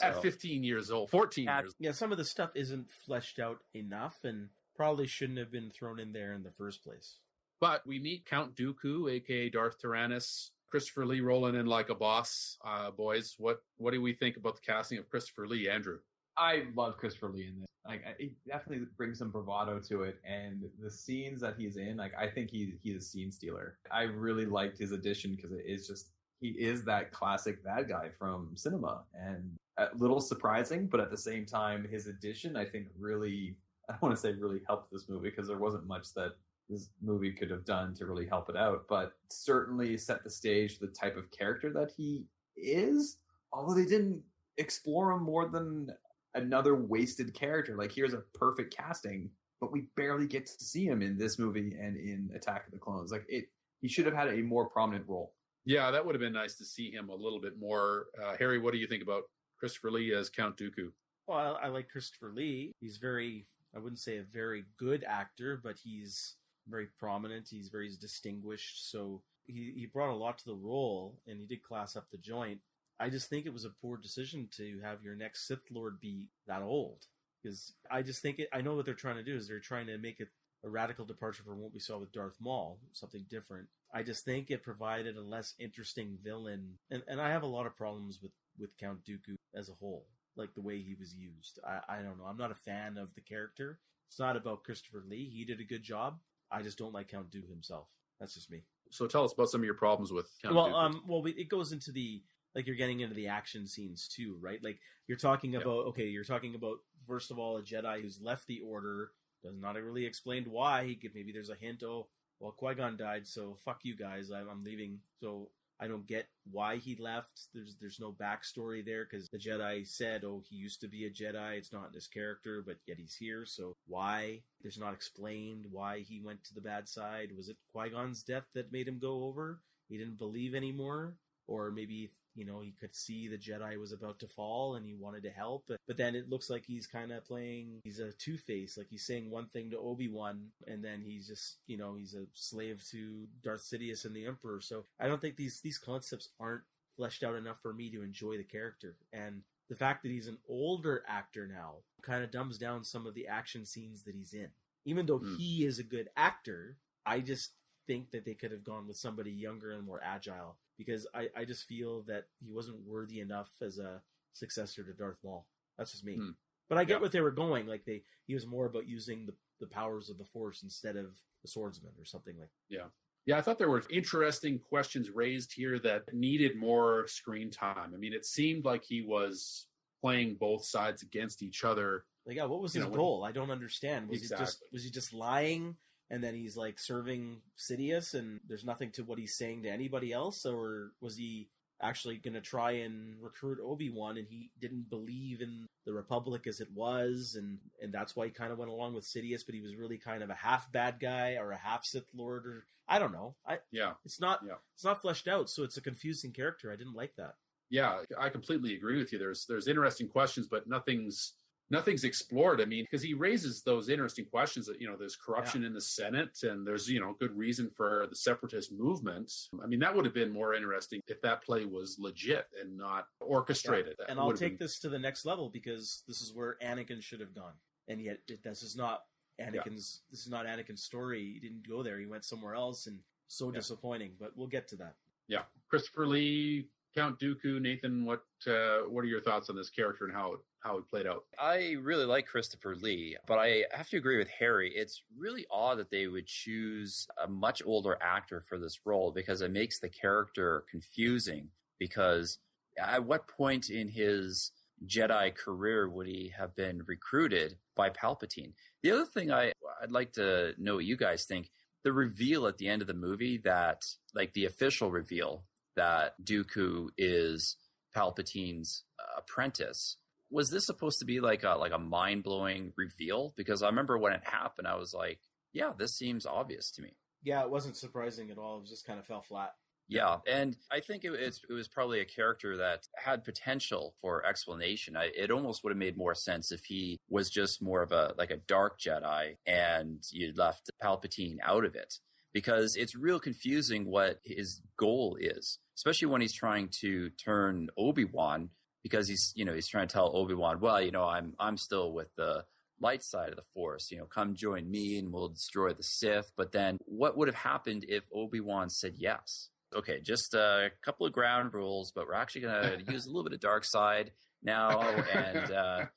At 15 years old, 14 years old. Yeah, some of the stuff isn't fleshed out enough and probably shouldn't have been thrown in there in the first place. But we meet Count Dooku, a.k.a. Darth Tyrannus. Christopher Lee rolling in like a boss. Boys, what do we think about the casting of Christopher Lee, Andrew? I love Christopher Lee in this. Like, it definitely brings some bravado to it, and the scenes that he's in, like, I think he's a scene stealer. I really liked his addition because it is just, he is that classic bad guy from cinema, and a little surprising, but at the same time, his addition, I think, really, I don't want to say really helped this movie because there wasn't much that this movie could have done to really help it out, but certainly set the stage for the type of character that he is, although they didn't explore him more than another wasted character. Like, here's a perfect casting, but we barely get to see him in this movie and in Attack of the Clones. Like, he should have had a more prominent role. Yeah, that would have been nice to see him a little bit more. Harry, what do you think about Christopher Lee as Count Dooku? Well, I like Christopher Lee. He's very I wouldn't say a very good actor, but he's very prominent. He's very distinguished. So he brought a lot to the role, and he did class up the joint. I just think it was a poor decision to have your next Sith Lord be that old. Because I just think I know what they're trying to do is they're trying to make it a radical departure from what we saw with Darth Maul, something different. I just think it provided a less interesting villain. And I have a lot of problems with Count Dooku as a whole, like the way he was used. I don't know. I'm not a fan of the character. It's not about Christopher Lee. He did a good job. I just don't like Count Dooku himself. That's just me. So tell us about some of your problems with Count Dooku. It goes into like you're getting into the action scenes too, right? Like you're talking about, first of all, a Jedi who's left the Order, does not really explained why. Maybe there's a hint, Qui-Gon died, so fuck you guys, I'm leaving. So I don't get why he left. There's no backstory there, because the Jedi said, he used to be a Jedi, it's not in his character, but yet he's here, so why? There's not explained why he went to the bad side. Was it Qui-Gon's death that made him go over? He didn't believe anymore? Or maybe he could see the Jedi was about to fall and he wanted to help. But then it looks like he's kind of he's a two-face. Like he's saying one thing to Obi-Wan and then he's just, he's a slave to Darth Sidious and the Emperor. So I don't think these concepts aren't fleshed out enough for me to enjoy the character. And the fact that he's an older actor now kind of dumbs down some of the action scenes that he's in. Even though he is a good actor, I just think that they could have gone with somebody younger and more agile, because I just feel that he wasn't worthy enough as a successor to Darth Maul. That's just me. But I get what they were going. Like he was more about using the powers of the Force instead of the swordsman or something like that. Yeah. Yeah, I thought there were interesting questions raised here that needed more screen time. I mean, it seemed like he was playing both sides against each other. Like, yeah, what was his goal? I don't understand. Was he just lying? And then he's like serving Sidious and there's nothing to what he's saying to anybody else? Or was he actually going to try and recruit Obi-Wan and he didn't believe in the Republic as it was? And that's why he kind of went along with Sidious, but he was really kind of a half bad guy or a half Sith Lord, or I don't know. It's not fleshed out. So it's a confusing character. I didn't like that. Yeah, I completely agree with you. There's interesting questions, but nothing's explored. I mean, because he raises those interesting questions that, there's corruption in the Senate and there's, good reason for the separatist movement. I mean, that would have been more interesting if that play was legit and not orchestrated. Yeah. And I'll take this to the next level, because this is where Anakin should have gone. And yet this is not Anakin's, this is not Anakin's story. He didn't go there. He went somewhere else, and so disappointing, but we'll get to that. Yeah. Christopher Lee, Count Dooku, Nathan, what are your thoughts on this character and how it played out? I really like Christopher Lee, but I have to agree with Harry. It's really odd that they would choose a much older actor for this role, because it makes the character confusing. Because at what point in his Jedi career would he have been recruited by Palpatine? The other thing I'd like to know what you guys think, the reveal at the end of the movie, that, like, the official reveal that Dooku is Palpatine's apprentice. Was this supposed to be like a mind-blowing reveal? Because I remember when it happened, I was like, yeah, this seems obvious to me. Yeah, it wasn't surprising at all. It just kind of fell flat. Yeah, and I think it was probably a character that had potential for explanation. It almost would have made more sense if he was just more of a dark Jedi and you left Palpatine out of it. Because it's real confusing what his goal is, especially when he's trying to turn Obi-Wan, because he's trying to tell Obi-Wan, well, I'm still with the light side of the Force, come join me and we'll destroy the Sith. But then what would have happened if Obi-Wan said yes? Okay, just a couple of ground rules, but we're actually going to use a little bit of dark side now, and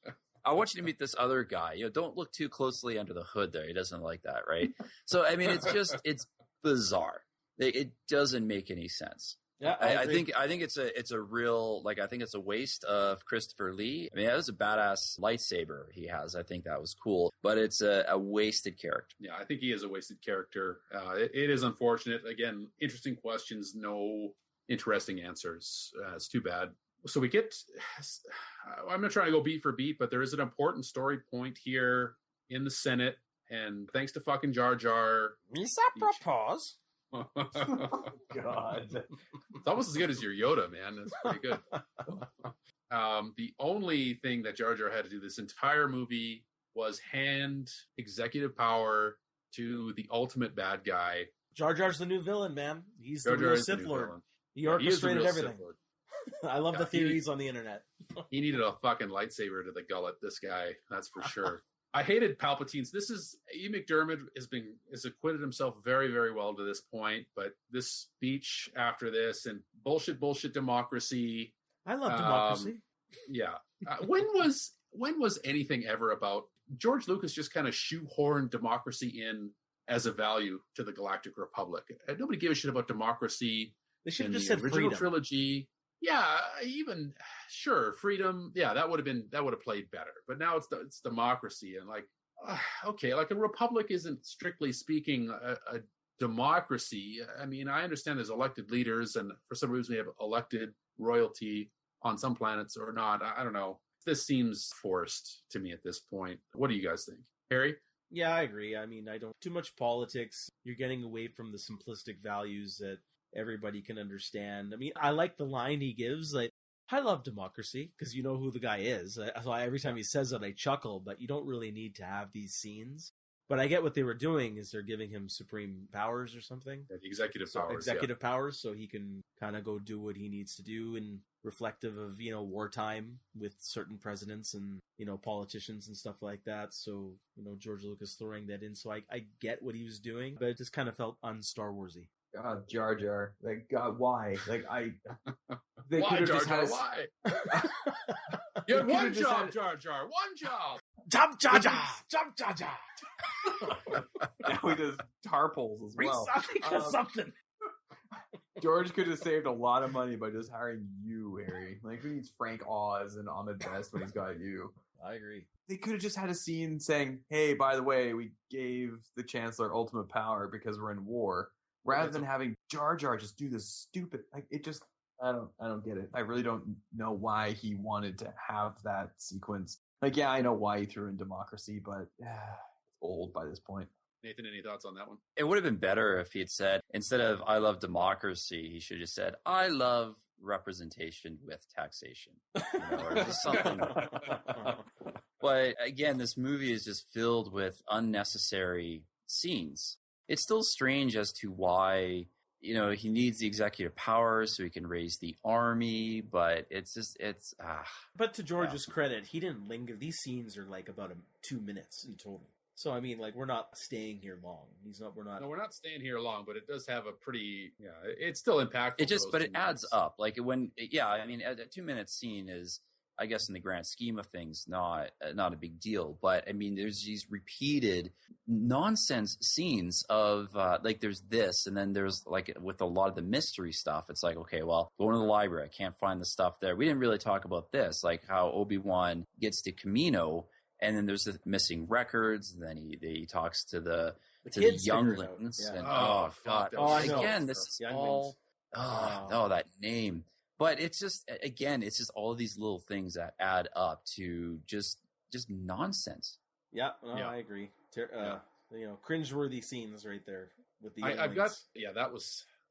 I want you to meet this other guy. Don't look too closely under the hood there. He doesn't like that, right? So, I mean, it's bizarre. It doesn't make any sense. Yeah, I think it's a real, I think it's a waste of Christopher Lee. I mean, that was a badass lightsaber he has. I think that was cool, but it's a wasted character. Yeah, I think he is a wasted character. It is unfortunate. Again, interesting questions, no interesting answers. It's too bad. So we get, I'm not trying to go beat for beat, but there is an important story point here in the Senate. And thanks to fucking Jar Jar. Mis propose. Oh, God. It's almost as good as your Yoda, man. That's pretty good. The only thing that Jar Jar had to do this entire movie was hand executive power to the ultimate bad guy. Jar Jar's the new villain, man. He's Jar the Jar real is the Sith new Lord. villain. He Yeah, he is the orchestrated real everything. Sith Lord. I love the theories on the internet. He needed a fucking lightsaber to the gullet, this guy. That's for sure. I hated Palpatine's. Ian McDiarmid has acquitted himself very, very well to this point, but this speech after this and bullshit democracy. I love democracy. Yeah. When was anything ever about George Lucas just kind of shoehorned democracy in as a value to the Galactic Republic? Nobody gave a shit about democracy. They should have in just the said original freedom. trilogy. Yeah, even sure, freedom. Yeah, that would have played better. But now it's democracy, and like, okay, like a republic isn't strictly speaking a democracy. I mean, I understand there's elected leaders, and for some reason we have elected royalty on some planets or not. I don't know. This seems forced to me at this point. What do you guys think, Harry? Yeah, I agree. I mean, I don't too much politics. You're getting away from the simplistic values that everybody can understand. I mean, I like the line he gives, like, I love democracy, because you know who the guy is. So every time he says it, I chuckle, but you don't really need to have these scenes. But I get what they were doing is they're giving him supreme powers or something. Yeah, the executive powers. Powers, so he can kind of go do what he needs to do, and reflective of, wartime with certain presidents and, politicians and stuff like that. So, George Lucas throwing that in. So I get what he was doing, but it just kind of felt un-Star Warsy. God, Jar Jar. Like, God, why? Like, They why, could have Jar just Jar? had Why? You had one job, Jar Jar. One job. Jump, Jar Jar! Jump, Jar Jar! Now he does tar poles as well. Something. George could have saved a lot of money by just hiring you, Harry. Like, who needs Frank Oz and Ahmed Best when he's got you? I agree. They could have just had a scene saying, hey, by the way, we gave the Chancellor ultimate power because we're in war. Rather than having Jar Jar just do this stupid, like, it just, I don't get it. I really don't know why he wanted to have that sequence. Like, yeah, I know why he threw in democracy, but it's old by this point. Nathan, any thoughts on that one? It would have been better if he had said, instead of I love democracy, he should have said, I love representation with taxation. Or just something. But again, this movie is just filled with unnecessary scenes. It's still strange as to why, he needs the executive power so he can raise the army, but it's. But to George's credit, he didn't linger. These scenes are like about 2 minutes in total. So, I mean, like, we're not staying here long. We're not staying here long, but it does have a pretty, it's still impactful. But it adds up. Like, a 2-minute scene is, I guess, in the grand scheme of things, not a big deal. But, I mean, there's these repeated nonsense scenes of, there's this, and then there's, like, with a lot of the mystery stuff, it's like, okay, well, going to the library, I can't find the stuff there. We didn't really talk about this, like how Obi-Wan gets to Kamino, and then there's the missing records, and then he talks to the younglings. Yeah. And, oh, God. Again, this is all... that name. But it's just, again, it's just all of these little things that add up to just nonsense. Yeah, I agree. Cringeworthy scenes right there with the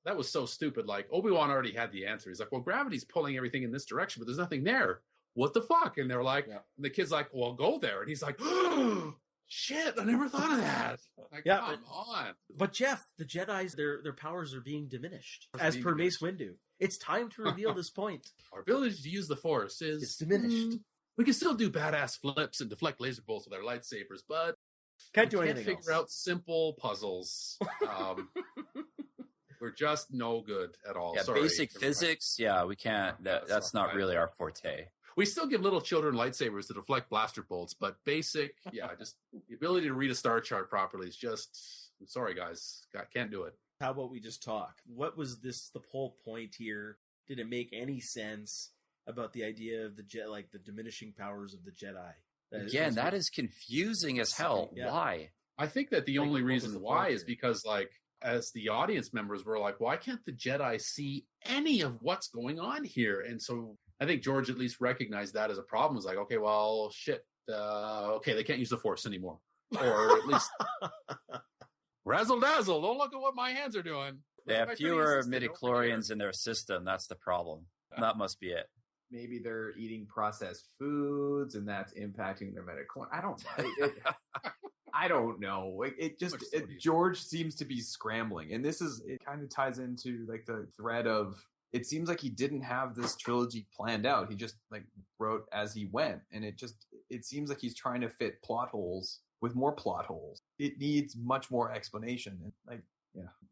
that was so stupid. Like, Obi-Wan already had the answer. He's like, well, gravity's pulling everything in this direction, but there's nothing there. What the fuck? And they're like, and the kid's like, well, go there. And he's like, oh, shit, I never thought of that. Like, come on. But Geoff, the Jedi's, their powers are being diminished. As per Mace Windu. It's time to reveal this point. Our ability to use the Force is diminished. We can still do badass flips and deflect laser bolts with our lightsabers, but can't do anything else. Figure out simple puzzles. We're just no good at all. Yeah, Sorry, basic physics, we can't. That's not really our forte. We still give little children lightsabers to deflect blaster bolts, but basic, just the ability to read a star chart properly is just, I'm sorry, guys, can't do it. How about we just talk? What was the whole point here? Did it make any sense about the idea of the diminishing powers of the Jedi? That is confusing as hell. Yeah. Why? I think that the only reason why is because, like, as the audience members were like, why can't the Jedi see any of what's going on here? And so I think George at least recognized that as a problem. Was like, okay, well, shit. They can't use the Force anymore. Or at least razzle dazzle. Don't look at what my hands are doing. They have fewer midichlorians in their system. That's the problem. That must be it. maybe they're eating processed foods and that's impacting their medical. I don't know. George seems to be scrambling, and it kind of ties into like the thread of, it seems like he didn't have this trilogy planned out. He just like wrote as he went, and it seems like he's trying to fit plot holes with more plot holes. It needs much more explanation, and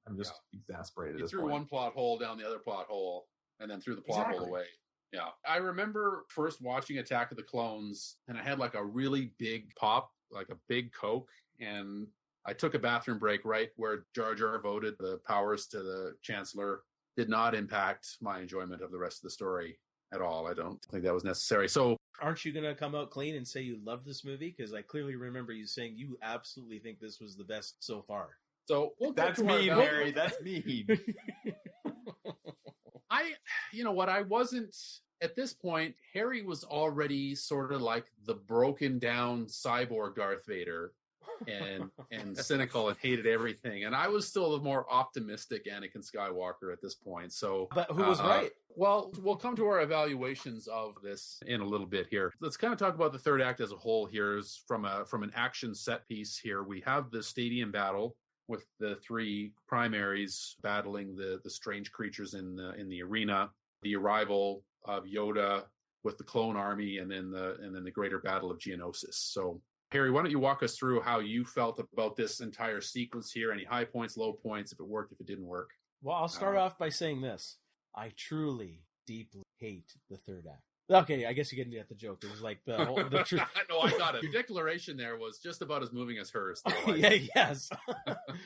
I'm just exasperated. He at this threw point. one plot hole down the other plot hole, and then threw the plot hole away. Yeah, I remember first watching Attack of the Clones, and I had like a really big pop, like a big Coke, and I took a bathroom break right where Jar Jar voted the powers to the Chancellor. Did not impact my enjoyment of the rest of the story at all. I don't think that was necessary. So, aren't you going to come out clean and say you love this movie? Because I clearly remember you saying you absolutely think this was the best so far. So that's mean, Harry. That's mean. You know what? I wasn't at this point. Harry was already sort of like the broken down cyborg Darth Vader, and cynical and hated everything. And I was still the more optimistic Anakin Skywalker at this point. So, but who was right? Well, we'll come to our evaluations of this in a little bit here. Let's kind of talk about the third act as a whole. Here's from an action set piece. Here we have the stadium battle with the three primaries battling the strange creatures in the arena. The arrival of Yoda with the clone army, and then the greater battle of Geonosis. So, Harry, why don't you walk us through how you felt about this entire sequence here? Any high points, low points, if it worked, if it didn't work? Well, I'll start off by saying this. I truly, deeply hate the third act. Okay, I guess you get the joke. It was like the truth. No, I got it. The declaration there was just about as moving as hers. Yes.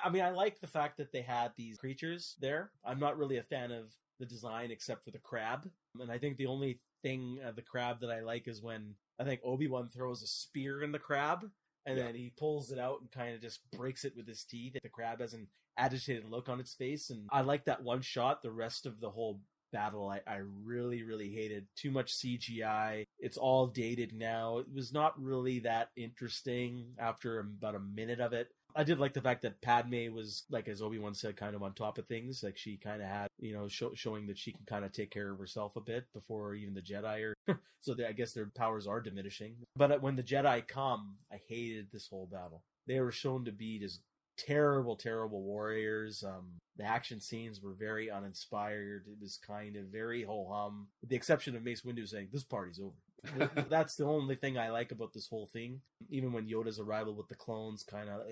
I mean, I like the fact that they had these creatures there. I'm not really a fan of the design except for the crab. And I think the only thing the crab that I like is when I think Obi-Wan throws a spear in the crab, and then he pulls it out and kind of just breaks it with his teeth. The crab has an agitated look on its face, and I like that one shot. The rest of the whole battle I really, really hated. Too much CGI. It's all dated now. It was not really that interesting after about a minute of it. I did like the fact that Padme was, like as Obi-Wan said, kind of on top of things. Like she kind of had, showing that she can kind of take care of herself a bit before even the Jedi are. So I guess their powers are diminishing. But when the Jedi come, I hated this whole battle. They were shown to be just terrible, terrible warriors. The action scenes were very uninspired. It was kind of very ho-hum, with the exception of Mace Windu saying, "This party's over." That's the only thing I like about this whole thing. Even when Yoda's arrival with the clones, kind of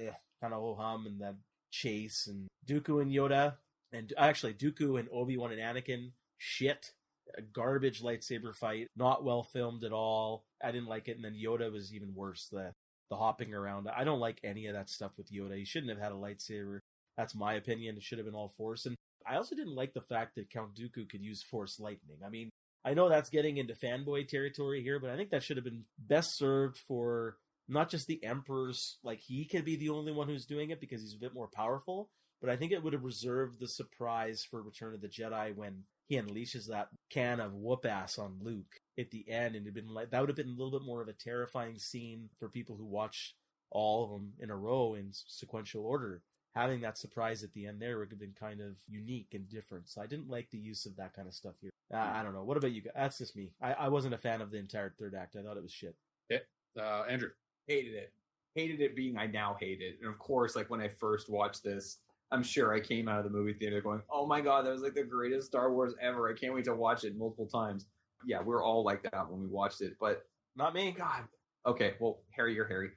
ho-hum, and that chase, and Dooku and Yoda, and actually Dooku and Obi-Wan and Anakin, shit. A garbage lightsaber fight, not well filmed at all. I didn't like it. And then Yoda was even worse. The hopping around. I don't like any of that stuff with Yoda. He shouldn't have had a lightsaber. That's my opinion. It should have been all Force. And I also didn't like the fact that Count Dooku could use Force lightning. I mean, I know that's getting into fanboy territory here, but I think that should have been best served for not just the Emperor's, like he could be the only one who's doing it because he's a bit more powerful, but I think it would have reserved the surprise for Return of the Jedi when he unleashes that can of whoop ass on Luke at the end, and it'd been like that would have been a little bit more of a terrifying scene for people who watch all of them in a row in sequential order. Having that surprise at the end there would have been kind of unique and different. So I didn't like the use of that kind of stuff here. I don't know. What about you guys? That's just me. I wasn't a fan of the entire third act. I thought it was shit. Okay. Andrew. Hated it. Hated it being I now hate it. And of course, like when I first watched this, I'm sure I came out of the movie theater going, "Oh my God, that was like the greatest Star Wars ever. I can't wait to watch it multiple times." Yeah, we're all like that when we watched it, but not me. God. Okay, well, Harry, you're Harry.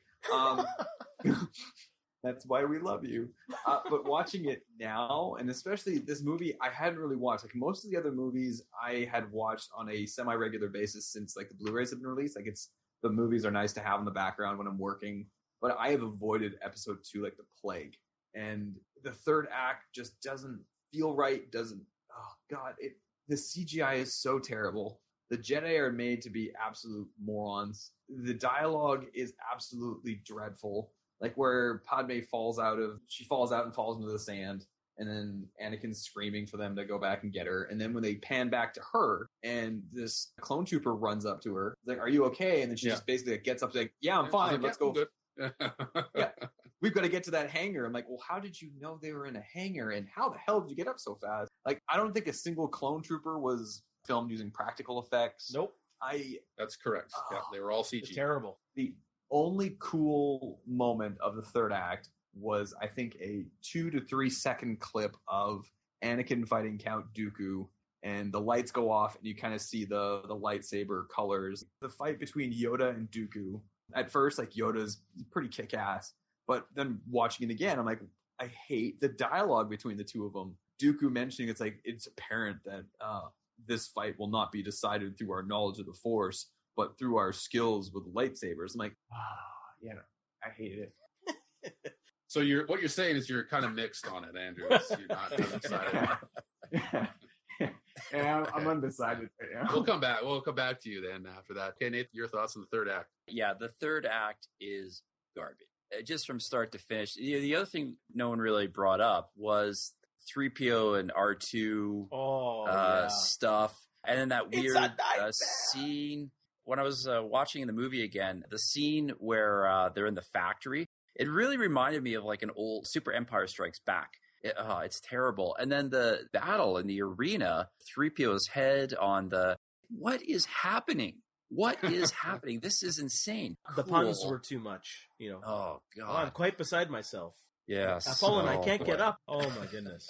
That's why we love you. But watching it now, and especially this movie, I hadn't really watched. Like most of the other movies, I had watched on a semi-regular basis since like the Blu-rays have been released. Like the movies are nice to have in the background when I'm working. But I have avoided episode 2 like the plague. And the third act just doesn't feel right. Oh God, the CGI is so terrible. The Jedi are made to be absolute morons. The dialogue is absolutely dreadful. Like where Padme falls out and falls into the sand, and then Anakin's screaming for them to go back and get her. And then when they pan back to her, and this clone trooper runs up to her, like, "Are you okay?" And then she just basically gets up, like, "Yeah, I'm fine. Let's go." Yeah, we've got to get to that hangar. I'm like, well, how did you know they were in a hangar? And how the hell did you get up so fast? Like, I don't think a single clone trooper was filmed using practical effects. Nope. That's correct. Yeah, they were all CG. Terrible. The only cool moment of the third act was, I think, a 2 to 3 second clip of Anakin fighting Count Dooku, and the lights go off, and you kind of see the lightsaber colors. The fight between Yoda and Dooku. At first, like, Yoda's pretty kick-ass, but then watching it again, I'm like, I hate the dialogue between the two of them. Dooku mentioning it's apparent that this fight will not be decided through our knowledge of the Force, but through our skills with lightsabers. I'm like, yeah, I hated it. So what you're saying is you're kind of mixed on it, Andrew. You're not undecided. Yeah, I'm undecided right now. We'll come back to you then after that. Okay, Nate, your thoughts on the third act? Yeah, the third act is garbage. Just from start to finish. The other thing no one really brought up was 3PO and R2 stuff. And then that weird scene. When I was watching the movie again, the scene where they're in the factory, it really reminded me of like an old Super Empire Strikes Back. It's terrible. And then the battle in the arena, 3PO's head on the... What is happening? What is happening? This is insane. The puns were too much, you know. Oh, God. I'm quite beside myself. Yeah. I've fallen. I can't get up. Oh, my goodness.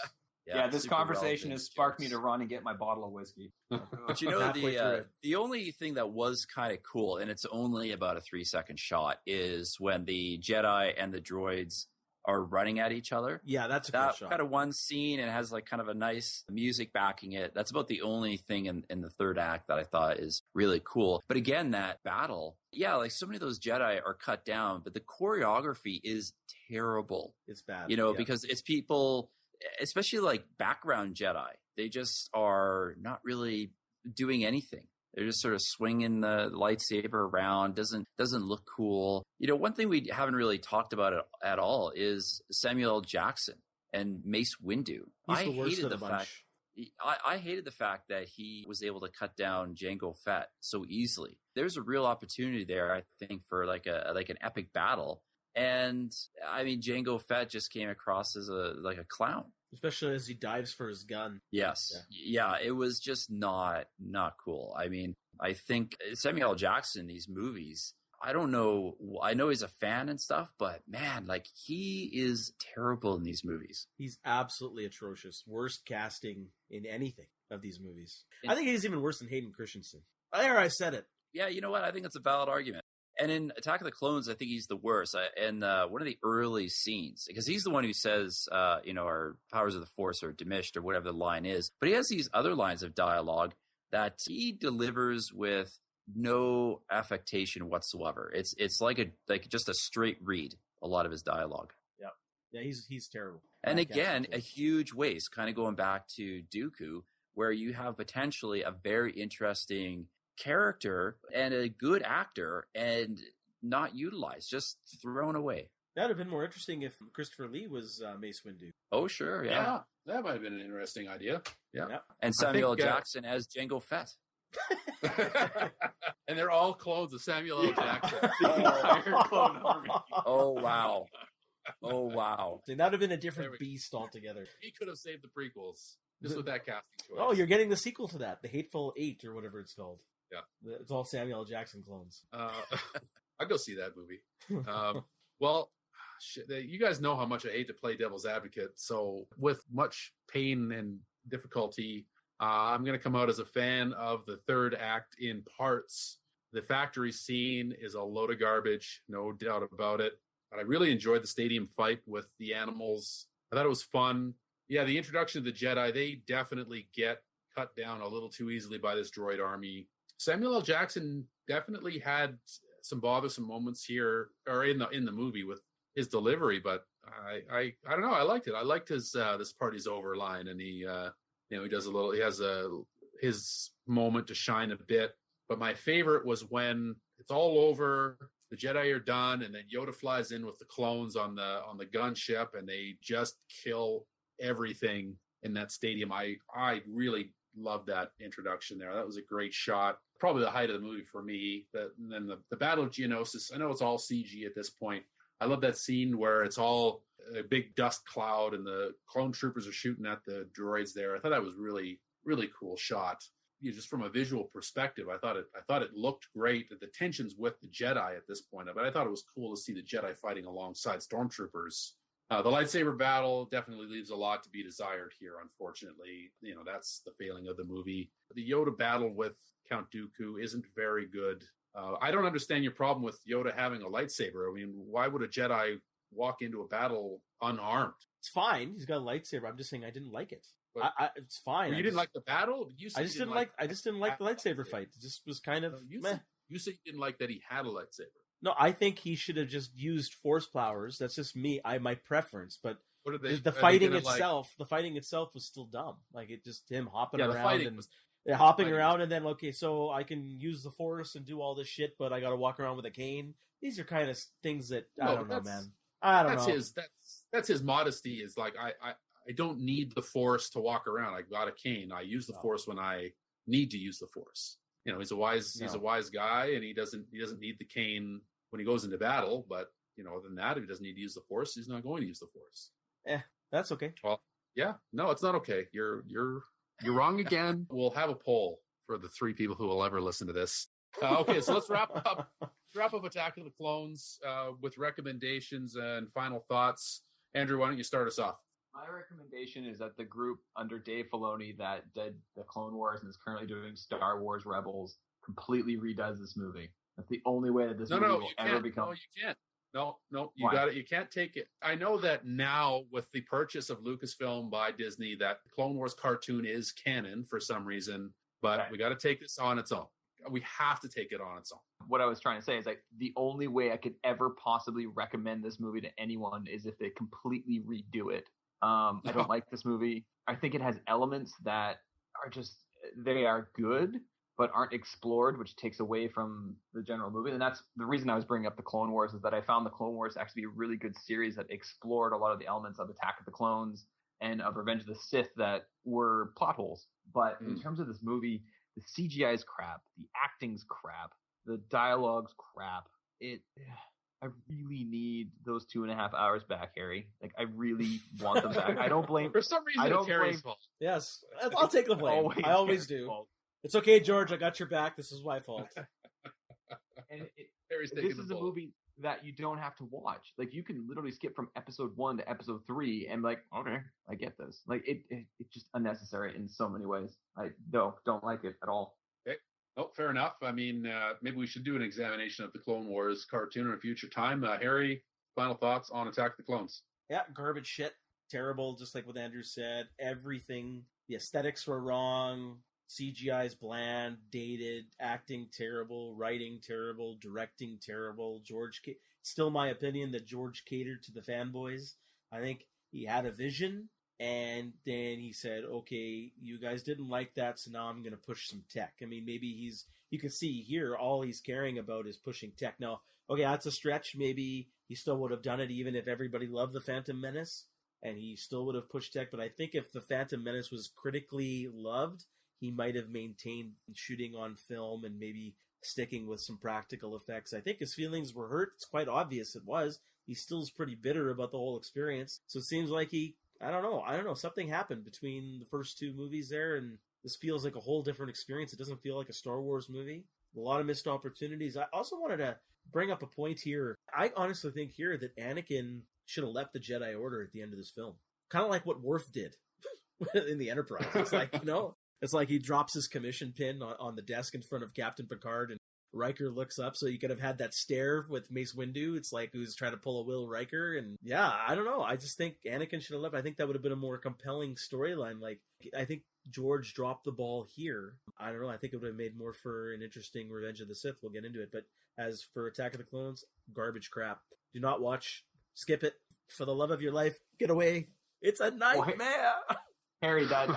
Yeah, this conversation has sparked me to run and get my bottle of whiskey. But you know, the only thing that was kind of cool, and it's only about a 3-second shot, is when the Jedi and the droids are running at each other. Yeah, that's a cool shot. Kind of one scene, and it has like kind of a nice music backing it. That's about the only thing in the third act that I thought is really cool. But again, that battle, yeah, like so many of those Jedi are cut down, but the choreography is terrible. It's bad. You know, because it's people, especially like background Jedi, they just are not really doing anything. They're just sort of swinging the lightsaber around. Doesn't look cool. You know, one thing we haven't really talked about it at all is Samuel L. Jackson and Mace Windu. I hated the fact that he was able to cut down Jango Fett so easily. There's a real opportunity there, I think, for like an epic battle. And I mean, Jango Fett just came across as a clown. Especially as he dives for his gun. Yes. Yeah, it was just not cool. I mean, I think Samuel L. Jackson in these movies, I don't know. I know he's a fan and stuff, but man, like he is terrible in these movies. He's absolutely atrocious. Worst casting in anything of these movies. I think he's even worse than Hayden Christensen. There, I said it. Yeah, you know what? I think it's a valid argument. And in Attack of the Clones, I think he's the worst. And one of the early scenes, because he's the one who says, our powers of the Force are diminished or whatever the line is. But he has these other lines of dialogue that he delivers with no affectation whatsoever. It's like just a straight read, a lot of his dialogue. Yeah, he's terrible. And again, a huge waste, kind of going back to Dooku, where you have potentially a very interesting character and a good actor and not utilized, just thrown away. That would have been more interesting if Christopher Lee was Mace Windu. Oh, sure. Yeah. That might have been an interesting idea. Yeah. And Samuel L. Jackson as Jango Fett. And they're all clones of Samuel L. Jackson. Oh, wow. Oh, wow. That would have been a different beast altogether. He could have saved the prequels just with that casting choice. Oh, you're getting the sequel to that, The Hateful Eight or whatever it's called. Yeah. It's all Samuel L. Jackson clones. I'd go see that movie. Well, you guys know how much I hate to play devil's advocate. So with much pain and difficulty, I'm going to come out as a fan of the third act in parts. The factory scene is a load of garbage, no doubt about it. But I really enjoyed the stadium fight with the animals. I thought it was fun. Yeah, the introduction of the Jedi, they definitely get cut down a little too easily by this droid army. Samuel L. Jackson definitely had some bothersome moments here, or in the movie with his delivery, but I don't know. I liked it. I liked his "this party's over" line, and he has his moment to shine a bit. But my favorite was when it's all over, the Jedi are done, and then Yoda flies in with the clones on the gunship, and they just kill everything in that stadium. I really loved that introduction there. That was a great shot. Probably the height of the movie for me. And then the Battle of Geonosis, I know it's all CG at this point. I love that scene where it's all a big dust cloud and the clone troopers are shooting at the droids there. I thought that was really, really cool shot. just from a visual perspective, I thought it looked great. The tensions with the Jedi at this point, but I thought it was cool to see the Jedi fighting alongside stormtroopers. The lightsaber battle definitely leaves a lot to be desired here, unfortunately. That's the failing of the movie. The Yoda battle with Count Dooku isn't very good. I don't understand your problem with Yoda having a lightsaber. I mean, why would a Jedi walk into a battle unarmed? It's fine. He's got a lightsaber. I'm just saying I didn't like it. It's fine. You didn't like the battle? I just didn't like the lightsaber fight. It just was kind of meh. You said you didn't like that he had a lightsaber. No, I think he should have just used force powers. That's just me. My preference. But the fighting itself was still dumb. Like it just him hopping around and then so I can use the force and do all this shit, but I got to walk around with a cane. These are kind of things that I don't know, man. I don't know. That's his modesty. Is like I don't need the force to walk around. I got a cane. I use the force when I need to use the force. He's a wise guy, and he doesn't need the cane when he goes into battle. But other than that, if he doesn't need to use the force, he's not going to use the force. That's okay. Well, yeah, no, it's not okay. You're wrong again. We'll have a poll for the 3 people who will ever listen to this. Okay, so let's wrap up Attack of the Clones with recommendations and final thoughts. Andrew, why don't you start us off? My recommendation is that the group under Dave Filoni that did the Clone Wars and is currently doing Star Wars Rebels completely redoes this movie. That's the only way that this movie will ever become. No, you can't. No, you got it. You can't take it. I know that now with the purchase of Lucasfilm by Disney, that the Clone Wars cartoon is canon for some reason, but we got to take this on its own. We have to take it on its own. What I was trying to say is the only way I could ever possibly recommend this movie to anyone is if they completely redo it. I don't like this movie. I think it has elements that are they are good, but aren't explored, which takes away from the general movie. And that's the reason I was bringing up the Clone Wars, is that I found the Clone Wars actually be a really good series that explored a lot of the elements of Attack of the Clones and of Revenge of the Sith that were plot holes. But in terms of this movie, the CGI is crap, the acting's crap, the dialogue's crap. I really need those 2.5 hours back, Harry. I really want them back. I don't blame. For some reason, it's Harry's fault. Yes, I'll take the blame. I always do. Fault. It's okay, George. I got your back. This is my fault. And this is a movie that you don't have to watch. You can literally skip from episode 1 to episode 3 and okay, I get this. It's just unnecessary in so many ways. I don't like it at all. Okay. Oh, fair enough. I mean, maybe we should do an examination of the Clone Wars cartoon at a future time. Harry, final thoughts on Attack of the Clones? Yeah, garbage shit. Terrible, just like what Andrew said. Everything. The aesthetics were wrong. CGI is bland, dated, acting terrible, writing terrible, directing terrible. Still my opinion that George catered to the fanboys. I think he had a vision, and then he said, okay, you guys didn't like that, so now I'm going to push some tech. I mean, maybe you can see here, all he's caring about is pushing tech. Now, okay, that's a stretch. Maybe he still would have done it even if everybody loved The Phantom Menace, and he still would have pushed tech. But I think if The Phantom Menace was critically loved, he might have maintained shooting on film and maybe sticking with some practical effects. I think his feelings were hurt. It's quite obvious it was. He still is pretty bitter about the whole experience. So it seems like I don't know. Something happened between the first 2 movies there, and this feels like a whole different experience. It doesn't feel like a Star Wars movie. A lot of missed opportunities. I also wanted to bring up a point here. I honestly think here that Anakin should have left the Jedi Order at the end of this film. Kind of like what Worf did in the Enterprise. It's like, it's like he drops his commission pin on the desk in front of Captain Picard, and Riker looks up, so you could have had that stare with Mace Windu. It's like who's trying to pull a Will Riker, and yeah, I don't know. I just think Anakin should have left. I think that would have been a more compelling storyline. I think George dropped the ball here. I don't know. I think it would have made more for an interesting Revenge of the Sith. We'll get into it. But as for Attack of the Clones, garbage crap. Do not watch. Skip it. For the love of your life, get away. It's a nightmare. Harry, that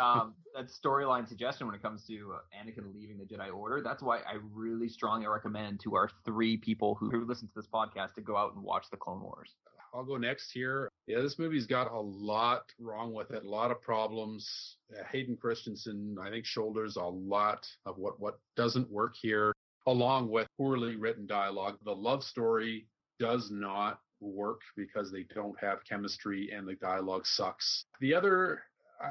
storyline suggestion when it comes to Anakin leaving the Jedi Order, that's why I really strongly recommend to our 3 people who listen to this podcast to go out and watch the Clone Wars. I'll go next here. Yeah, this movie's got a lot wrong with it, a lot of problems. Hayden Christensen, I think, shoulders a lot of what doesn't work here, along with poorly written dialogue. The love story does not work because they don't have chemistry and the dialogue sucks. The other,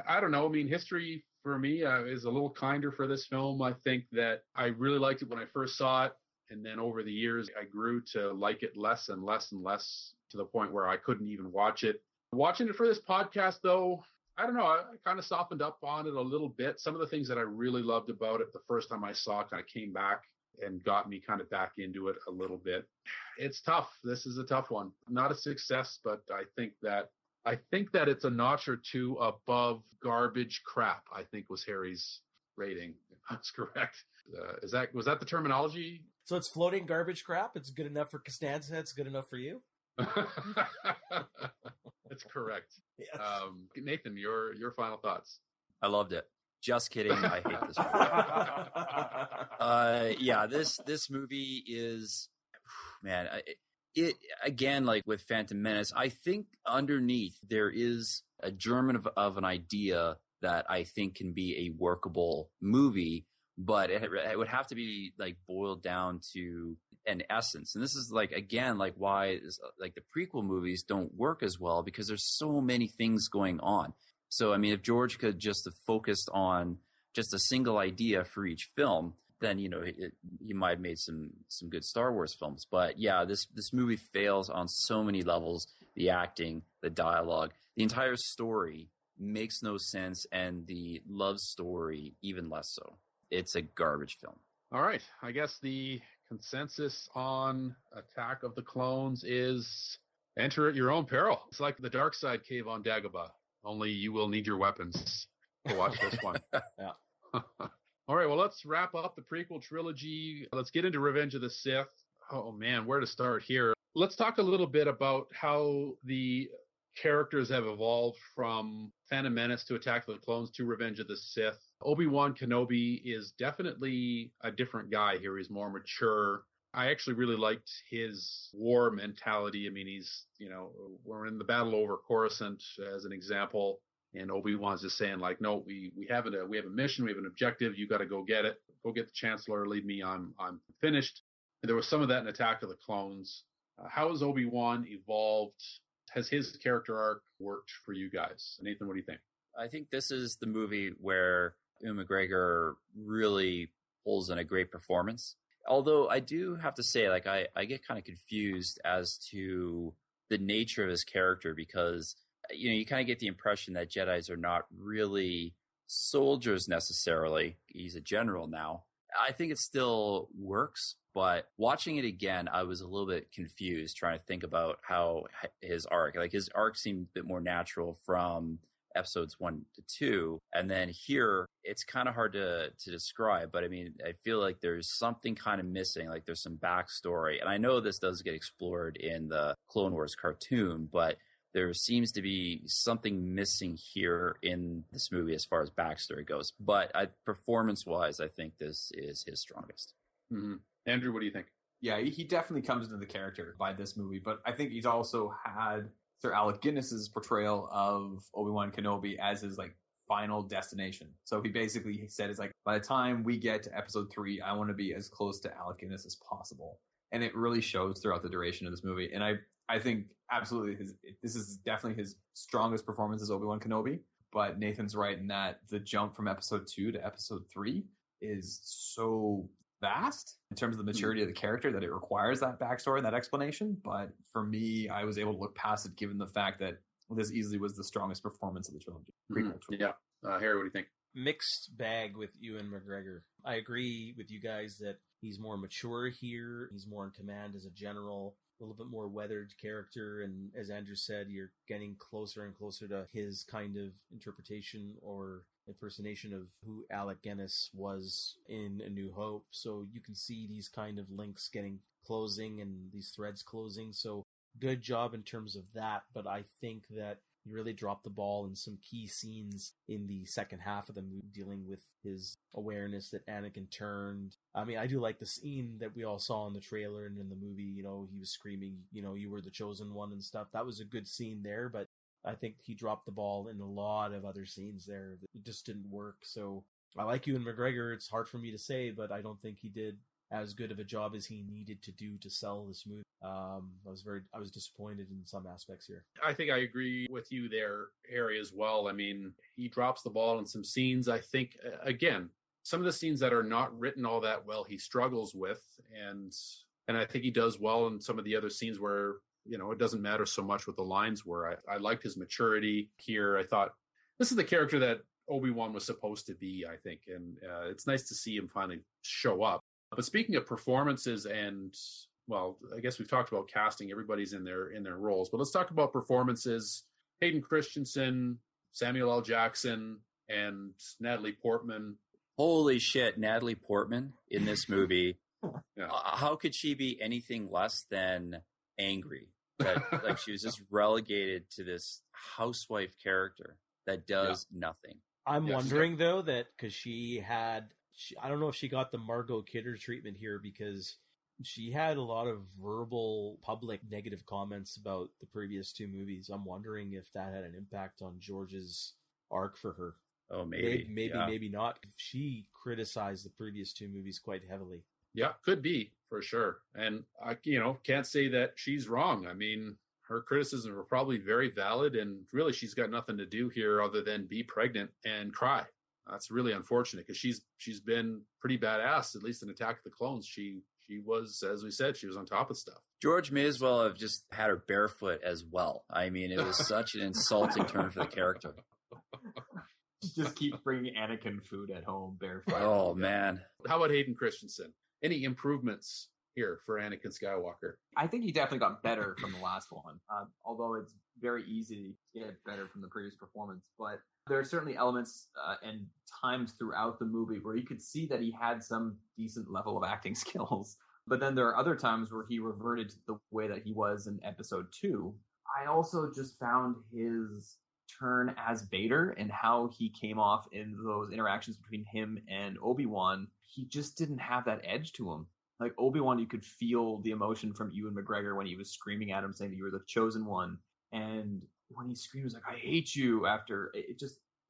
I don't know, I mean, history for me is a little kinder for this film. I think that I really liked it when I first saw it. And then over the years, I grew to like it less and less and less to the point where I couldn't even watch it. Watching it for this podcast, though, I don't know. I kind of softened up on it a little bit. Some of the things that I really loved about it the first time I saw it kind of came back and got me kind of back into it a little bit. It's tough. This is a tough one. Not a success, but I think that it's a notch or two above garbage crap, I think was Harry's rating. If that's correct. Was that the terminology? So it's floating garbage crap. It's good enough for Costanza. It's good enough for you. That's correct. Yes. Nathan, your final thoughts. I loved it. Just kidding. I hate this movie. This movie is, man, it again, like with Phantom Menace, I think underneath there is a germ of an idea that I think can be a workable movie, but it would have to be like boiled down to an essence. And this is like, again, like why like the prequel movies don't work as well, because there's so many things going on. So, I mean, if George could just have focused on just a single idea for each film, then, you know, he might have made some good Star Wars films. But yeah, this movie fails on so many levels. The acting, the dialogue, the entire story makes no sense. And the love story, even less so. It's a garbage film. All right. I guess the consensus on Attack of the Clones is enter at your own peril. It's like the dark side cave on Dagobah. Only you will need your weapons to watch this one. Yeah. All right, well, let's wrap up the prequel trilogy. Let's get into Revenge of the Sith. Oh, man, where to start here? Let's talk a little bit about how the characters have evolved from Phantom Menace to Attack of the Clones to Revenge of the Sith. Obi-Wan Kenobi is definitely a different guy here. He's more mature. I actually really liked his war mentality. I mean, he's, you know, we're in the battle over Coruscant as an example, and Obi-Wan's just saying like, no, we have a mission, we have an objective. You got to go get it. Go get the Chancellor. Leave me. I'm finished. And there was some of that in Attack of the Clones. How has Obi-Wan evolved? Has his character arc worked for you guys? Nathan, what do you think? I think this is the movie where Ewan McGregor really pulls in a great performance. Although I do have to say, like, I get kind of confused as to the nature of his character, because, you know, you kind of get the impression that Jedis are not really soldiers necessarily. He's a general now. I think it still works, but watching it again, I was a little bit confused trying to think about how his arc seemed a bit more natural from episodes 1 to 2, and then here it's kind of hard to describe, but I mean, I feel like there's something kind of missing, like there's some backstory, and I know this does get explored in the Clone Wars cartoon, but there seems to be something missing here in this movie as far as backstory goes. But performance-wise, I think this is his strongest. Mm-hmm. Andrew, what do you think? Yeah, he definitely comes into the character by this movie, but I think he's also had Sir Alec Guinness's portrayal of Obi-Wan Kenobi as his like final destination. So he basically said, it's like, by the time we get to episode 3, I want to be as close to Alec Guinness as possible. And it really shows throughout the duration of this movie. And I think absolutely this is definitely his strongest performance as Obi-Wan Kenobi. But Nathan's right in that the jump from episode 2 to episode 3 is so vast in terms of the maturity of the character that it requires that backstory and that explanation. But for me, I was able to look past it given the fact that this easily was the strongest performance of the trilogy. Yeah. Harry, what do you think? Mixed bag with Ewan McGregor. I agree with you guys that he's more mature here. He's more in command as a general, a little bit more weathered character. And as Andrew said, you're getting closer and closer to his kind of interpretation or impersonation of who Alec Guinness was in A New Hope. So you can see these kind of links closing and these threads closing. So good job in terms of that. But I think that he really dropped the ball in some key scenes in the second half of the movie, dealing with his awareness that Anakin turned. I mean, I do like the scene that we all saw in the trailer and in the movie. You know, he was screaming, you know, you were the chosen one and stuff. That was a good scene there, but I think he dropped the ball in a lot of other scenes there. It just didn't work. So I like Ewan McGregor. It's hard for me to say, but I don't think he did as good of a job as he needed to do to sell this movie. I was disappointed in some aspects here. I think I agree with you there, Harry, as well. I mean, he drops the ball in some scenes. I think, again, some of the scenes that are not written all that well, he struggles with, and I think he does well in some of the other scenes where, you know, it doesn't matter so much what the lines were. I liked his maturity here. I thought this is the character that Obi-Wan was supposed to be, I think, and it's nice to see him finally show up. But speaking of performances and, well, I guess we've talked about casting. Everybody's in their roles, but let's talk about performances. Hayden Christensen, Samuel L. Jackson, and Natalie Portman. Holy shit, Natalie Portman in this movie. Yeah. How could she be anything less than angry? That like she was just relegated to this housewife character that does nothing. I'm wondering though that because I don't know if she got the Margot Kidder treatment here because she had a lot of verbal public negative comments about the previous two movies. I'm wondering if that had an impact on George's arc for her. Oh, maybe not. She criticized the previous two movies quite heavily. Yeah, could be for sure. And I, can't say that she's wrong. I mean, her criticisms were probably very valid, and really she's got nothing to do here other than be pregnant and cry. That's really unfortunate because she's been pretty badass, at least in Attack of the Clones. She was, as we said, she was on top of stuff. George may as well have just had her barefoot as well. I mean, it was such an insulting turn for the character. Just keep bringing Anakin food at home barefoot. Oh, man. How about Hayden Christensen? Any improvements here for Anakin Skywalker? I think he definitely got better from the last one, although it's very easy to get better from the previous performance. But there are certainly elements and times throughout the movie where you could see that he had some decent level of acting skills. But then there are other times where he reverted to the way that he was in episode 2. I also just found his turn as Vader and how he came off in those interactions between him and Obi-Wan. He just didn't have that edge to him. Like Obi-Wan, you could feel the emotion from Ewan McGregor when he was screaming at him, saying that you were the chosen one. And when he screams like, I hate you, after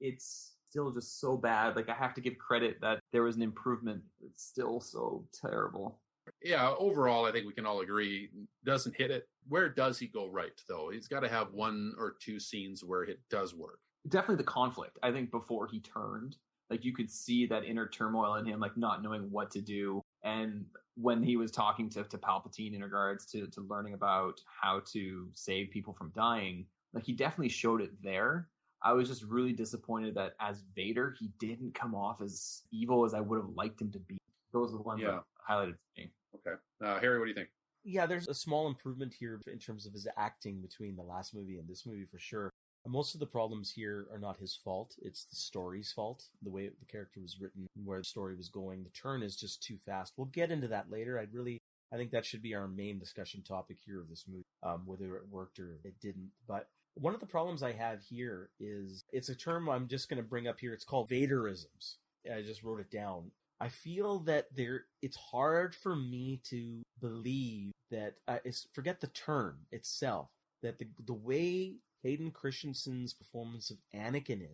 it's still just so bad. Like I have to give credit that there was an improvement. It's still so terrible. Yeah, overall, I think we can all agree, doesn't hit it. Where does he go right, though? He's got to have one or two scenes where it does work. Definitely the conflict. I think before he turned, like you could see that inner turmoil in him, like not knowing what to do. And when he was talking to Palpatine in regards to learning about how to save people from dying, like he definitely showed it there. I was just really disappointed that as Vader, he didn't come off as evil as I would have liked him to be. Those are the ones that highlighted for me. Okay. Harry, what do you think? Yeah, there's a small improvement here in terms of his acting between the last movie and this movie for sure. Most of the problems here are not his fault. It's the story's fault, the way the character was written, where the story was going. The turn is just too fast. We'll get into that later. I think that should be our main discussion topic here of this movie, whether it worked or it didn't. But one of the problems I have here is, it's a term I'm just going to bring up here. It's called Vaderisms. I just wrote it down. I feel that it's hard for me to believe that, forget the term itself, that the way Hayden Christensen's performance of Anakin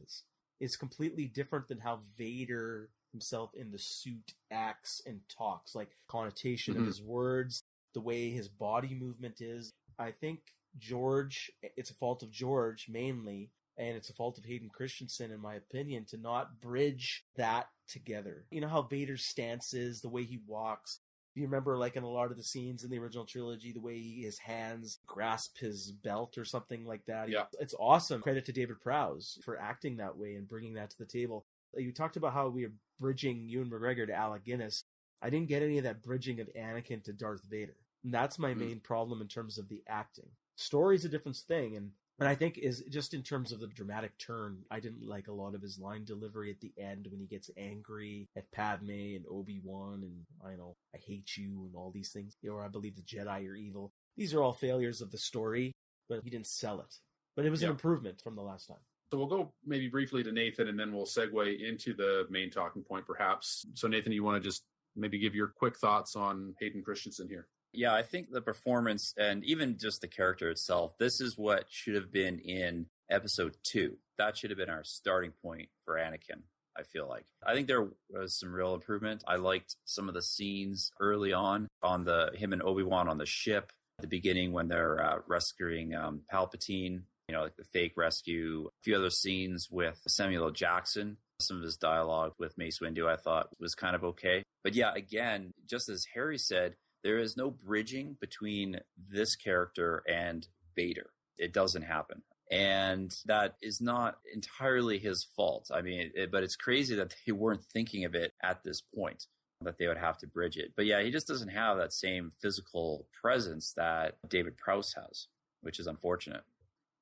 is completely different than how Vader himself in the suit acts and talks, like connotation of his words, the way his body movement is. I think it's a fault of George mainly, and it's a fault of Hayden Christensen, in my opinion, to not bridge that together. You know how Vader's stance is, the way he walks. You remember, like in a lot of the scenes in the original trilogy, the way his hands grasp his belt or something like that. Yeah. It's awesome. Credit to David Prowse for acting that way and bringing that to the table. You talked about how we are bridging Ewan McGregor to Alec Guinness. I didn't get any of that bridging of Anakin to Darth Vader. And that's my main problem in terms of the acting. Story's a different thing, and I think is just in terms of the dramatic turn, I didn't like a lot of his line delivery at the end when he gets angry at Padme and Obi-Wan and, I hate you and all these things. Or I believe the Jedi are evil. These are all failures of the story, but he didn't sell it. But it was an improvement from the last time. So we'll go maybe briefly to Nathan, and then we'll segue into the main talking point, perhaps. So Nathan, you want to just maybe give your quick thoughts on Hayden Christensen here? Yeah, I think the performance and even just the character itself, this is what should have been in episode 2. That should have been our starting point for Anakin. I feel like. I think there was some real improvement. I liked some of the scenes early on the him and Obi-Wan on the ship at the beginning when they're rescuing Palpatine, like the fake rescue. A few other scenes with Samuel L. Jackson. Some of his dialogue with Mace Windu I thought was kind of okay. But yeah, again, just as Harry said, there is no bridging between this character and Vader. It doesn't happen. And that is not entirely his fault. I mean, but it's crazy that they weren't thinking of it at this point, that they would have to bridge it. But yeah, he just doesn't have that same physical presence that David Prowse has, which is unfortunate.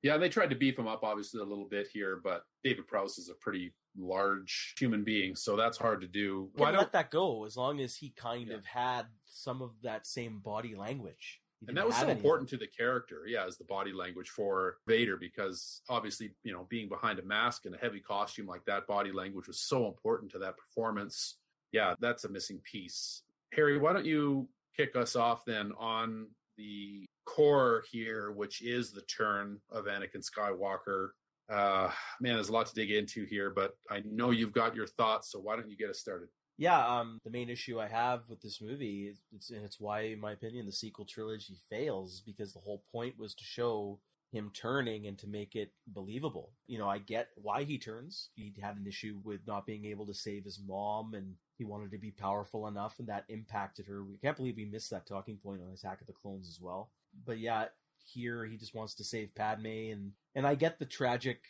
Yeah, they tried to beef him up, obviously, a little bit here, but David Prowse is a pretty large human being, so that's hard to do. Why let that go as long as he kind of had some of that same body language? And that was so important to the character, as the body language for Vader, because obviously, being behind a mask and a heavy costume like that, body language was so important to that performance. Yeah, that's a missing piece. Harry, why don't you kick us off then on the core here, which is the turn of Anakin Skywalker. Man, there's a lot to dig into here, but I know you've got your thoughts, so why don't you get us started? Yeah, the main issue I have with this movie, it's why, in my opinion, the sequel trilogy fails, because the whole point was to show him turning and to make it believable. I get why he turns. He had an issue with not being able to save his mom, and he wanted to be powerful enough, and that impacted her. We can't believe we missed that talking point on Attack of the Clones as well. But yeah, here he just wants to save Padme, and I get the tragic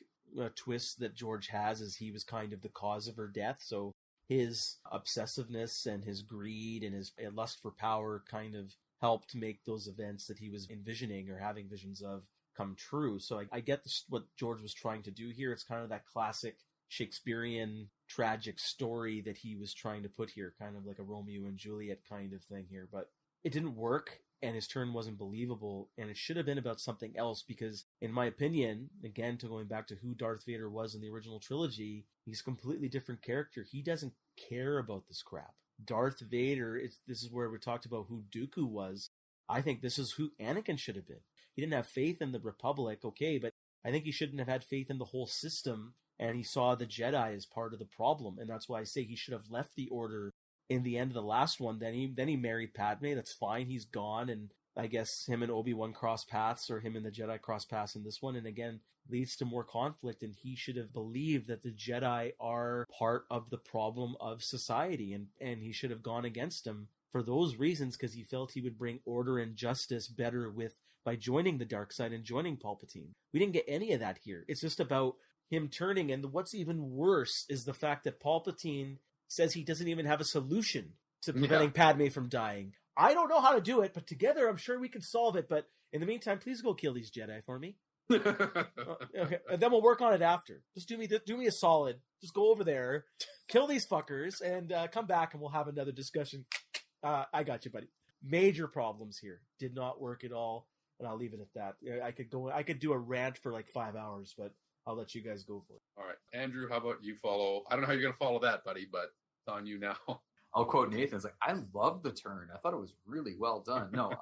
twist that George has, as he was kind of the cause of her death, so his obsessiveness and his greed and his lust for power kind of helped make those events that he was envisioning or having visions of come true. So I get what George was trying to do here. It's kind of that classic Shakespearean tragic story that he was trying to put here, kind of like a Romeo and Juliet kind of thing here, but it didn't work. And his turn wasn't believable, and it should have been about something else, because, in my opinion, again, going back to who Darth Vader was in the original trilogy, he's a completely different character. He doesn't care about this crap. Darth Vader, this is where we talked about who Dooku was. I think this is who Anakin should have been. He didn't have faith in the Republic, okay, but I think he shouldn't have had faith in the whole system, and he saw the Jedi as part of the problem, and that's why I say he should have left the Order in the end of the last one. Then he married Padme. That's fine. He's gone, and I guess him and Obi-Wan cross paths, or him and the Jedi cross paths in this one, and again leads to more conflict. And he should have believed that the Jedi are part of the problem of society, and he should have gone against them for those reasons, because he felt he would bring order and justice better by joining the dark side and joining Palpatine. We didn't get any of that here. It's just about him turning, and what's even worse is the fact that Palpatine says he doesn't even have a solution to preventing Padme from dying. I don't know how to do it, but together I'm sure we can solve it. But in the meantime, please go kill these Jedi for me. Okay, and then we'll work on it after. Just do me a solid. Just go over there, kill these fuckers, and come back, and we'll have another discussion. I got you, buddy. Major problems here. Did not work at all, and I'll leave it at that. I could do a rant for like 5 hours, but I'll let you guys go for it. All right, Andrew, how about you follow? I don't know how you're going to follow that, buddy, but it's on you now. I'll quote Nathan. It's like, I love the turn. I thought it was really well done. No,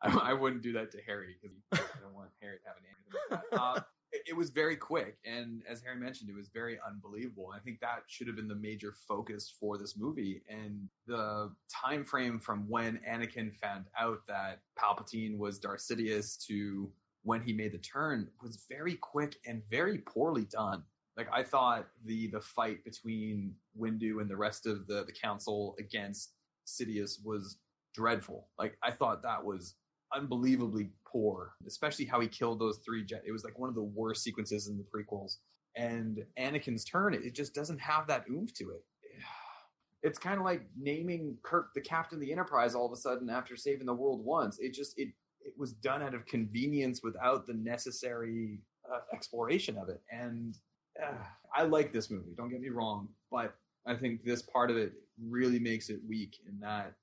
I wouldn't do that to Harry, because I don't want Harry to have an answer like that. It was very quick, and as Harry mentioned, it was very unbelievable. I think that should have been the major focus for this movie, and the time frame from when Anakin found out that Palpatine was Darth Sidious to when he made the turn was very quick and very poorly done. Like, I thought the fight between Windu and the rest of the council against Sidious was dreadful. Like, I thought that was unbelievably poor, especially how he killed those three Jedi. It was like one of the worst sequences in the prequels. And Anakin's turn, it just doesn't have that oomph to it. It's kind of like naming Kirk the captain of the Enterprise all of a sudden after saving the world once. It was done out of convenience without the necessary exploration of it. And I like this movie, don't get me wrong, but I think this part of it really makes it weak, in that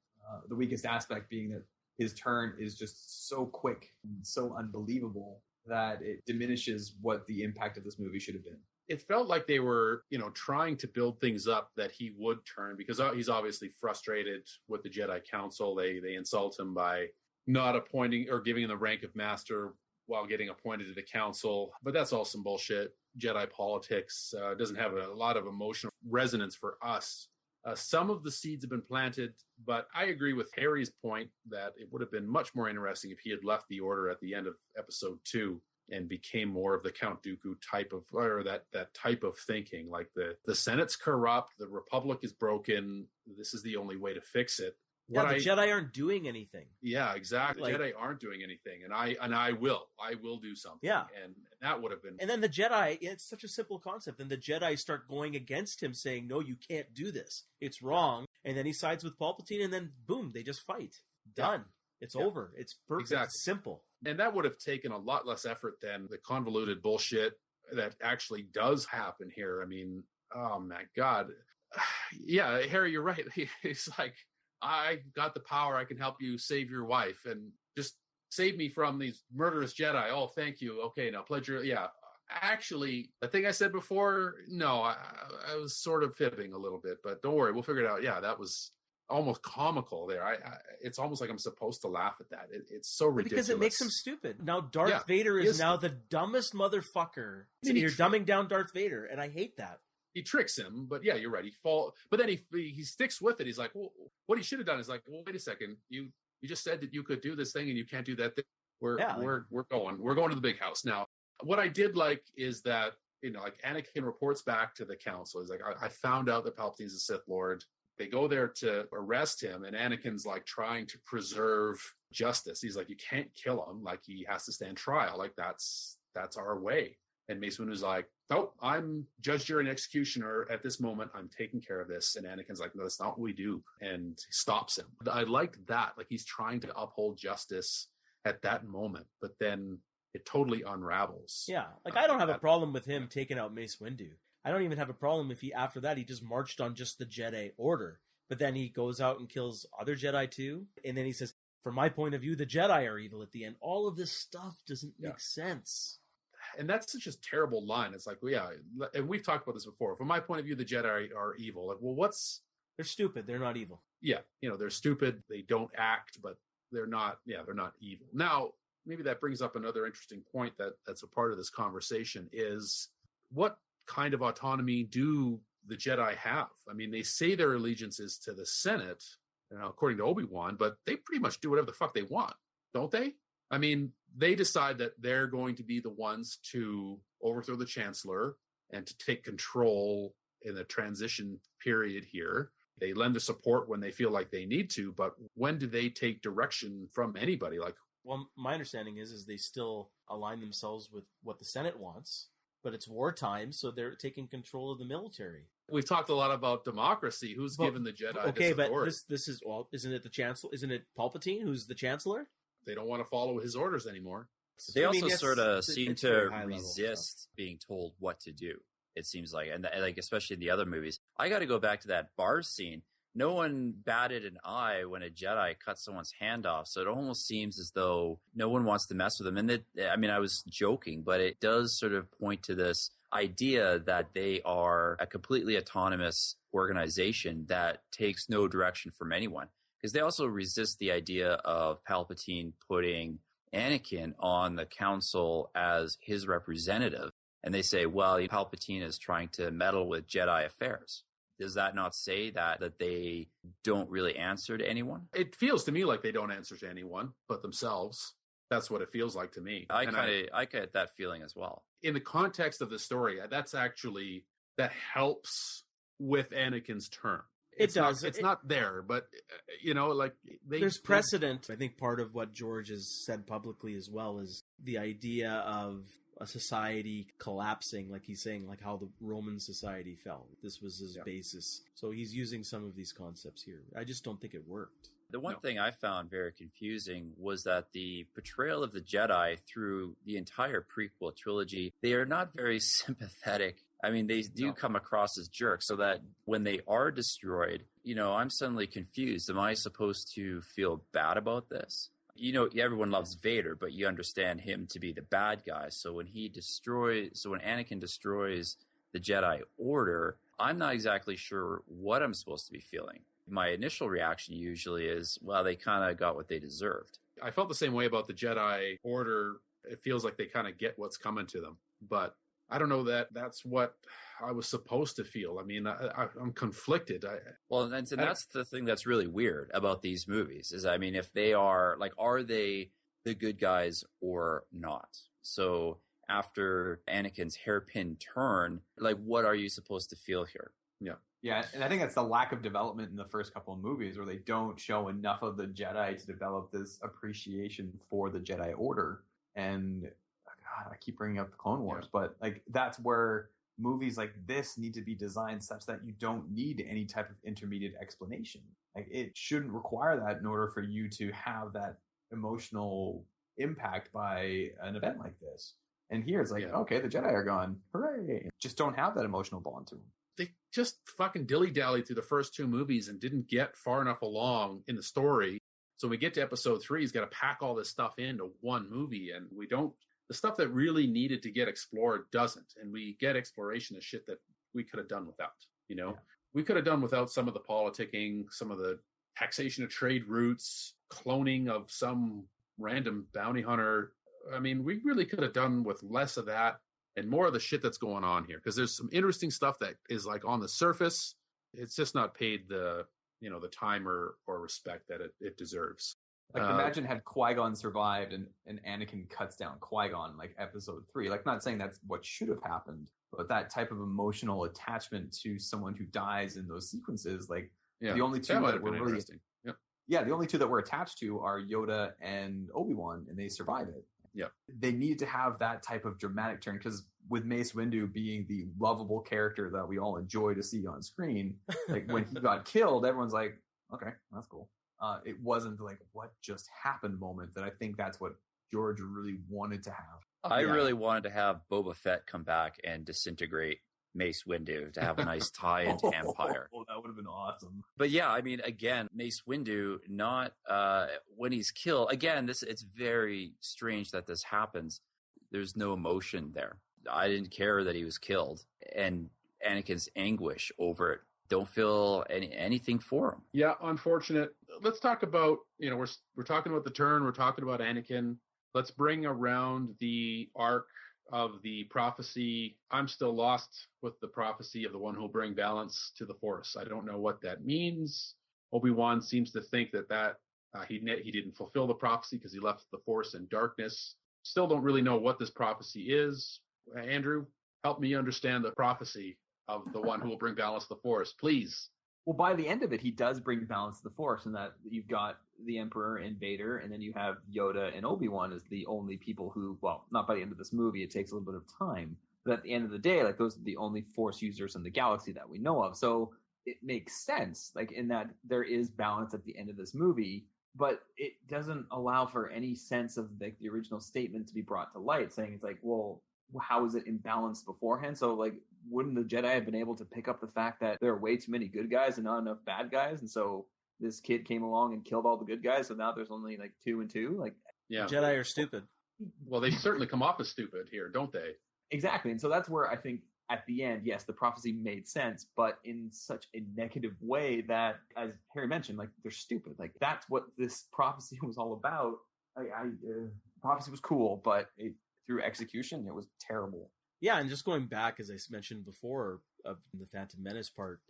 the weakest aspect being that his turn is just so quick and so unbelievable that it diminishes what the impact of this movie should have been. It felt like they were, trying to build things up that he would turn, because he's obviously frustrated with the Jedi Council. They insult him by not appointing or giving him the rank of master while getting appointed to the council, but that's all some bullshit. Jedi politics doesn't have a lot of emotional resonance for us. Some of the seeds have been planted, but I agree with Harry's point that it would have been much more interesting if he had left the Order at the end of episode 2 and became more of the Count Dooku type of, or that type of thinking, like the Senate's corrupt, the Republic is broken, this is the only way to fix it. Yeah, the Jedi aren't doing anything. Yeah, exactly. Like, Jedi aren't doing anything, and I will do something. Yeah, and that would have been. And then the Jedi, it's such a simple concept. And the Jedi start going against him, saying, "No, you can't do this. It's wrong." And then he sides with Palpatine, and then boom, they just fight. Done. It's over. It's perfect. Exactly. It's simple. And that would have taken a lot less effort than the convoluted bullshit that actually does happen here. I mean, oh my God, yeah, Harry, you're right. He's like, I got the power. I can help you save your wife and just save me from these murderous Jedi. Oh, thank you. Okay, now pledge your, yeah. Actually, the thing I said before, no, I was sort of fibbing a little bit, but don't worry, we'll figure it out. Yeah, that was almost comical there. It's almost like I'm supposed to laugh at that. It's so ridiculous. Because it makes him stupid. Now Darth Vader is now the dumbest motherfucker. And you're dumbing down Darth Vader, and I hate that. He tricks him, but yeah, you're right. But then he sticks with it. He's like, well, what he should have done is like, well, wait a second. You just said that you could do this thing and you can't do that thing. We're going to the big house. Now, what I did like is that, like Anakin reports back to the council. He's like, I found out that Palpatine's a Sith Lord. They go there to arrest him, and Anakin's like trying to preserve justice. He's like, you can't kill him. Like, he has to stand trial. Like, that's our way. And Mace Windu's like, nope, I'm judge, jury, and executioner at this moment. I'm taking care of this. And Anakin's like, no, that's not what we do. And stops him. I liked that. Like, he's trying to uphold justice at that moment, but then it totally unravels. Yeah. Like, I don't have a problem with him taking out Mace Windu. I don't even have a problem if after that, he just marched on just the Jedi Order. But then he goes out and kills other Jedi too. And then he says, from my point of view, the Jedi are evil at the end. All of this stuff doesn't make sense. And that's such a terrible line. It's like, well, yeah, and we've talked about this before. From my point of view, the Jedi are evil. Like, well, they're stupid. They're not evil. Yeah, they're stupid. They don't act, but they're not evil. Now, maybe that brings up another interesting point that's a part of this conversation is what kind of autonomy do the Jedi have? I mean, they say their allegiance is to the Senate, according to Obi-Wan, but they pretty much do whatever the fuck they want, don't they? I mean, they decide that they're going to be the ones to overthrow the Chancellor and to take control in the transition period here. They lend their support when they feel like they need to, but when do they take direction from anybody? Like, well, my understanding is they still align themselves with what the Senate wants, but it's wartime, so they're taking control of the military. We've talked a lot about democracy. Who's given the Jedi okay, this but this is, well, isn't it the Chancellor? Isn't it Palpatine who's the Chancellor? They don't want to follow his orders anymore. They also sort of seem to resist being told what to do, it seems like. And like, especially in the other movies. I got to go back to that bar scene. No one batted an eye when a Jedi cut someone's hand off. So it almost seems as though no one wants to mess with them. And I was joking, but it does sort of point to this idea that they are a completely autonomous organization that takes no direction from anyone. Because they also resist the idea of Palpatine putting Anakin on the council as his representative. And they say, well, Palpatine is trying to meddle with Jedi affairs. Does that not say that they don't really answer to anyone? It feels to me like they don't answer to anyone but themselves. That's what it feels like to me. I get that feeling as well. In the context of the story, that helps with Anakin's term. It does. It's not there, but there's precedent. I think part of what George has said publicly as well is the idea of a society collapsing, like he's saying, like how the Roman society fell. This was his basis. So he's using some of these concepts here. I just don't think it worked. The one thing I found very confusing was that the portrayal of the Jedi through the entire prequel trilogy, they are not very sympathetic. I mean, they do come across as jerks, so that when they are destroyed, I'm suddenly confused. Am I supposed to feel bad about this? Everyone loves Vader, but you understand him to be the bad guy. So when Anakin destroys the Jedi Order, I'm not exactly sure what I'm supposed to be feeling. My initial reaction usually is, well, they kind of got what they deserved. I felt the same way about the Jedi Order it feels like they kind of get what's coming to them. But I don't know that that's what I was supposed to feel. I mean, I'm conflicted. That's the thing that's really weird about these movies is, I mean, if they are like, are they the good guys or not? So after Anakin's hairpin turn, like, what are you supposed to feel here? Yeah. Yeah, and I think that's the lack of development in the first couple of movies where they don't show enough of the Jedi to develop this appreciation for the Jedi Order. And God, I keep bringing up the Clone Wars, but like that's where movies like this need to be designed such that you don't need any type of intermediate explanation. Like it shouldn't require that in order for you to have that emotional impact by an event like this. And here it's like, okay, the Jedi are gone. Hooray. Just don't have that emotional bond to them. They just fucking dilly-dallied through the first two movies and didn't get far enough along in the story. So when we get to episode 3, he's got to pack all this stuff into one movie. And the stuff that really needed to get explored doesn't. And we get exploration of shit that we could have done without, you know? Yeah. We could have done without some of the politicking, some of the taxation of trade routes, cloning of some random bounty hunter. I mean, we really could have done with less of that and more of the shit that's going on here. Because there's some interesting stuff that is like on the surface. It's just not paid the time or respect that it deserves. Like imagine had Qui-Gon survived and Anakin cuts down Qui-Gon like episode 3. Like not saying that's what should have happened, but that type of emotional attachment to someone who dies in those sequences, like the only two that were really the only two that we're attached to are Yoda and Obi-Wan, and they survive it. Yeah, they need to have that type of dramatic turn because with Mace Windu being the lovable character that we all enjoy to see on screen, like when he got killed, everyone's like, okay, that's cool. It wasn't like what just happened moment that I think that's what George really wanted to have. I really wanted to have Boba Fett come back and disintegrate Mace Windu to have a nice tie into Empire. Oh, that would have been awesome. But yeah, I mean, again, Mace Windu, not when he's killed. Again, it's very strange that this happens. There's no emotion there. I didn't care that he was killed, and Anakin's anguish over it. Don't feel anything for him. Yeah, unfortunate. Let's talk about, we're talking about the turn. We're talking about Anakin. Let's bring around the arc of the prophecy. I'm still lost with the prophecy of the one who'll bring balance to the Force. I don't know what that means. Obi-Wan seems to think that he didn't fulfill the prophecy because he left the Force in darkness. Still don't really know what this prophecy is. Andrew, help me understand the prophecy of the one who will bring balance to the Force, please. Well, by the end of it, he does bring balance to the Force, in that you've got the Emperor and Vader, and then you have Yoda and Obi-Wan as the only people who, well, not by the end of this movie, it takes a little bit of time, but at the end of the day, like, those are the only Force users in the galaxy that we know of. So it makes sense, like, in that there is balance at the end of this movie, but it doesn't allow for any sense of like the original statement to be brought to light, saying it's like, well, how is it imbalanced beforehand? So, like, wouldn't the Jedi have been able to pick up the fact that there are way too many good guys and not enough bad guys? And so this kid came along and killed all the good guys, so now there's only like 2 and 2. Like, yeah, Jedi are stupid. Well, they certainly come off as stupid here, don't they? Exactly. And so that's where I think at the end, yes, the prophecy made sense, but in such a negative way that, as Harry mentioned, like, they're stupid. Like, that's what this prophecy was all about. Prophecy was cool, but through execution, it was terrible. Yeah, and just going back, as I mentioned before, of the Phantom Menace part,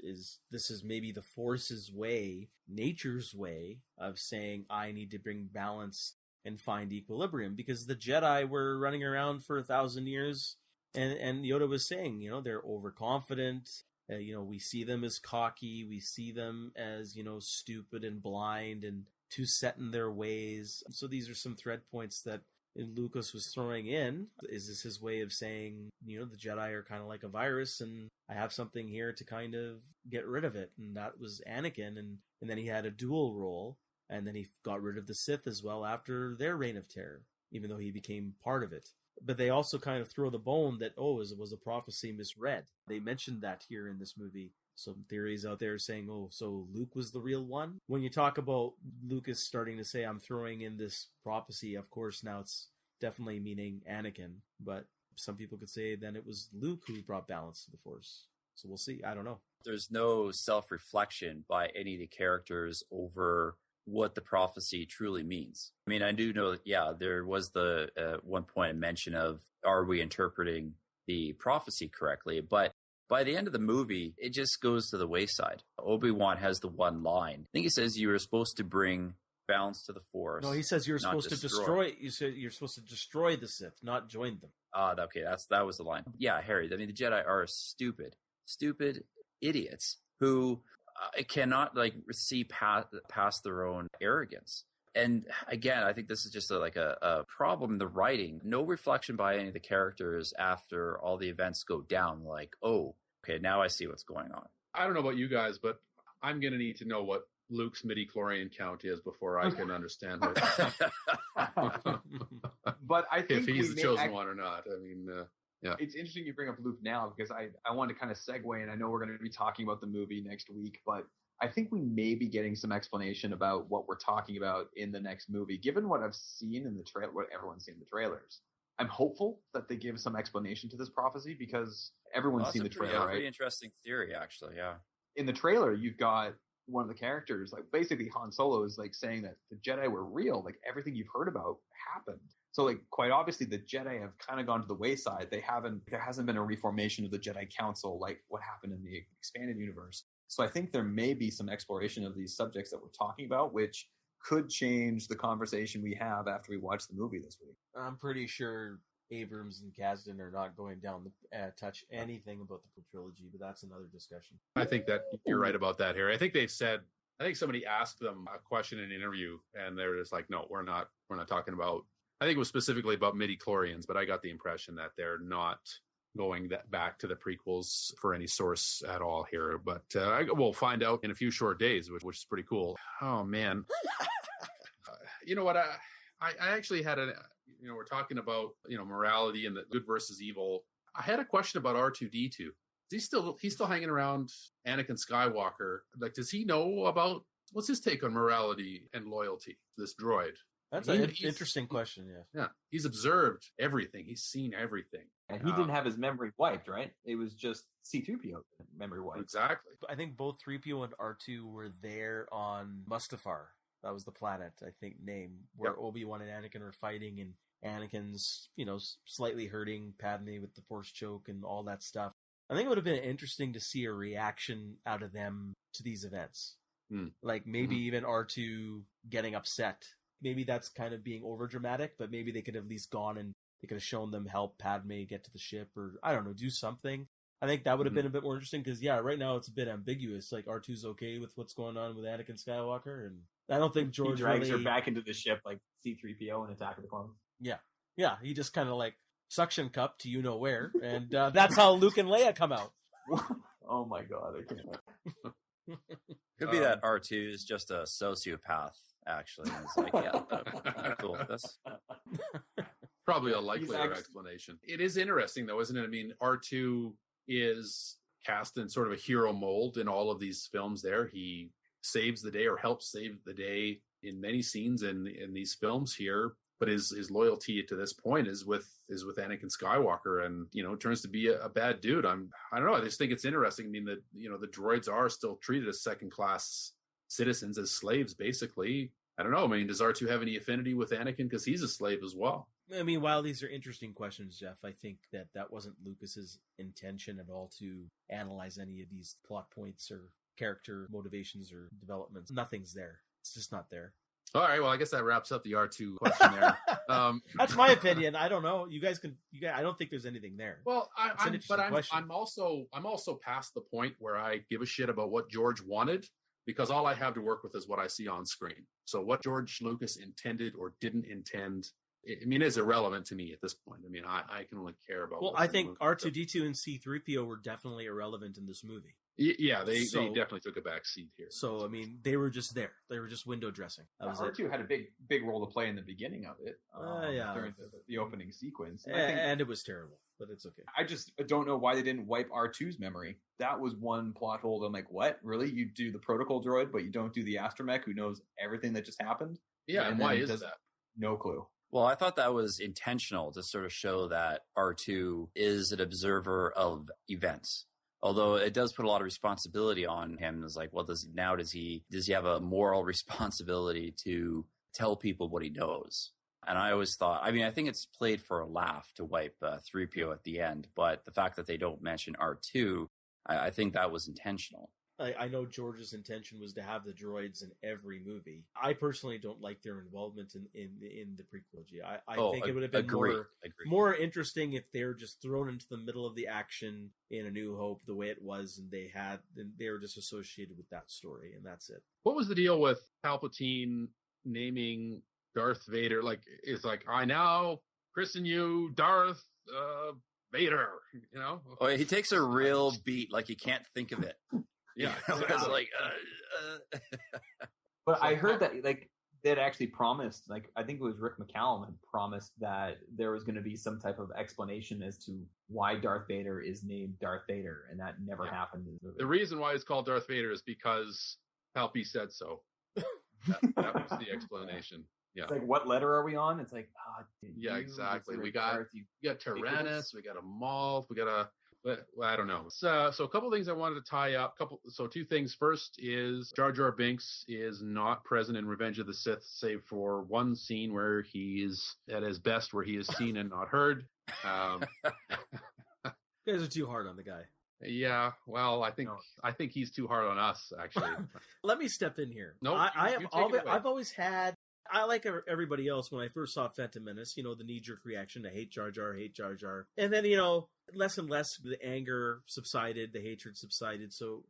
this is maybe the Force's way, nature's way, of saying, I need to bring balance and find equilibrium, because the Jedi were running around for 1,000 years, and Yoda was saying, they're overconfident, we see them as cocky, we see them as, stupid and blind and too set in their ways. So these are some thread points that Lucas was throwing in. Is this his way of saying, the Jedi are kind of like a virus, and I have something here to kind of get rid of it? And that was Anakin, and then he had a dual role, and then he got rid of the Sith as well after their reign of terror, even though he became part of it. But they also kind of throw the bone that, was a prophecy misread. They mentioned that here in this movie. Some theories out there saying, so Luke was the real one. When you talk about Lucas starting to say, I'm throwing in this prophecy, of course, now it's definitely meaning Anakin. But some people could say then it was Luke who brought balance to the Force. So we'll see. I don't know. There's no self-reflection by any of the characters over what the prophecy truly means. I mean, I do know that, yeah, there was the one point a mention of, are we interpreting the prophecy correctly? But by the end of the movie, it just goes to the wayside. Obi-Wan has the one line. I think he says you were supposed to bring balance to the Force. No, he says you're supposed to destroy. You said you're supposed to destroy the Sith, not join them. Okay, that was the line. Yeah, Harry. I mean, the Jedi are stupid idiots who cannot see past their own arrogance. And again, I think this is just a problem in the writing. No reflection by any of the characters after all the events go down. Like, oh, okay, now I see what's going on. I don't know about you guys, but I'm going to need to know what Luke's midi-chlorian count is before I can understand it. But I think if he's the chosen one or not. I mean, yeah. It's interesting you bring up Luke now because I wanted to kind of segue, and I know we're going to be talking about the movie next week, but I think we may be getting some explanation about what we're talking about in the next movie. Given what I've seen in the trailer, what everyone's seen in the trailers, I'm hopeful that they give some explanation to this prophecy because everyone's seen the trailer, right? Pretty interesting theory, actually, yeah. In the trailer, you've got one of the characters, like basically Han Solo is like saying that the Jedi were real, like everything you've heard about happened. So like quite obviously the Jedi have kind of gone to the wayside. There hasn't been a reformation of the Jedi Council like what happened in the expanded universe. So I think there may be some exploration of these subjects that we're talking about, which could change the conversation we have after we watch the movie this week. I'm pretty sure Abrams and Kasdan are not going down the touch anything about the prequel trilogy, but that's another discussion. I think that you're right about that, Harry. I think somebody asked them a question in an interview, and they're just like, "No, we're not talking about." I think it was specifically about midi-chlorians, but I got the impression that they're not going back to the prequels for any source at all here. But we'll find out in a few short days, which is pretty cool. Oh man, you know what? I actually had we're talking about morality and the good versus evil. I had a question about R2D2. He's still hanging around Anakin Skywalker. Like, does he know about what's his take on morality and loyalty? This droid. That's an interesting question. Yeah. He's observed everything. He's seen everything. And he didn't have his memory wiped, right? It was just C-3PO memory wiped. Exactly. I think both 3PO and R2 were there on Mustafar. That was the planet, I think, name where Obi-Wan and Anakin are fighting, and Anakin's, slightly hurting Padme with the Force choke and all that stuff. I think it would have been interesting to see a reaction out of them to these events. Like maybe even R2 getting upset. Maybe that's kind of being over dramatic, but maybe they could have at least gone and they could have shown them help Padme get to the ship, or I don't know, do something. I think that would have been a bit more interesting because, right now it's a bit ambiguous. Like R2's okay with what's going on with Anakin Skywalker, and I don't think George he drags her back into the ship like C-3PO in Attack of the Clones. Yeah, he just kind of like suction cup to where, and that's how Luke and Leia come out. Oh my god, I can't. Could be that R2 is just a sociopath, actually. It's like, I'm cool with this. Probably a likelier explanation. It is interesting, though, isn't it? I mean, R2 is cast in sort of a hero mold in all of these films there. He saves the day or helps save the day in many scenes in these films here. But his loyalty to this point is with Anakin Skywalker, and turns to be a bad dude. I don't know. I just think it's interesting. I mean, that the droids are still treated as second class citizens, as slaves, basically. I don't know. I mean, does R2 have any affinity with Anakin because he's a slave as well? I mean, while these are interesting questions, Geoff, I think that wasn't Lucas's intention at all to analyze any of these plot points or character motivations or developments. Nothing's there. It's just not there. All right. Well, I guess that wraps up the R2 question there. That's my opinion. I don't know. You guys. I don't think there's anything there. Well, I'm also past the point where I give a shit about what George wanted, because all I have to work with is what I see on screen. So what George Lucas intended or didn't intend, is irrelevant to me at this point. I mean, I can only care about. Well, I think R2D2 and C-3PO were definitely irrelevant in this movie. Yeah, they definitely took a back seat here. So, I mean, they were just there. They were just window dressing. R2 had a big role to play in the beginning of it. During the opening sequence. And it was terrible, but it's okay. I just don't know why they didn't wipe R2's memory. That was one plot hole that I'm like, what? Really? You do the protocol droid, but you don't do the astromech who knows everything that just happened? Yeah, and why is that? No clue. Well, I thought that was intentional to sort of show that R2 is an observer of events. Although it does put a lot of responsibility on him. It's like, well, does he have a moral responsibility to tell people what he knows? And I always thought, I mean, I think it's played for a laugh to wipe 3PO at the end, but the fact that they don't mention R2, I think that was intentional. I know George's intention was to have the droids in every movie. I personally don't like their involvement in the prequel. I think it would have been more interesting if they're just thrown into the middle of the action in A New Hope the way it was, and they were just associated with that story, and that's it. What was the deal with Palpatine naming Darth Vader? Like, it's like, I now christen you Darth Vader, you know? Oh, he takes a real beat, like he can't think of it. Yeah, it's like. But I heard that like they'd actually promised, like I think it was Rick McCallum had promised that there was going to be some type of explanation as to why Darth Vader is named Darth Vader, and that never happened in the movie. The reason why it's called Darth Vader is because Palpy said so. that was the explanation. Yeah. It's like, what letter are we on? It's like, yeah, exactly. We got Tyrannus, we got a Maul, we got a. Well, I don't know. So a couple of things I wanted to tie up. So two things. First is Jar Jar Binks is not present in Revenge of the Sith, save for one scene where he's at his best, where he is seen and not heard. You guys are too hard on the guy. Yeah, well, I think he's too hard on us, actually. Let me step in here. No, I've always had. I, like everybody else, when I first saw Phantom Menace, the knee-jerk reaction to hate Jar Jar. And then, less and less the anger subsided, the hatred subsided. So,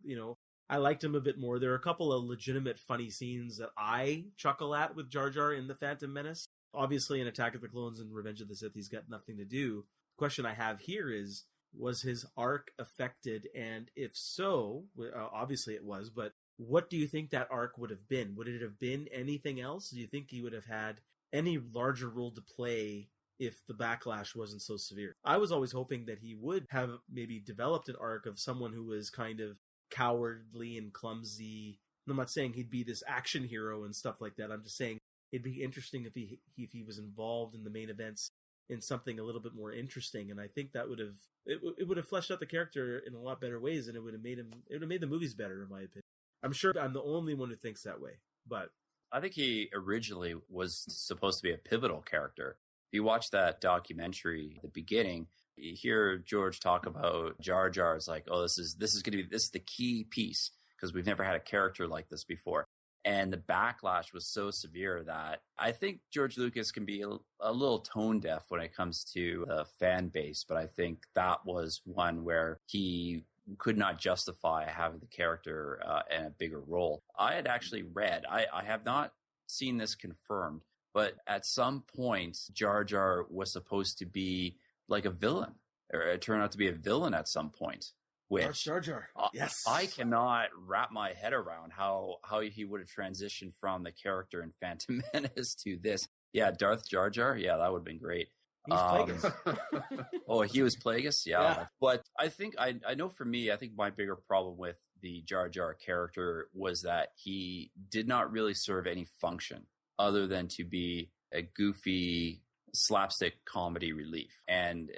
I liked him a bit more. There are a couple of legitimate funny scenes that I chuckle at with Jar Jar in the Phantom Menace. Obviously, in Attack of the Clones and Revenge of the Sith, he's got nothing to do. The question I have here is, was his arc affected? And if so, obviously it was, but what do you think that arc would have been? Would it have been anything else? Do you think he would have had any larger role to play if the backlash wasn't so severe? I was always hoping that he would have maybe developed an arc of someone who was kind of cowardly and clumsy. I'm not saying he'd be this action hero and stuff like that. I'm just saying it'd be interesting if he was involved in the main events in something a little bit more interesting. And I think that would have fleshed out the character in a lot better ways, and it would have made the movies better, in my opinion. I'm sure I'm the only one who thinks that way, but I think he originally was supposed to be a pivotal character. If you watch that documentary at the beginning, you hear George talk about Jar Jar as like, oh, this is the key piece, because we've never had a character like this before. And the backlash was so severe that I think George Lucas can be a little tone deaf when it comes to the fan base, but I think that was one where he could not justify having the character in a bigger role. I had actually read, I have not seen this confirmed, but at some point, Jar Jar was supposed to be like a villain, or it turned out to be a villain at some point. Which Jar Jar, yes, I cannot wrap my head around how he would have transitioned from the character in Phantom Menace to this. Yeah, Darth Jar Jar, yeah, that would have been great. He's Plagueis. Oh, he was Plagueis? Yeah. But I think, I know for me, I think my bigger problem with the Jar Jar character was that he did not really serve any function other than to be a goofy slapstick comedy relief. And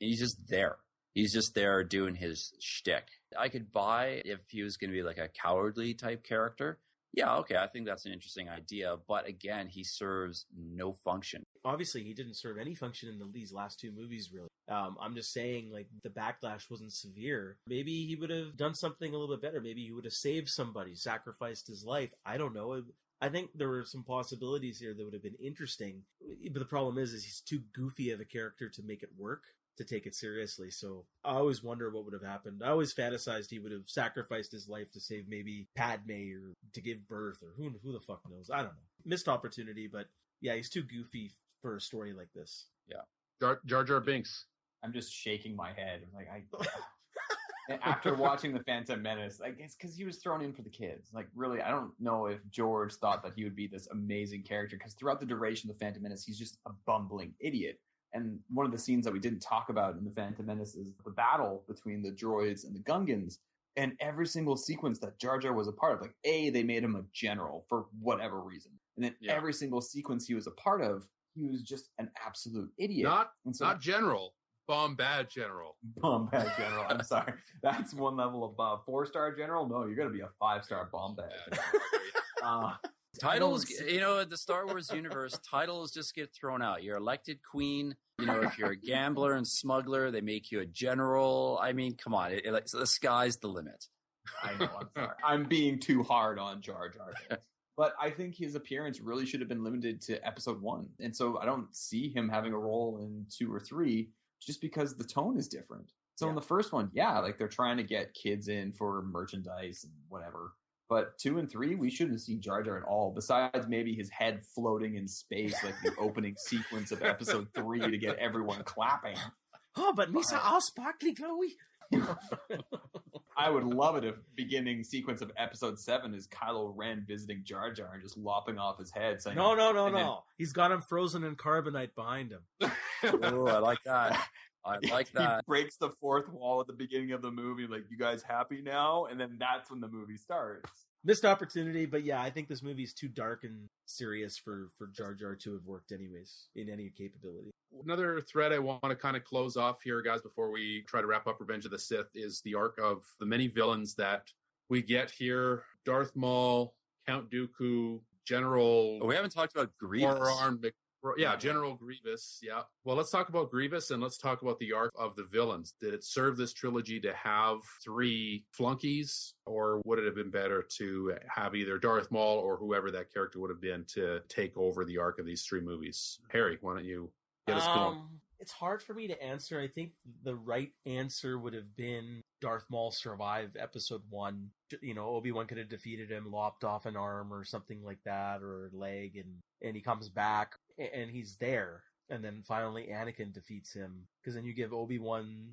he's just there. He's just there doing his shtick. I could buy if he was going to be like a cowardly type character. Yeah, okay, I think that's an interesting idea. But again, he serves no function. Obviously, he didn't serve any function in these last two movies, really. I'm just saying, like, the backlash wasn't severe. Maybe he would have done something a little bit better. Maybe he would have saved somebody, sacrificed his life. I don't know. I think there were some possibilities here that would have been interesting. But the problem is he's too goofy of a character to make it work, to take it seriously. So I always wonder what would have happened. I always fantasized he would have sacrificed his life to save maybe Padme, or to give birth, or who the fuck knows. I don't know. Missed opportunity, but yeah, he's too goofy for a story like this. Yeah. Jar Jar Binks. I'm just shaking my head. Like after watching the Phantom Menace, I guess because he was thrown in for the kids. Like, really, I don't know if George thought that he would be this amazing character, because throughout the duration of the Phantom Menace, he's just a bumbling idiot. And one of the scenes that we didn't talk about in the Phantom Menace is the battle between the droids and the Gungans. And every single sequence that Jar Jar was a part of, like, they made him a general for whatever reason. And then every single sequence he was a part of, he was just an absolute idiot. Not general, Bombad General. Bombad General. I'm sorry. That's one level above. 4-star General? No, you're going to be a 5-star Bombad General. Titles, the Star Wars universe, titles just get thrown out. You're elected queen. If you're a gambler and smuggler, they make you a general. I mean, come on. The sky's the limit. I know, I'm sorry. I'm being too hard on Jar Jar. But I think his appearance really should have been limited to episode 1. And so I don't see him having a role in 2 or 3 just because the tone is different. So in the first one, they're trying to get kids in for merchandise and whatever. But 2 and 3, we shouldn't have seen Jar Jar at all, besides maybe his head floating in space like the opening sequence of episode 3 to get everyone clapping. Oh, but Misa all sparkly glowy. I would love it if beginning sequence of episode 7 is Kylo Ren visiting Jar Jar and just lopping off his head. Saying, No. He's got him frozen in carbonite behind him. Oh, I like that. He breaks the fourth wall at the beginning of the movie, like, you guys happy now? And then that's when the movie starts. Missed opportunity, but I think this movie is too dark and serious for Jar Jar to have worked anyways, in any capability. Another thread I want to kind of close off here, guys, before we try to wrap up Revenge of the Sith, is the arc of the many villains that we get here. Darth Maul, Count Dooku, General... Oh, we haven't talked about Grievous. General Grievous, Well, let's talk about Grievous, and let's talk about the arc of the villains. Did it serve this trilogy to have 3 flunkies, or would it have been better to have either Darth Maul or whoever that character would have been to take over the arc of these 3 movies? Harry, why don't you get us going? It's hard for me to answer. I think the right answer would have been Darth Maul survived episode 1. Obi-Wan could have defeated him, lopped off an arm or something like that, or a leg, and he comes back and he's there. And then finally Anakin defeats him, because then you give Obi-Wan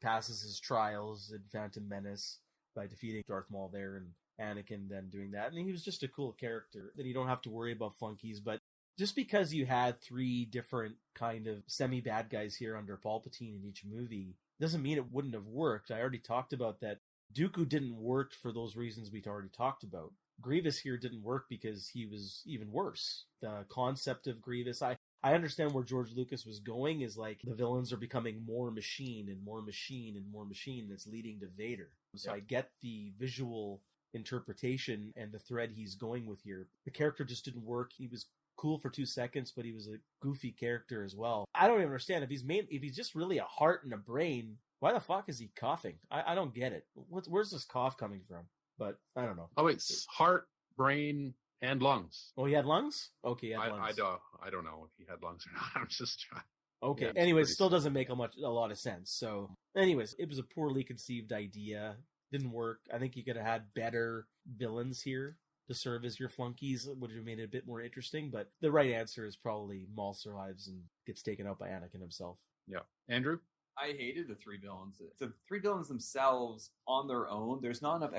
passes his trials in Phantom Menace by defeating Darth Maul there, and Anakin then doing that. And he was just a cool character. Then you don't have to worry about flunkies, but just because you had 3 different kind of semi-bad guys here under Palpatine in each movie doesn't mean it wouldn't have worked. I already talked about that. Dooku didn't work for those reasons we'd already talked about. Grievous here didn't work because he was even worse. The concept of Grievous, I understand where George Lucas was going, is like the villains are becoming more machine and more machine and more machine, and it's leading to Vader. So I get the visual interpretation and the thread he's going with here. The character just didn't work. He was cool for 2 seconds, but he was a goofy character as well. I don't even understand if he's just really a heart and a brain. Why the fuck is he coughing? I don't get it. Where's this cough coming from? But I don't know. Oh, it's heart, brain, and lungs. Oh, he had lungs? Okay, he had lungs. I don't know if he had lungs or not. I'm just trying. Okay. Yeah, anyways, still doesn't make a lot of sense. So, anyways, it was a poorly conceived idea. Didn't work. I think you could have had better villains here to serve as your flunkies, would have made it a bit more interesting. But the right answer is probably Maul survives and gets taken out by Anakin himself. Yeah. Andrew? I hated the 3 villains. The 3 villains themselves, on their own, there's not enough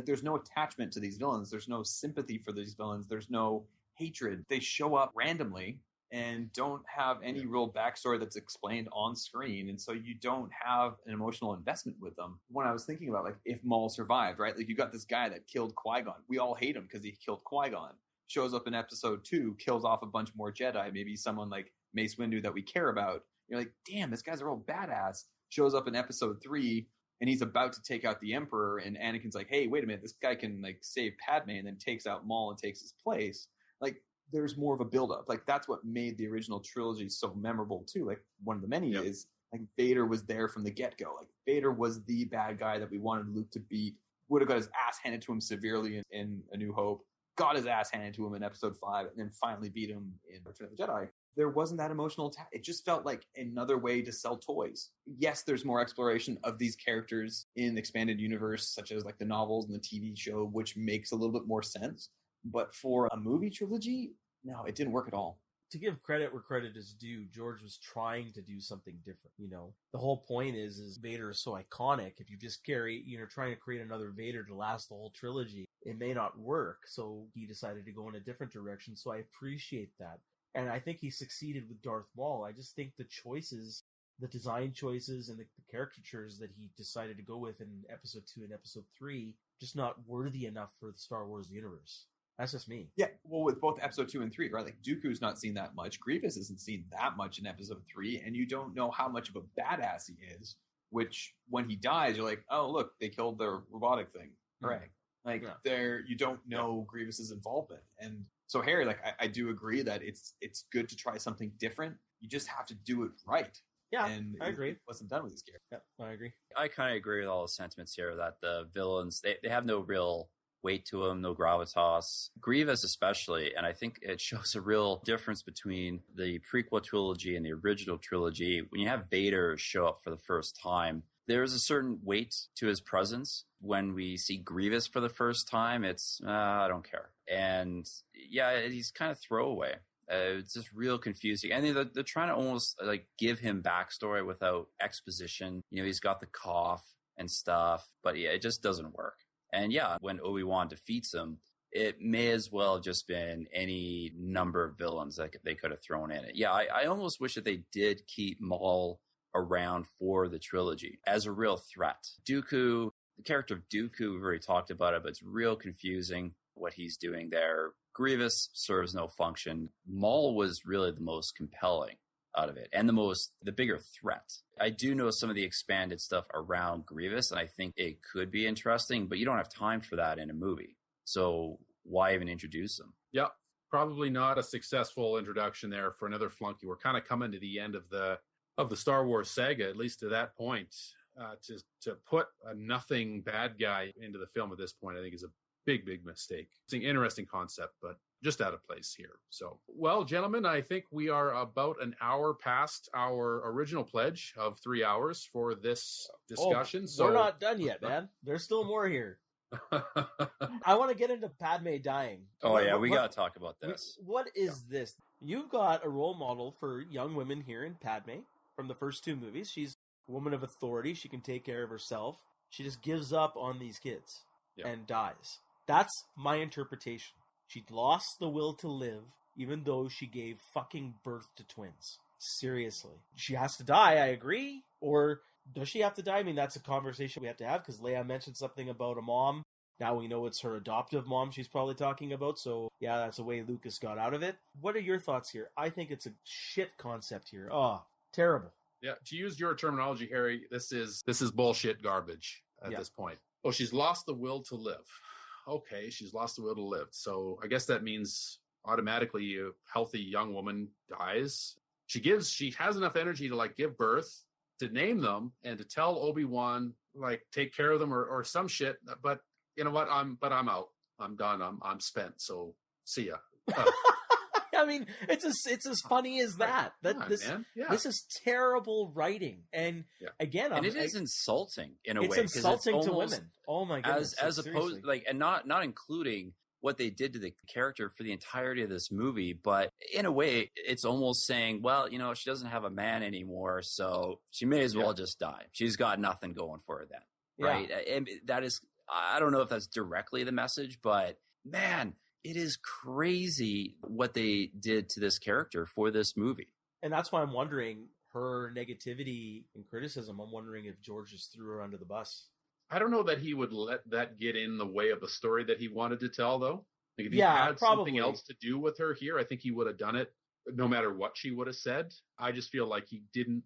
there's no attachment to these villains. There's no sympathy for these villains. There's no hatred. They show up randomly and don't have any real backstory that's explained on screen. And so you don't have an emotional investment with them. When I was thinking about, like, if Maul survived, right? Like, you got this guy that killed Qui-Gon. We all hate him because he killed Qui-Gon. Shows up in episode 2, kills off a bunch more Jedi, maybe someone like Mace Windu that we care about. You're like, damn, this guy's a real badass. Shows up in episode 3, and he's about to take out the Emperor, and Anakin's like, hey, wait a minute, this guy can, like, save Padme, and then takes out Maul and takes his place. Like, there's more of a buildup. Like, that's what made the original trilogy so memorable, too. Like, one of the many is, like, Vader was there from the get-go. Like, Vader was the bad guy that we wanted Luke to beat. Would have got his ass handed to him severely in A New Hope. Got his ass handed to him in episode 5, and then finally beat him in Return of the Jedi. There wasn't that emotional attack. It just felt like another way to sell toys. Yes, there's more exploration of these characters in the expanded universe, such as like the novels and the TV show, which makes a little bit more sense. But for a movie trilogy, no, it didn't work at all. To give credit where credit is due, George was trying to do something different. The whole point is Vader is so iconic. If you just trying to create another Vader to last the whole trilogy, it may not work. So he decided to go in a different direction. So I appreciate that. And I think he succeeded with Darth Maul. I just think the choices, the design choices, and the caricatures that he decided to go with in episode 2 and episode 3, just not worthy enough for the Star Wars universe. That's just me. Yeah, well, with both episode 2 and 3, right? Like Dooku's not seen that much. Grievous isn't seen that much in episode 3, and you don't know how much of a badass he is. Which, when he dies, you're like, oh, look, they killed the robotic thing. Hooray! Like you don't know Grievous's involvement, and so Harry, like I do agree that it's good to try something different. You just have to do it right. Yeah, and I agree. It wasn't done with this character. Yeah, I agree. I kind of agree with all the sentiments here that the villains, they have no real weight to them, no gravitas. Grievous especially, and I think it shows a real difference between the prequel trilogy and the original trilogy. When you have Vader show up for the first time, there's a certain weight to his presence. When we see Grievous for the first time, it's, I don't care. And yeah, he's kind of throwaway. It's just real confusing. And they're trying to almost like give him backstory without exposition. You know, he's got the cough and stuff, but yeah, it just doesn't work. And yeah, when Obi-Wan defeats him, it may as well have just been any number of villains that they could have thrown in it. Yeah, I almost wish that they did keep Maul around for the trilogy as a real threat. Dooku, the character of Dooku, we've already talked about it, but it's real confusing what he's doing there. Grievous serves no function. Maul was really the most compelling out of it and the bigger threat. I do know some of the expanded stuff around Grievous, and I think it could be interesting, but you don't have time for that in a movie. So why even introduce them? Yep. Probably not a successful introduction there for another flunky. We're kind of coming to the end of the Star Wars saga, at least to that point. To put a nothing bad guy into the film at this point, I think is a big mistake. It's an interesting concept, but just out of place here. So, well, gentlemen, I think we are about an hour past our original pledge of 3 hours for this discussion. So we're not done yet, man. There's still more here. I want to get into Padme dying. Oh, yeah, we got to talk about this. What is this? You've got a role model for young women here in Padme from the first 2 movies. She's a woman of authority. She can take care of herself. She just gives up on these kids and dies. That's my interpretation. She lost the will to live, even though she gave fucking birth to twins. Seriously. She has to die, I agree. Or does she have to die? I mean, that's a conversation we have to have, because Leia mentioned something about a mom. Now we know it's her adoptive mom she's probably talking about, so yeah, that's the way Lucas got out of it. What are your thoughts here? I think it's a shit concept here. Oh, terrible. Yeah, to use your terminology, Harry, this is bullshit garbage at this point. Oh, she's lost the will to live. Okay, she's lost the will to live. So I guess that means automatically a healthy young woman dies. She has enough energy to like give birth, to name them, and to tell Obi-Wan like take care of them or some shit. But you know what? I'm out. I'm done. I'm spent. So see ya. I mean, it's as funny as that. This is terrible writing, and again, it is insulting in a way. It's insulting to women. Oh my goodness! As opposed, like, and not including what they did to the character for the entirety of this movie, but in a way, it's almost saying, well, you know, she doesn't have a man anymore, so she may as well just die. She's got nothing going for her then, right? And that is, I don't know if that's directly the message, but man. It is crazy what they did to this character for this movie. And that's why I'm wondering, her negativity and criticism, I'm wondering if George just threw her under the bus. I don't know that he would let that get in the way of the story that he wanted to tell, though. Like if he had something else to do with her here, I think he would have done it no matter what she would have said. I just feel like he didn't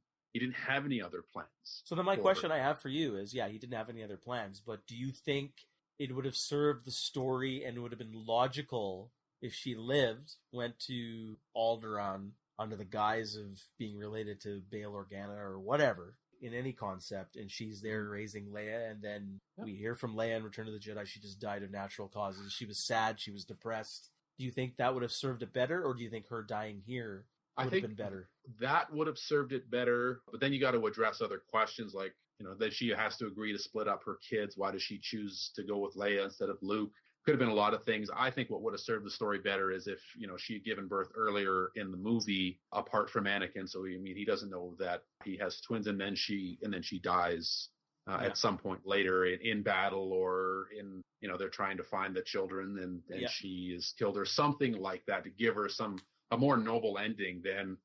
have any other plans. So then my question I have for you is, he didn't have any other plans, but do you think it would have served the story and would have been logical if she lived, went to Alderaan under the guise of being related to Bail Organa or whatever, in any concept, and she's there raising Leia, and then we hear from Leia in Return of the Jedi, she just died of natural causes. She was sad, she was depressed. Do you think that would have served it better, or do you think her dying here would have been better? That would have served it better, but then you got to address other questions like, you know, that she has to agree to split up her kids. Why does she choose to go with Leia instead of Luke? Could have been a lot of things. I think what would have served the story better is if, you know, she had given birth earlier in the movie apart from Anakin. So, I mean, he doesn't know that he has twins and then she dies at some point later in battle or in, you know, they're trying to find the children and she is killed or something like that to give her a more noble ending than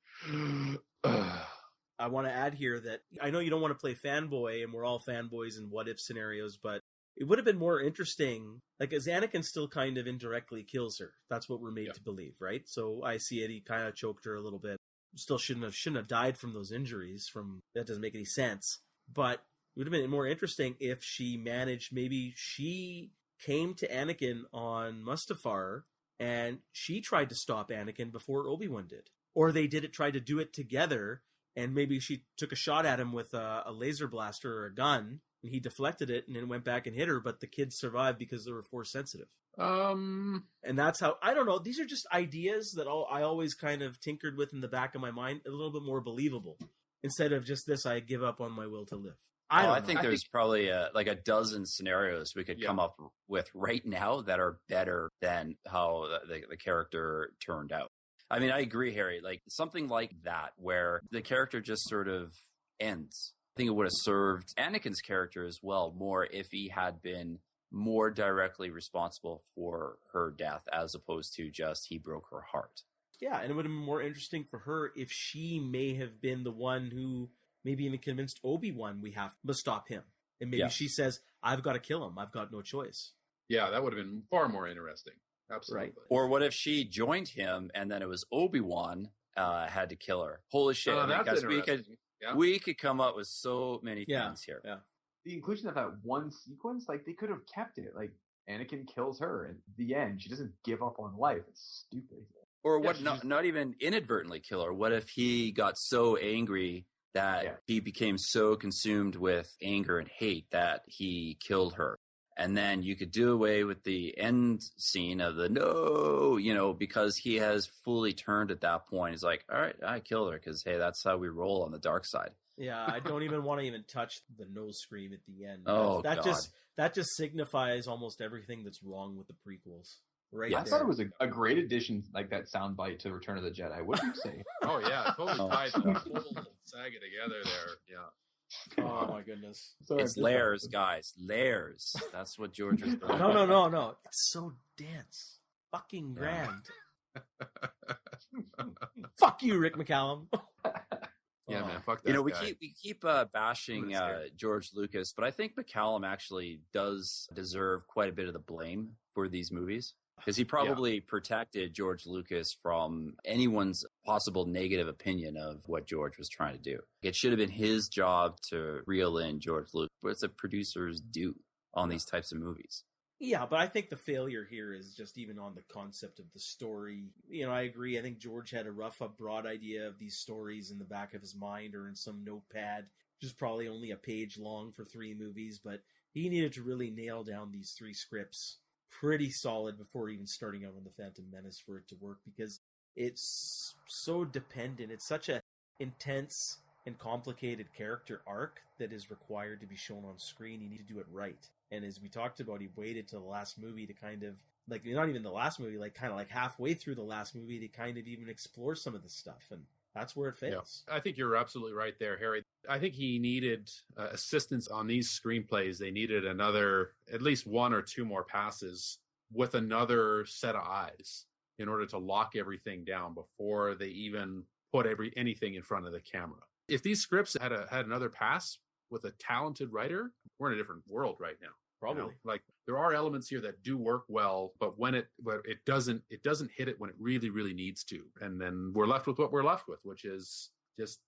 I want to add here that I know you don't want to play fanboy, and we're all fanboys in what-if scenarios, but it would have been more interesting, like, as Anakin still kind of indirectly kills her. That's what we're made to believe, right? So I see it, he kind of choked her a little bit. Still shouldn't have died from those injuries. That doesn't make any sense. But it would have been more interesting if she managed, maybe she came to Anakin on Mustafar and she tried to stop Anakin before Obi-Wan did. Or they tried to do it together, and maybe she took a shot at him with a laser blaster or a gun, and he deflected it and then went back and hit her, but the kids survived because they were Force sensitive. And that's how, I don't know, these are just ideas that I always kind of tinkered with in the back of my mind, a little bit more believable, instead of just this, I give up on my will to live. I think there's probably like a dozen scenarios we could come up with right now that are better than how the character turned out. I mean, I agree, Harry. Like something like that, where the character just sort of ends. I think it would have served Anakin's character as well more if he had been more directly responsible for her death, as opposed to just he broke her heart. Yeah, and it would have been more interesting for her if she may have been the one who maybe even convinced Obi-Wan must stop him. And maybe she says, I've got to kill him. I've got no choice. Yeah, that would have been far more interesting. Absolutely. Right. Or what if she joined him and then it was Obi-Wan had to kill her? Holy shit. That's we could come up with so many things here. Yeah. The inclusion of that one sequence, like they could have kept it. Like Anakin kills her and the end. She doesn't give up on life. It's stupid. Or not even inadvertently kill her. What if he got so angry that he became so consumed with anger and hate that he killed her? And then you could do away with the end scene of the no, because he has fully turned at that point. He's like, all right, I killed her because, hey, that's how we roll on the dark side. Yeah, I don't even want to even touch the nose scream at the end. God. That just signifies almost everything that's wrong with the prequels. Right. I thought it was a great addition, like that soundbite to Return of the Jedi. What did you say? Oh yeah, totally tied the whole saga together there. Yeah. Oh my goodness. It's layers, guys. Layers. That's what George was doing. No. It's so dense. Fucking grand. Fuck you, Rick McCallum. Yeah, man. Fuck that. We keep bashing George Lucas, but I think McCallum actually does deserve quite a bit of the blame for these movies, because he probably protected George Lucas from anyone's possible negative opinion of what George was trying to do. It should have been his job to reel in George Lucas, but it's a producer's do on these types of movies. Yeah, but I think the failure here is just even on the concept of the story. I agree. I think George had a rough, broad idea of these stories in the back of his mind or in some notepad, which is probably only a page long for 3 movies, but he needed to really nail down these 3 scripts pretty solid before even starting out on The Phantom Menace for it to work, because it's so dependent. It's such a intense and complicated character arc that is required to be shown on screen. You need to do it right. And as we talked about, he waited to the last movie to kind of, like, not even the last movie, like kind of like halfway through the last movie to kind of even explore some of this stuff. And that's where it fails. Yeah. I think you're absolutely right there, Harry. I think he needed assistance on these screenplays. They needed at least 1 or 2 more passes with another set of eyes in order to lock everything down before they even put anything in front of the camera. If these scripts had another pass with a talented writer, we're in a different world right now. Probably. Like there are elements here that do work well, but when it doesn't hit it when it really, really needs to. And then we're left with what we're left with, which is just,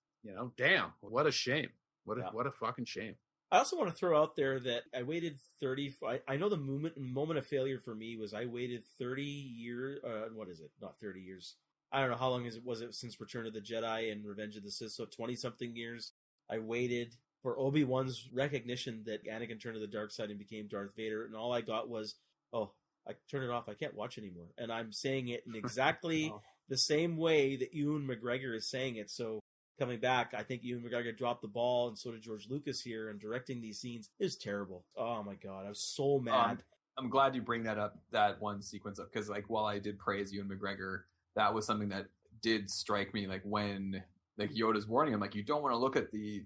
damn, what a shame. What a fucking shame. I also want to throw out there that I waited 30. I know the moment of failure for me was I waited 30 years. What is it? Not 30 years. I don't know how long was it since Return of the Jedi and Revenge of the Sith. So 20 something years. I waited for Obi-Wan's recognition that Anakin turned to the dark side and became Darth Vader, and all I got was, I turned it off. I can't watch anymore. And I'm saying it in exactly the same way that Ewan McGregor is saying it. So coming back, I think Ewan McGregor dropped the ball, and so did George Lucas here, and directing these scenes is terrible. Oh my God, I was so mad. I'm glad you bring that one sequence up, because like while I did praise Ewan McGregor, that was something that did strike me. Like when Yoda's warning him, like, you don't want to look at the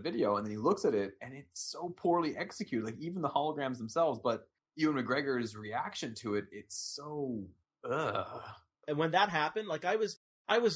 video, and then he looks at it and it's so poorly executed, like even the holograms themselves, but Ewan McGregor's reaction to it, it's so And when that happened, like I was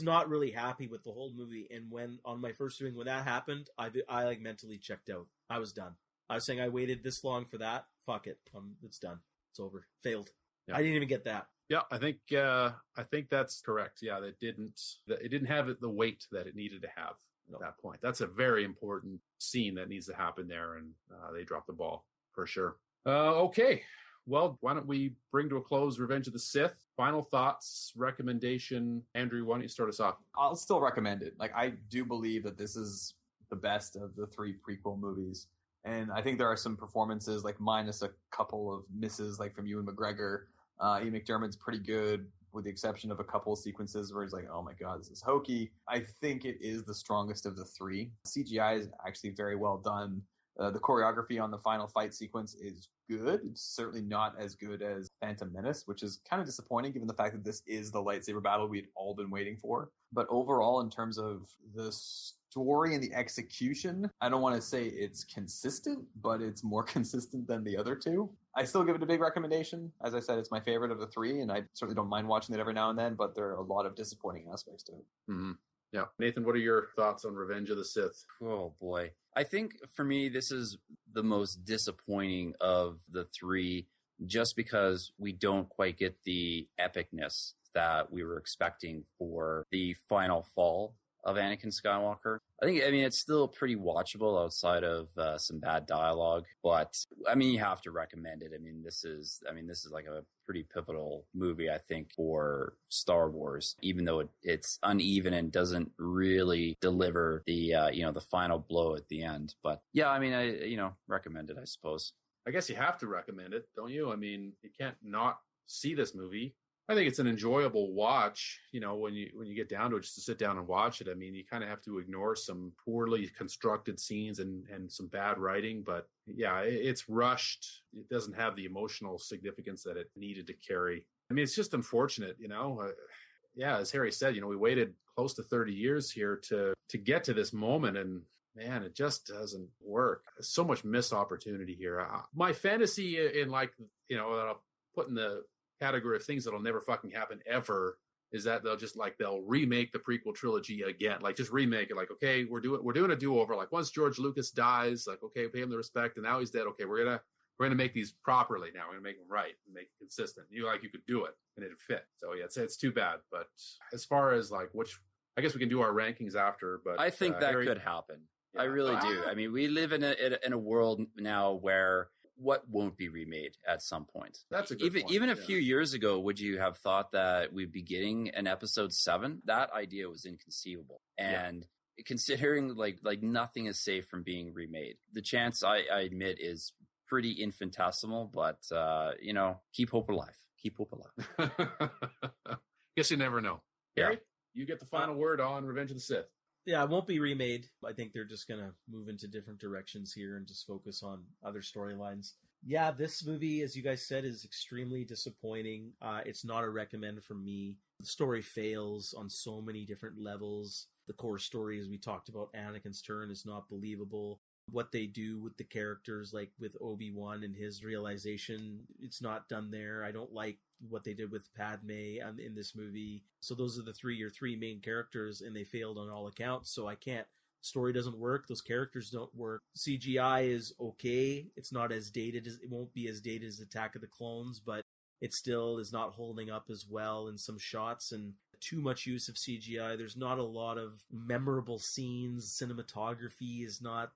not really happy with the whole movie, and when on my first viewing when that happened, I like mentally checked out. I was done. I was saying I waited this long for that. Fuck it. It's done. It's over. Failed. Yeah. I didn't even get that. Yeah, I think that's correct. Yeah, it didn't have the weight that it needed to have at that point. That's a very important scene that needs to happen there, and they dropped the ball for sure. Okay, well, why don't we bring to a close Revenge of the Sith? Final thoughts, recommendation. Andrew, why don't you start us off? I'll still recommend it. Like, I do believe that this is the best of the 3 prequel movies. And I think there are some performances, like minus a couple of misses, like from Ewan McGregor. Ian McDermott's pretty good, with the exception of a couple of sequences where he's like, oh my God, this is hokey. I think it is the strongest of the 3. CGI is actually very well done. The choreography on the final fight sequence is good. It's certainly not as good as Phantom Menace, which is kind of disappointing given the fact that this is the lightsaber battle we'd all been waiting for. But overall, in terms of the story and the execution, I don't want to say it's consistent, but it's more consistent than the other 2. I still give it a big recommendation. As I said, it's my favorite of the 3, and I certainly don't mind watching it every now and then, but there are a lot of disappointing aspects to it. Mm-hmm. Yeah. Nathan, what are your thoughts on Revenge of the Sith? Oh, boy. I think for me, this is the most disappointing of the 3, just because we don't quite get the epicness that we were expecting for the final fall of Anakin Skywalker. I mean, it's still pretty watchable outside of some bad dialogue, but I mean, you have to recommend it. I mean, this is like a pretty pivotal movie, I think, for Star Wars, even though it's uneven and doesn't really deliver the, the final blow at the end. But yeah, I mean, I recommend it, I suppose. I guess you have to recommend it, don't you? I mean, you can't not see this movie. I think it's an enjoyable watch, when you get down to it, just to sit down and watch it. I mean, you kind of have to ignore some poorly constructed scenes and some bad writing, but yeah, it's rushed. It doesn't have the emotional significance that it needed to carry. I mean, it's just unfortunate, yeah, as Harry said, we waited close to 30 years here to get to this moment, and man, it just doesn't work. There's so much missed opportunity here. My fantasy in that I'll put in the category of things that'll never fucking happen ever is that they'll remake the prequel trilogy again, like just remake it, like, okay, we're doing a do-over, like once George Lucas dies, like, okay, pay him the respect, and now he's dead, okay, we're gonna make these properly now, we're gonna make them right and make it consistent. You could do it and it'd fit. So yeah, it's too bad. But as far as like I guess we can do our rankings after, but I think that Harry, could happen. Yeah. I really do. I mean, we live in a world now where what won't be remade at some point. That's a good point. Even a few years ago, would you have thought that we'd be getting an episode 7? That idea was inconceivable. And considering like nothing is safe from being remade, the chance, I admit, is pretty infinitesimal, but keep hope alive. Keep hope alive. Guess you never know. Yeah. Gary, you get the final word on Revenge of the Sith. Yeah, it won't be remade. I think they're just going to move into different directions here and just focus on other storylines. Yeah, this movie, as you guys said, is extremely disappointing. It's not a recommend from me. The story fails on so many different levels. The core story, as we talked about, Anakin's turn, is not believable. What they do with the characters, like with Obi-Wan and his realization, it's not done there. I don't like what they did with Padme in this movie. So those are your three main characters, and they failed on all accounts. So I can't. Story doesn't work. Those characters don't work. CGI is okay. It's not as dated it won't be as dated as Attack of the Clones, but it still is not holding up as well in some shots, and too much use of CGI. There's not a lot of memorable scenes. Cinematography is not,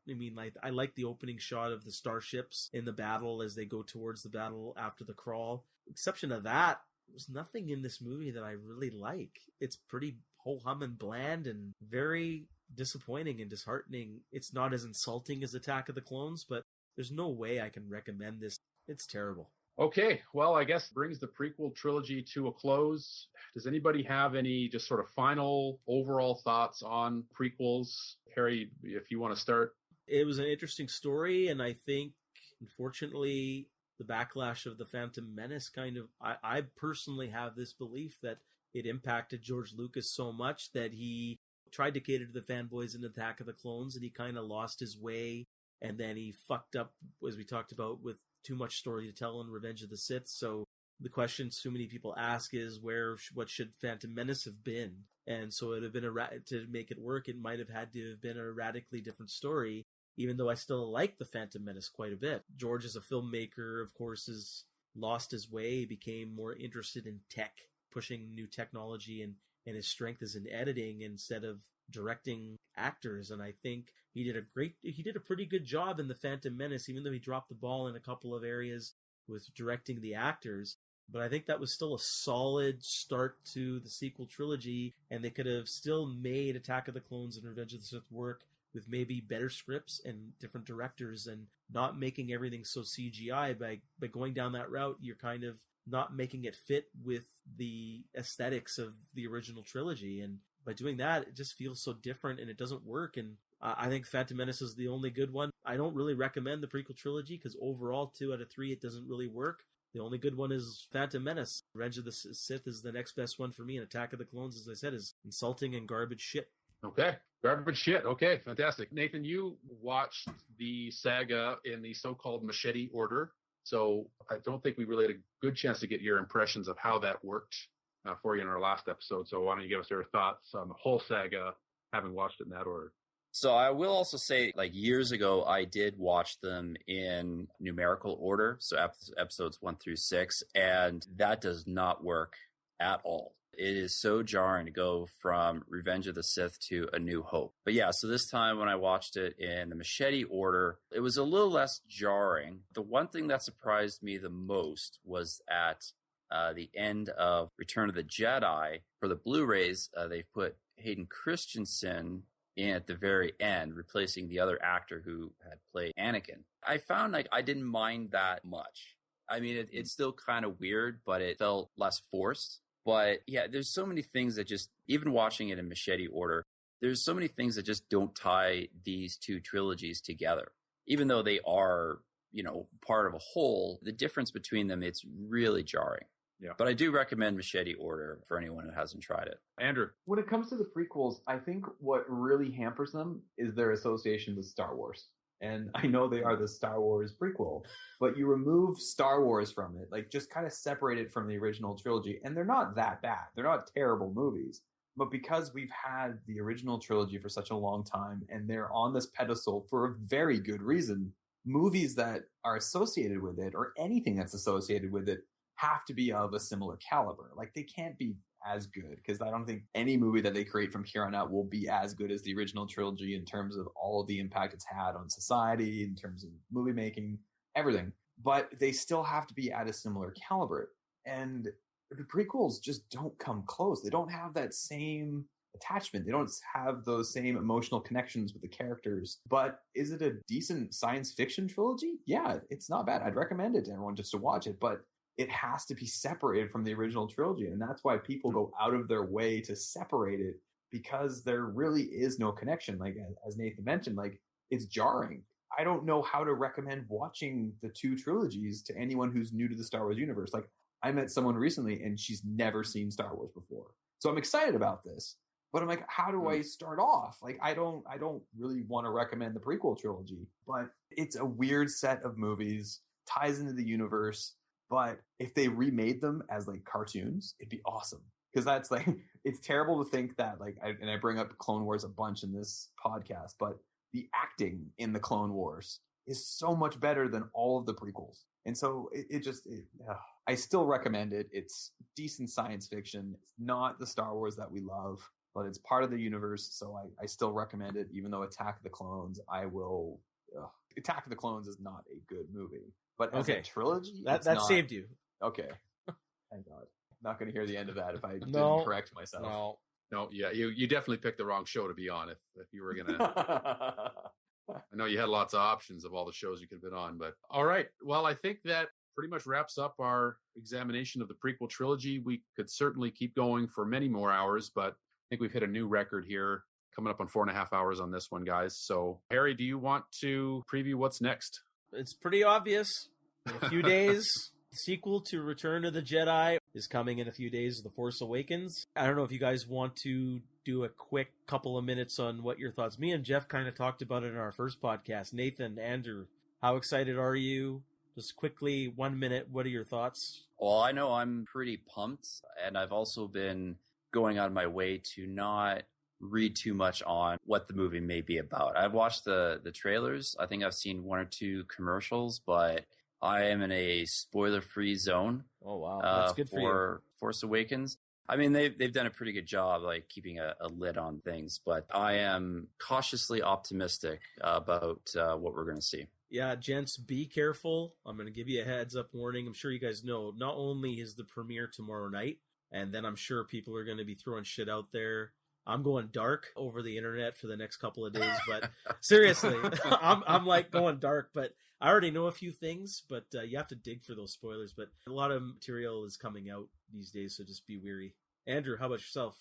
I like the opening shot of the starships in the battle as they go towards the battle after the crawl. Exception of that, there's nothing in this movie that I really like. It's pretty ho-hum and bland and very disappointing and disheartening. It's not as insulting as Attack of the Clones, but there's no way I can recommend this. It's terrible. Okay, well, I guess brings the prequel trilogy to a close. Does anybody have any just sort of final overall thoughts on prequels? Harry, if you want to start. It was an interesting story, and I think, unfortunately, the backlash of the Phantom Menace I personally have this belief that it impacted George Lucas so much that he tried to cater to the fanboys in Attack of the Clones, and he kind of lost his way, and then he fucked up, as we talked about, with too much story to tell in Revenge of the Sith. So the question so many people ask is what should Phantom Menace have been? And so it would have been to make it work, it might have had to have been a radically different story. even though I still like The Phantom Menace quite a bit. George, as a filmmaker, of course, has lost his way, became more interested in tech, pushing new technology, and his strength is in editing instead of directing actors. And I think he did a pretty good job in The Phantom Menace, even though he dropped the ball in a couple of areas with directing the actors. But I think that was still a solid start to the sequel trilogy, and they could have still made Attack of the Clones and Revenge of the Sith work with maybe better scripts and different directors, and not making everything so CGI. By going down that route, you're kind of not making it fit with the aesthetics of the original trilogy. And by doing that, it just feels so different and it doesn't work. And I think Phantom Menace is the only good one. I don't really recommend the prequel trilogy because overall, 2 out of 3, it doesn't really work. The only good one is Phantom Menace. Revenge of the Sith is the next best one for me, and Attack of the Clones, as I said, is insulting and garbage shit. Okay. Garbage shit. Okay, fantastic. Nathan, you watched the saga in the so-called machete order, so I don't think we really had a good chance to get your impressions of how that worked for you in our last episode. So why don't you give us your thoughts on the whole saga, having watched it in that order? So I will also say, like, years ago, I did watch them in numerical order, so episodes 1 through 6, and that does not work at all. It is so jarring to go from Revenge of the Sith to A New Hope. But yeah, so this time when I watched it in the machete order, it was a little less jarring. The one thing that surprised me the most was at the end of Return of the Jedi. For the Blu-rays, they've put Hayden Christensen in at the very end, replacing the other actor who had played Anakin. I found like I didn't mind that much. I mean, it's still kind of weird, but it felt less forced. But yeah, there's so many things that just, even watching it in machete order, there's so many things that just don't tie these two trilogies together. Even though they are, part of a whole, the difference between them, it's really jarring. Yeah. But I do recommend machete order for anyone who hasn't tried it. Andrew? When it comes to the prequels, I think what really hampers them is their association with Star Wars. And I know they are the Star Wars prequel, but you remove Star Wars from it, like just kind of separate it from the original trilogy. And they're not that bad. They're not terrible movies. But because we've had the original trilogy for such a long time and they're on this pedestal for a very good reason, movies that are associated with it or anything that's associated with it have to be of a similar caliber. Like they can't be as good, because I don't think any movie that they create from here on out will be as good as the original trilogy in terms of all of the impact it's had on society, in terms of movie making, everything. But they still have to be at a similar caliber. And the prequels just don't come close. They don't have that same attachment. They don't have those same emotional connections with the characters. But is it a decent science fiction trilogy? Yeah, it's not bad. I'd recommend it to everyone just to watch it. But it has to be separated from the original trilogy. And that's why people go out of their way to separate it, because there really is no connection. Like, as Nathan mentioned, like, it's jarring. I don't know how to recommend watching the two trilogies to anyone who's new to the Star Wars universe. Like, I met someone recently and she's never seen Star Wars before. So I'm excited about this, but I'm like, how do I start off? Like, I don't really want to recommend the prequel trilogy, but it's a weird set of movies, ties into the universe. But if they remade them as like cartoons, it'd be awesome. Because that's like, it's terrible to think that like, I bring up Clone Wars a bunch in this podcast, but the acting in the Clone Wars is so much better than all of the prequels. And so I still recommend it. It's decent science fiction. It's not the Star Wars that we love, but it's part of the universe. So I still recommend it, even though Attack of the Clones, Attack of the Clones is not a good movie. But as a trilogy, that saved you. Okay. Thank God. Not going to hear the end of that if I didn't correct myself. No, yeah, you definitely picked the wrong show, to be honest. If you were going to... I know you had lots of options of all the shows you could have been on, but all right. Well, I think that pretty much wraps up our examination of the prequel trilogy. We could certainly keep going for many more hours, but I think we've hit a new record here, coming up on 4.5 hours on this one, guys. So, Harry, do you want to preview what's next? It's pretty obvious. In a few days, the sequel to Return of the Jedi is coming in a few days, The Force Awakens. I don't know if you guys want to do a quick couple of minutes on what your thoughts. Me and Geoff kind of talked about it in our first podcast. Nathan, Andrew, how excited are you? Just quickly, 1 minute, what are your thoughts? Well, I know I'm pretty pumped, and I've also been going out of my way to not read too much on what the movie may be about. I've watched the trailers. I think I've seen 1 or 2 commercials, but I am in a spoiler-free zone. Oh wow, that's good for you. Force Awakens. I mean, they've done a pretty good job, like keeping a lid on things, but I am cautiously optimistic about what we're going to see. Yeah, gents, be careful. I'm going to give you a heads up warning. I'm sure you guys know, not only is the premiere tomorrow night, and then I'm sure people are going to be throwing shit out there. I'm going dark over the internet for the next couple of days, but seriously, I'm like going dark, but I already know a few things, but you have to dig for those spoilers. But a lot of material is coming out these days, so just be wary. Andrew, how about yourself?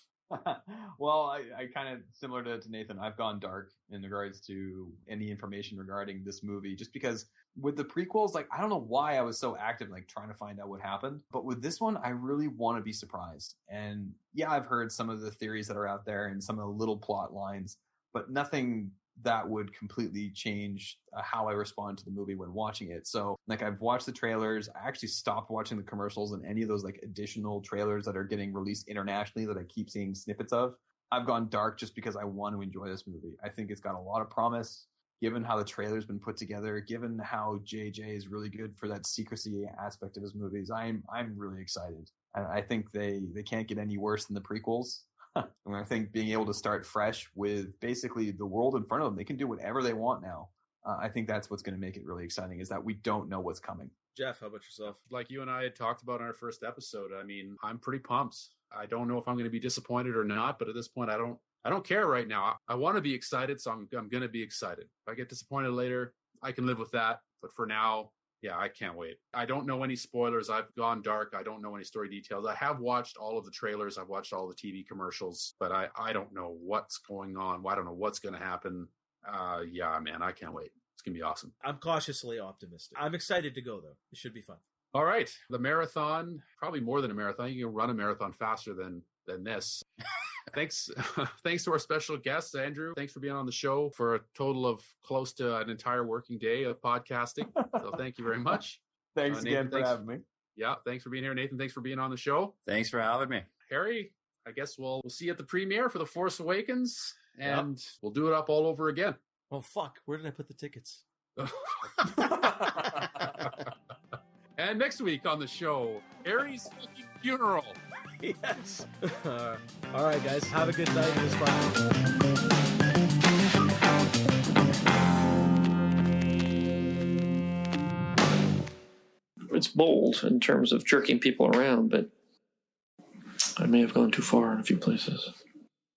Well, I kind of similar to Nathan. I've gone dark in regards to any information regarding this movie, just because with the prequels, like, I don't know why I was so active, like trying to find out what happened. But with this one, I really want to be surprised. And yeah, I've heard some of the theories that are out there and some of the little plot lines, but nothing that would completely change how I respond to the movie when watching it. So like, I've watched the trailers. I actually stopped watching the commercials and any of those like additional trailers that are getting released internationally that I keep seeing snippets of. I've gone dark just because I want to enjoy this movie. I think it's got a lot of promise, given how the trailer's been put together, given how JJ is really good for that secrecy aspect of his movies. I'm really excited. I think they can't get any worse than the prequels. And I think being able to start fresh with basically the world in front of them, they can do whatever they want now. I think that's what's going to make it really exciting, is that we don't know what's coming. Geoff, how about yourself? Like you and I had talked about in our first episode, I mean, I'm pretty pumped. I don't know if I'm going to be disappointed or not, but at this point, I don't care right now. I want to be excited, so I'm going to be excited. If I get disappointed later, I can live with that. But for now, yeah, I can't wait. I don't know any spoilers. I've gone dark. I don't know any story details. I have watched all of the trailers. I've watched all the TV commercials, but I don't know what's going on. I don't know what's going to happen. Yeah, man, I can't wait. It's going to be awesome. I'm cautiously optimistic. I'm excited to go, though. It should be fun. All right. The marathon, probably more than a marathon. You can run a marathon faster than this. Thanks to our special guests, Andrew. Thanks for being on the show for a total of close to an entire working day of podcasting. So thank you very much. Thanks again for having me. Yeah, thanks for being here, Nathan. Thanks for being on the show. Thanks for having me. Harry, I guess we'll see you at the premiere for The Force Awakens, and we'll do it up all over again. Oh, fuck. Where did I put the tickets? And next week on the show, Harry's funeral. Yes. All right, guys. Have a good night. It was fun. It's bold in terms of jerking people around, but I may have gone too far in a few places.